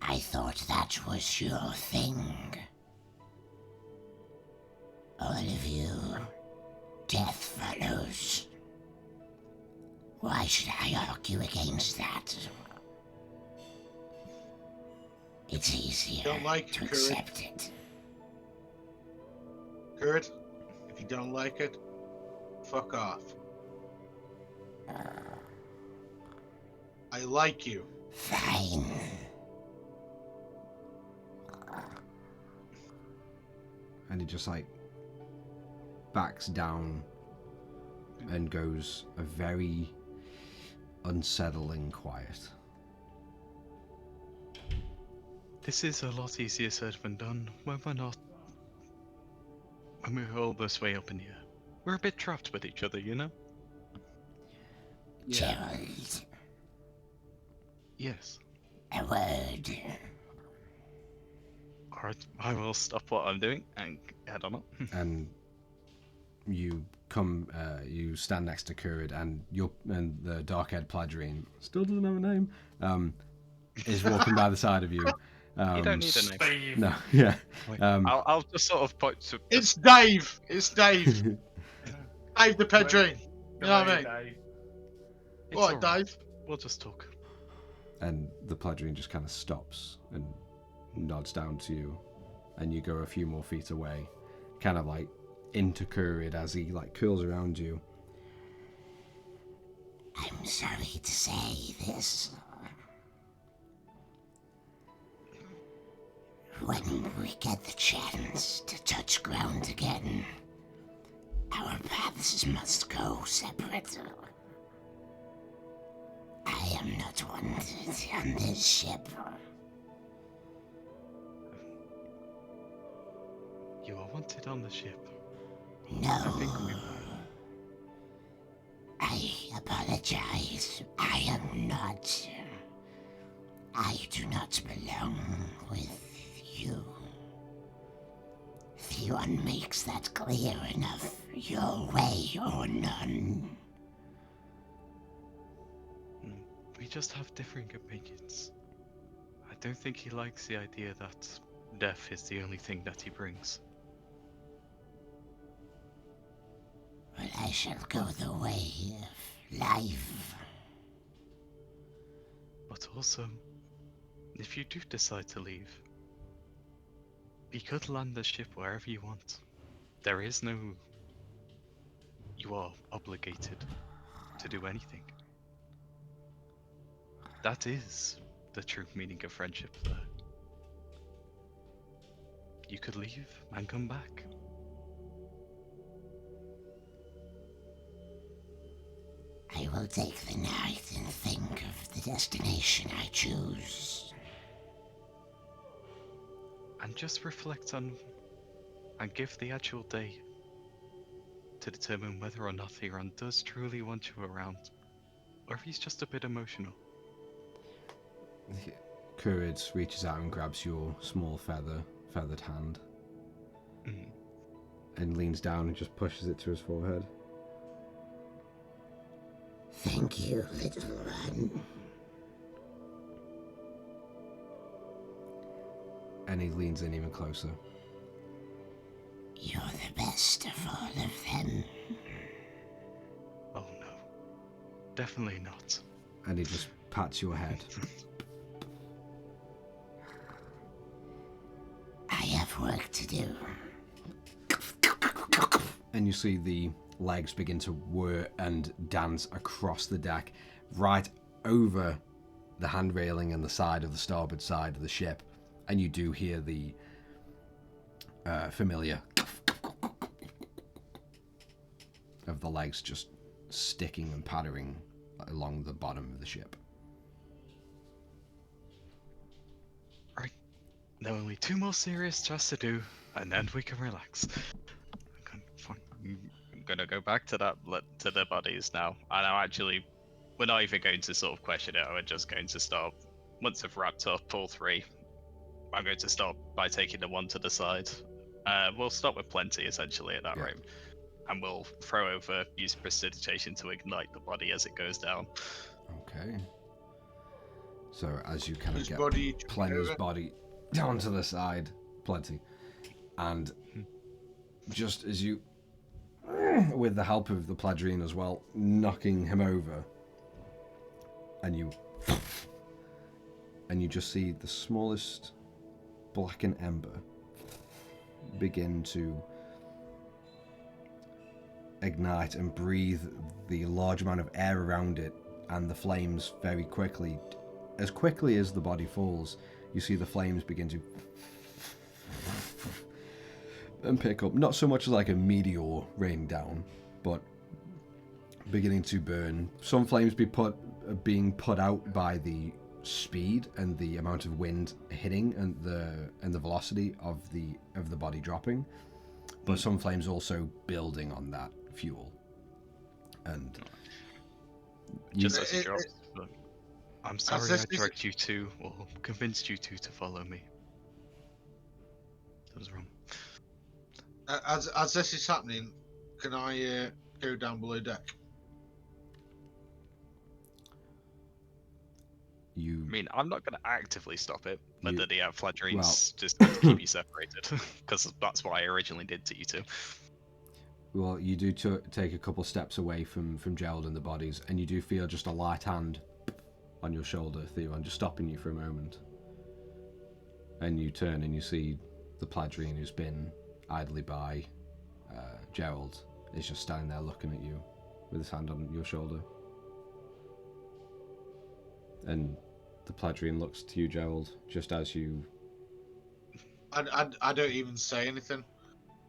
I thought that was your thing. All of you, death follows. Why should I argue against that? It's easier Don't like to Kurt. accept it. Kurt, if you don't like it, fuck off. I like you. Fine. And he just like backs down and goes a very unsettling quiet. This is a lot easier said than done when we're all this way up in here. We're a bit trapped with each other, you know? Gerald, Yes. a word. Alright, I will stop what I'm doing and head on up. And you come, you stand next to Kurid, and the dark-haired Pladrine still doesn't have a name. Is walking by the side of you. You don't need a name. Steve. No, yeah. Wait, Um, I'll just sort of point to. It's Dave. It's Dave. Dave the Pedrine. You know what I mean? Dave. It's What, alright. Dave? We'll just talk. and the Pladrine just kind of stops and nods down to you, and you go a few more feet away, kind of like into Kurid as he like curls around you. I'm sorry to say this. When we get the chance to touch ground again, our paths must go separate. I am not wanted on this ship. You are wanted on the ship. No. I think we I apologize. I am not. I do not belong with you. Theon makes that clear enough. Your way or none. We just have differing opinions. I don't think he likes the idea that death is the only thing that he brings. But I shall go the way of life. But also, if you do decide to leave, you could land the ship wherever you want. There is no... You are obligated to do anything. That is the true meaning of friendship there. You could leave and come back. I will take the night and think of the destination I choose. And just reflect on and give the actual day to determine whether or not Theron does truly want you around, or if he's just a bit emotional. Kurid reaches out and grabs your small feathered hand, and leans down and just pushes it to his forehead. Thank you, little one. And he leans in even closer. You're the best of all of them. Oh no, definitely not. And he just pats your head. I have work to do. And you see the legs begin to whir and dance across the deck, right over the hand railing and the side of the starboard side of the ship. And you do hear the familiar of the legs just sticking and pattering along the bottom of the ship. Right, now only 2 more serious tasks to do, and then we can relax. I'm gonna go back to the bodies now. And I'm actually, we're not even going to sort of question it. We're just going to start. Once I've wrapped up all 3, I'm going to start by taking the one to the side. We'll start with plenty essentially at that rate, and we'll throw over, use prestidigitation to ignite the body as it goes down. Okay. So as you kind of Whose get body you Plenty's over? body down to the side, Plenty, and just as you, with the help of the Pladrine as well, knocking him over, and you just see the smallest blackened ember begin to ignite and breathe the large amount of air around it, and the flames very quickly, as quickly as the body falls, you see the flames begin to and pick up, not so much as like a meteor raining down, but beginning to burn. Some flames being put out by the speed and the amount of wind hitting and the velocity of the body dropping, but some flames also building on that fuel. And Just as he It- drops, look, I'm sorry this I is- dragged you two, or convinced you two to follow me. That was wrong. As this is happening, can I go down below deck? I you mean, I'm not going to actively stop it, but You- the Fladrine's well- just going to keep you separated, because that's what I originally did to you two. well, you do take a couple steps away from Gerald and the bodies, and you do feel just a light hand on your shoulder, Theron, just stopping you for a moment. And you turn and you see the Pladrine, who's been idly by Gerald, is just standing there looking at you with his hand on your shoulder. And the Pladrine looks to you, Gerald, just as you... I don't even say anything.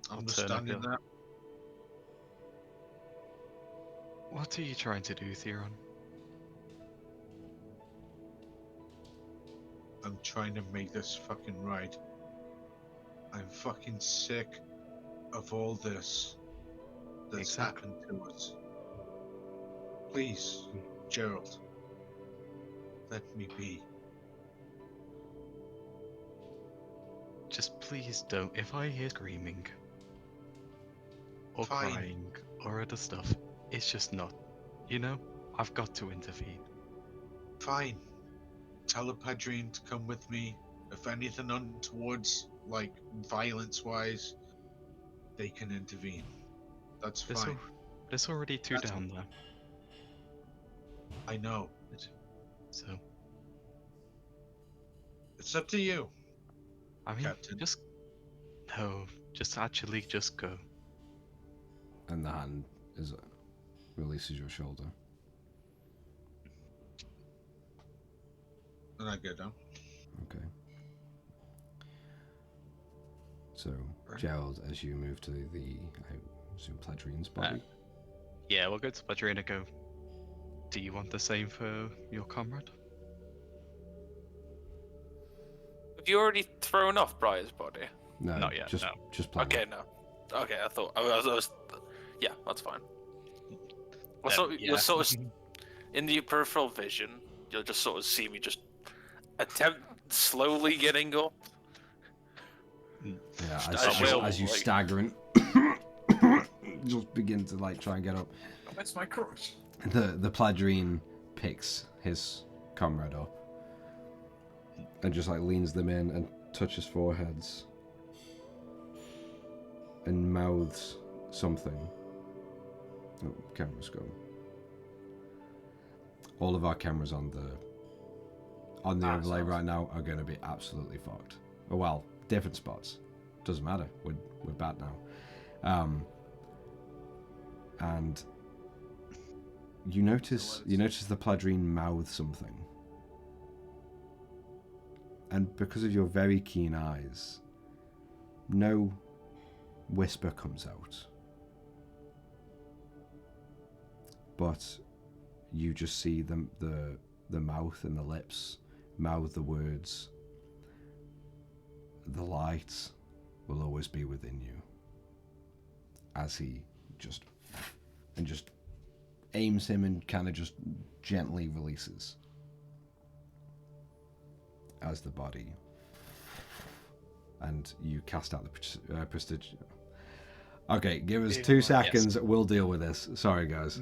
I'll I'm just turn and standing go, there. what are you trying to do, Theron? I'm trying to make this fucking right. I'm fucking sick of all this that's Exactly. happened to us. Please, Gerald, let me be. Just please don't. If I hear screaming, or Fine. crying, or other stuff, it's just not. You know? I've got to intervene. Fine. Tell the Padrine to come with me. If anything untowards, like violence-wise, they can intervene. That's fine. There's already two That's- down there. I know. So, It's up to you. I mean, Captain. just actually just go. And the hand releases your shoulder. And I go down. Okay. So, Right. Gerald, as you move to the, I assume, Pladrine's body. Yeah, we'll go to Badgerine and go. Do you want the same for your comrade? Have you already thrown off Briar's body? No, Not yet, Just, no. just Pladrine. Okay, no. Okay, I thought I was yeah, that's fine. You'll sort of in the peripheral vision, you'll just sort of see me just attempt slowly getting up. Yeah, I will, as you like- stagger and just begin to like try and get up. That's my crush. The Pladrine picks his comrade up and just like leans them in and touches foreheads and mouths something. Oh, camera's gone. All of our cameras on the overlay right now are going to be absolutely fucked. Oh, well, different spots. Doesn't matter. We're bad now. And you notice the Pladrine mouth something. And because of your very keen eyes, no whisper comes out. But you just see the mouth and the lips mouth the words, "The light will always be within you," as he just aims him and kind of just gently releases as the body, and you cast out the prestige. Okay, give us 2 seconds. We'll deal with this. Sorry, guys.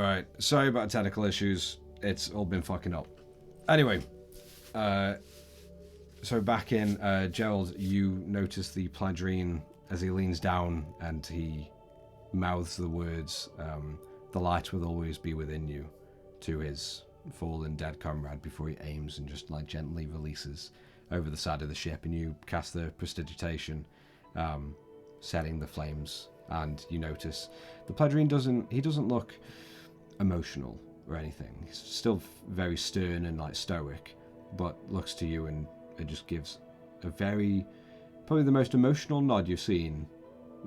Alright, sorry about technical issues. It's all been fucking up. Anyway, so back in, Gerald, you notice the Pladrine as he leans down and he mouths the words, the light will always be within you, to his fallen dead comrade before he aims and just like gently releases over the side of the ship, and you cast the prestidigitation, setting the flames, and you notice the Pladrine doesn't look emotional or anything. He's still very stern and like stoic, but looks to you and it just gives a very, probably the most emotional nod you've seen,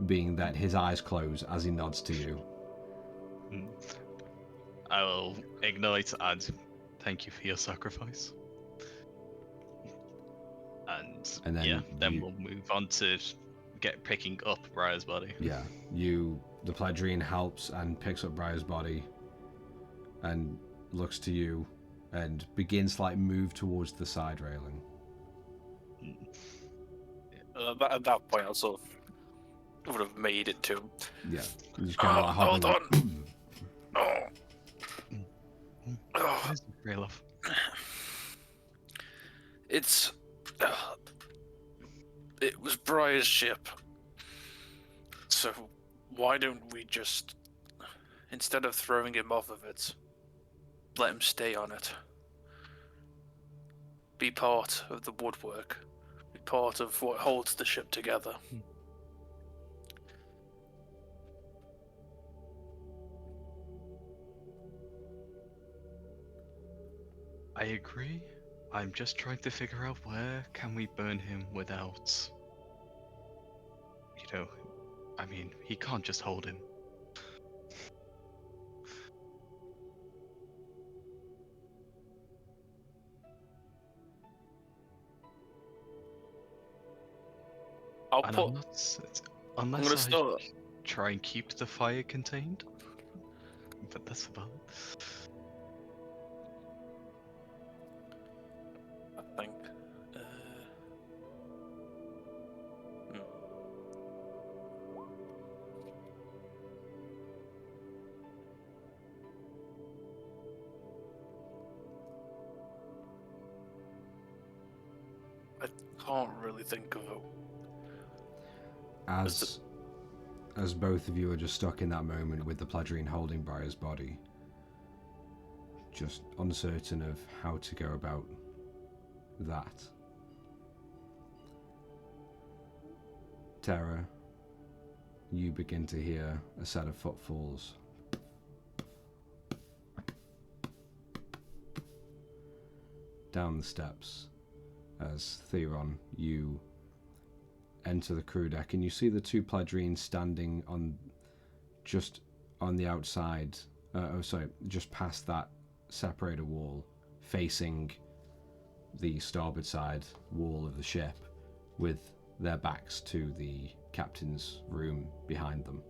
being that his eyes close as he nods to you. I will ignite and thank you for your sacrifice. And then then we'll move on to picking up Briar's body. Yeah, the Pladrine helps and picks up Briar's body and looks to you and begins to like move towards the side railing. At that point, I sort of would have made it to him. Yeah, you just kind of like Hold hopping, like, on. Oh. What is it, Raylov? It was Briar's ship. So why don't we just, instead of throwing him off of it, let him stay on it? Be part of the woodwork. Be part of what holds the ship together. I agree. I'm just trying to figure out where can we burn him without... You know, I mean, he can't just hold him. Unless I try and keep the fire contained. But that's about it. I think. I can't really think of it. As both of you are just stuck in that moment with the Pladrine holding Briar's body, just uncertain of how to go about that. Terra, you begin to hear a set of footfalls. Down the steps, as Theron, you enter the crew deck and you see the two Pladrines standing just on the outside, just past that separator wall, facing the starboard side wall of the ship, with their backs to the captain's room behind them.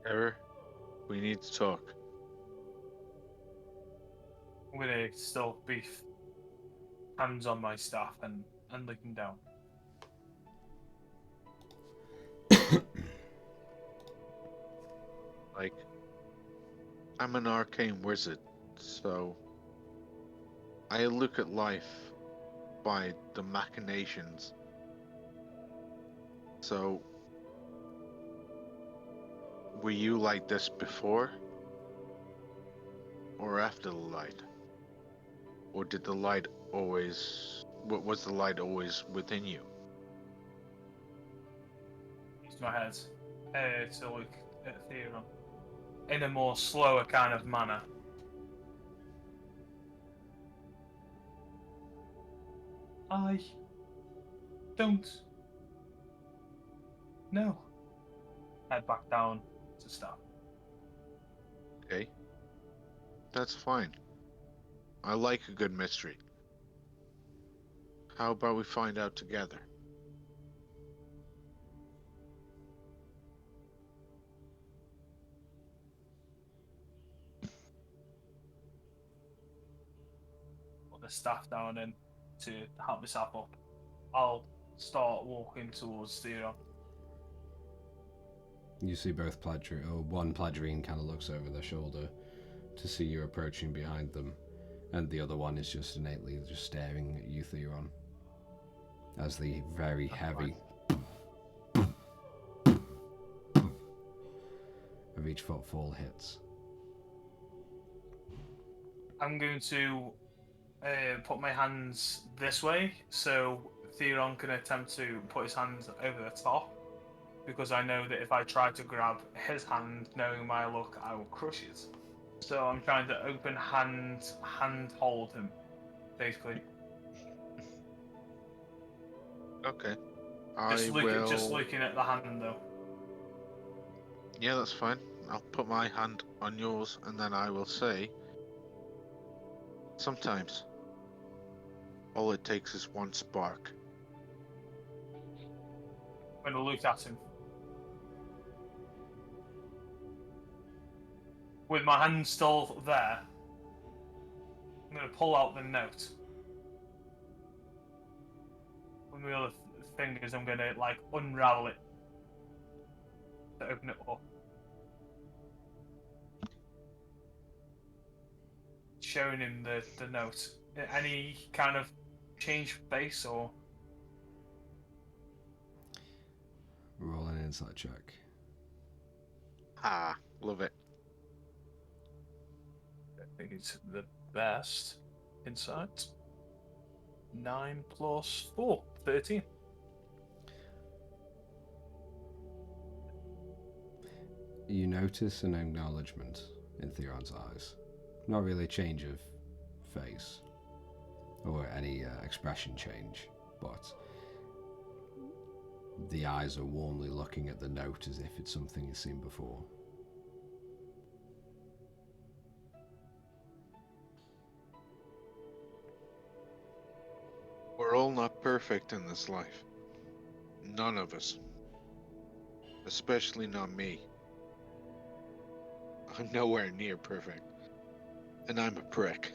Error, we need to talk. I'm gonna still be hands on my staff and looking down. Like, I'm an arcane wizard, so I look at life by the machinations. So, were you like this before? Or after the light? Or did the light always... was the light always within you? Use my head to look at Theron in a more slower kind of manner. I don't know. Head back down to staff. Okay. That's fine. I like a good mystery. How about we find out together? Put the staff down and to help myself up. I'll start walking towards Theron. You see both one Pledrine kind of looks over their shoulder to see you approaching behind them, and the other one is just innately just staring at you, Theron, as the very heavy of each footfall hits. I'm going to put my hands this way so Theron can attempt to put his hands over the top, because I know that if I try to grab his hand, knowing my luck, I will crush it. So I'm trying to open hand hold him, basically. Okay. Just looking at the hand though. Yeah, that's fine. I'll put my hand on yours, and then I will say, sometimes all it takes is one spark. I'm going to look at him. With my hand still there, I'm going to pull out the note. With my other fingers, I'm going to like unravel it to open it up. Showing him the note. Any kind of change face or? Roll an insight check. Ah, love it. I think it's the best insight. 9 plus 4, 13. You notice an acknowledgement in Theron's eyes. Not really a change of face or any expression change, but the eyes are warmly looking at the note as if it's something he's seen before. We're all not perfect in this life. None of us. Especially not me. I'm nowhere near perfect. And I'm a prick.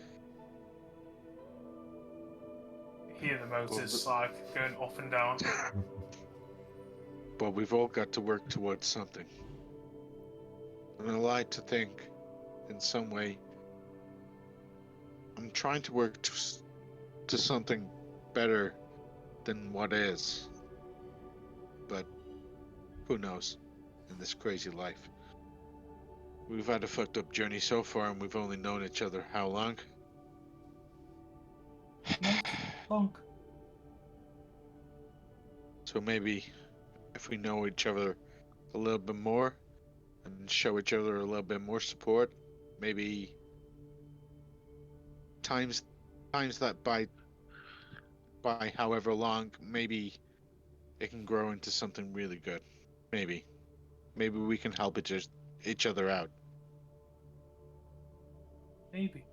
You hear the motors like going up and down. But we've all got to work towards something. And I like to think, in some way, I'm trying to work to something better than what is. But who knows in this crazy life. We've had a fucked up journey so far, and we've only known each other how long? Long. So maybe if we know each other a little bit more and show each other a little bit more support, maybe times that by however long, maybe it can grow into something really good. Maybe we can help each other out. Maybe.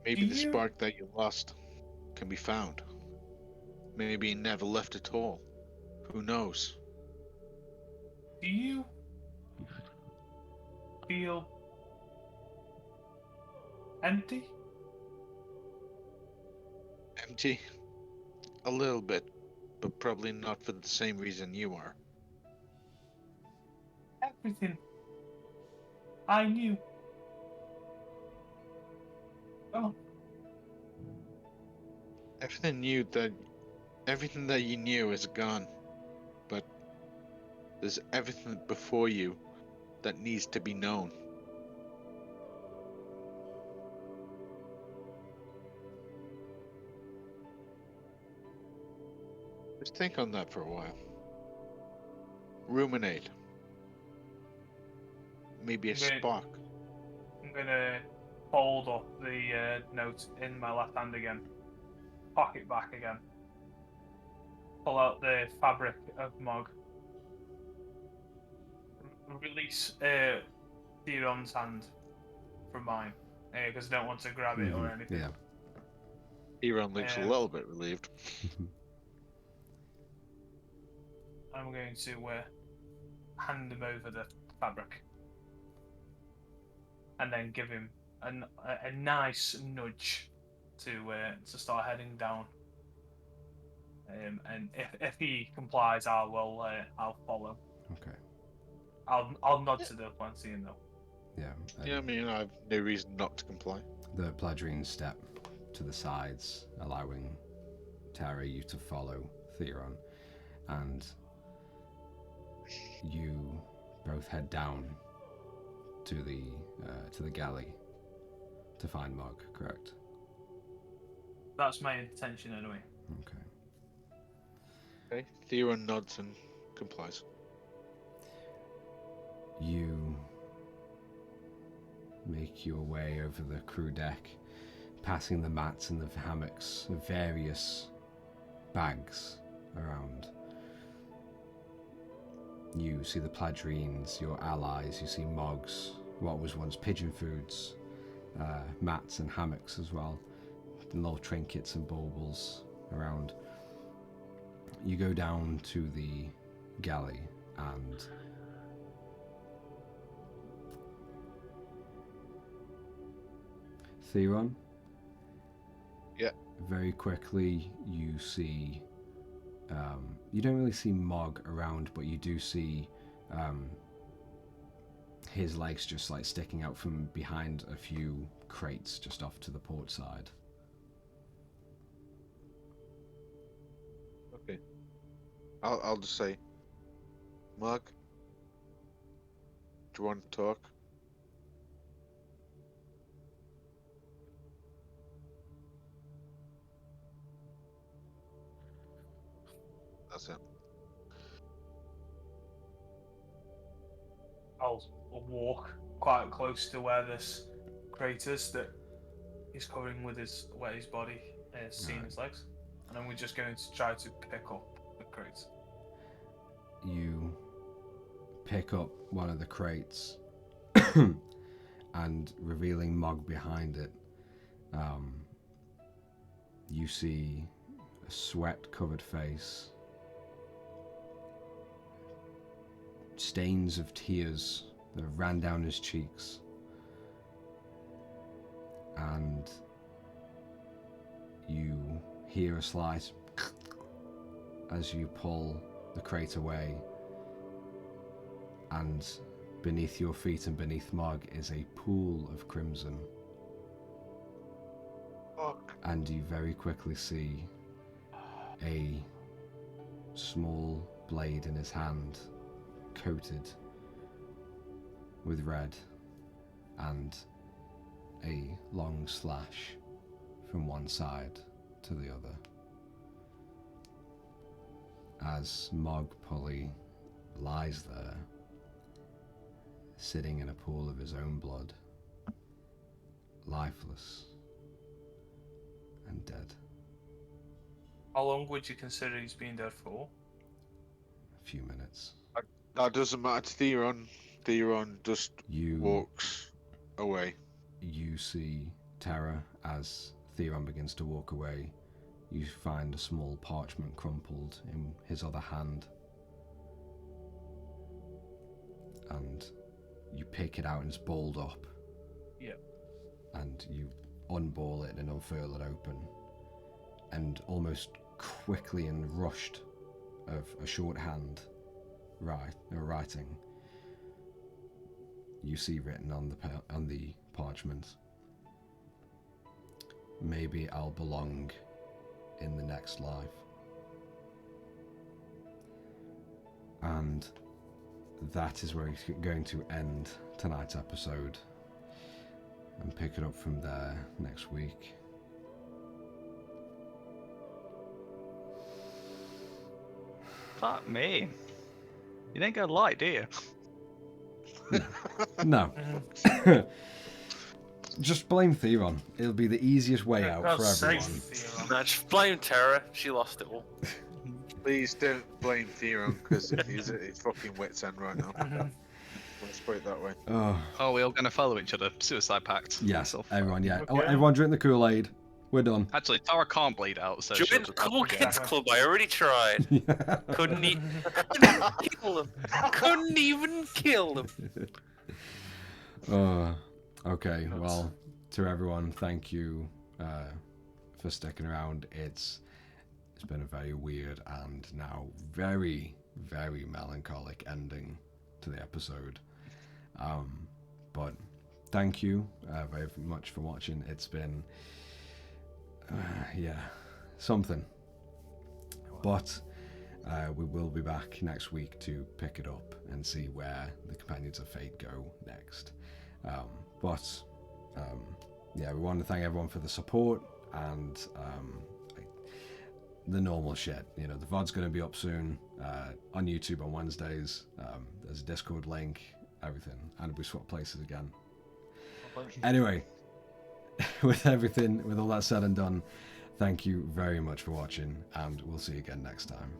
Maybe the spark that you lost can be found. Maybe you never left at all. Who knows? Do you feel empty? Empty? A little bit, but probably not for the same reason you are. Everything I knew. Oh. Everything that you knew is gone. But there's everything before you that needs to be known. Just think on that for a while. Ruminate. Maybe a spark. I'm gonna fold up the note in my left hand again. Pocket back again. Pull out the fabric of Mog. Release Theron's hand from mine. Because I don't want to grab it or anything. Yeah. Theron looks a little bit relieved. I'm going to hand him over the fabric. And then give him a nice nudge to start heading down. And if he complies, I'll follow. Okay. I'll nod to the Plancian though. Yeah. Yeah, I mean, I have no reason not to comply. The Pledrines step to the sides, allowing Tara, you to follow Theron, and you both head down to the galley to find Mog. Correct? That's my intention anyway. Okay. Okay. Theron nods and complies. You make your way over the crew deck, passing the mats and the hammocks of various bags around. You see the Pledrines, your allies, you see Mogs, what was once pigeon foods, mats and hammocks as well, and little trinkets and baubles around. You go down to the galley and Theron? Yeah. Very quickly you see, you don't really see Mog around, but you do see his legs just like sticking out from behind a few crates just off to the port side. Okay. I'll just say, Mug, do you want to talk? That's it. I'll walk quite close to where this crate is that he's covering with where his body is seeing his legs, and then we're just going to try to pick up the crate. You pick up one of the crates and revealing Mog behind it, you see a sweat-covered face, stains of tears that ran down his cheeks, and you hear a slight as you pull the crate away, and beneath your feet and beneath Mog is a pool of crimson. Fuck. And you very quickly see a small blade in his hand, coated with red, and a long slash from one side to the other. As Mog Pulley lies there, sitting in a pool of his own blood, lifeless and dead. How long would you consider he's been dead for? A few minutes. That doesn't matter to Theron. Theron just You walks away. You see Terra as Theron begins to walk away. You find a small parchment crumpled in his other hand, and you pick it out and it's balled up. Yeah. And you unball it and unfurl it open, and almost quickly and rushed of a shorthand writing, you see written on the parchment, "Maybe I'll belong in the next life." And that is where we're going to end tonight's episode and pick it up from there next week. Fuck me. You ain't gonna lie, do you? No. Just blame Theron. It'll be the easiest way out for everyone. Nah, just blame Tara. She lost it all. Please don't blame Theron because he's at his fucking wit's end right now. Let's put it that way. Oh, Oh, we're all gonna follow each other. Suicide pact. yes, So- everyone, yeah. Okay. Oh, everyone drink the Kool-Aid. We're done. Actually, Tara can't bleed out, so she'll Join the just- Cool Kids Club. I already tried. Couldn't kill them. Couldn't even kill them. Okay, well, to everyone, thank you for sticking around. It's been a very weird and now very, very melancholic ending to the episode. But thank you very much for watching. It's been, something. But we will be back next week to pick it up and see where the Companions of Fate go next. We want to thank everyone for the support and the normal shit. You know, the VOD's going to be up soon on YouTube on Wednesdays. There's a Discord link, everything, and we swap places again. Anyway, with all that said and done, thank you very much for watching, and we'll see you again next time.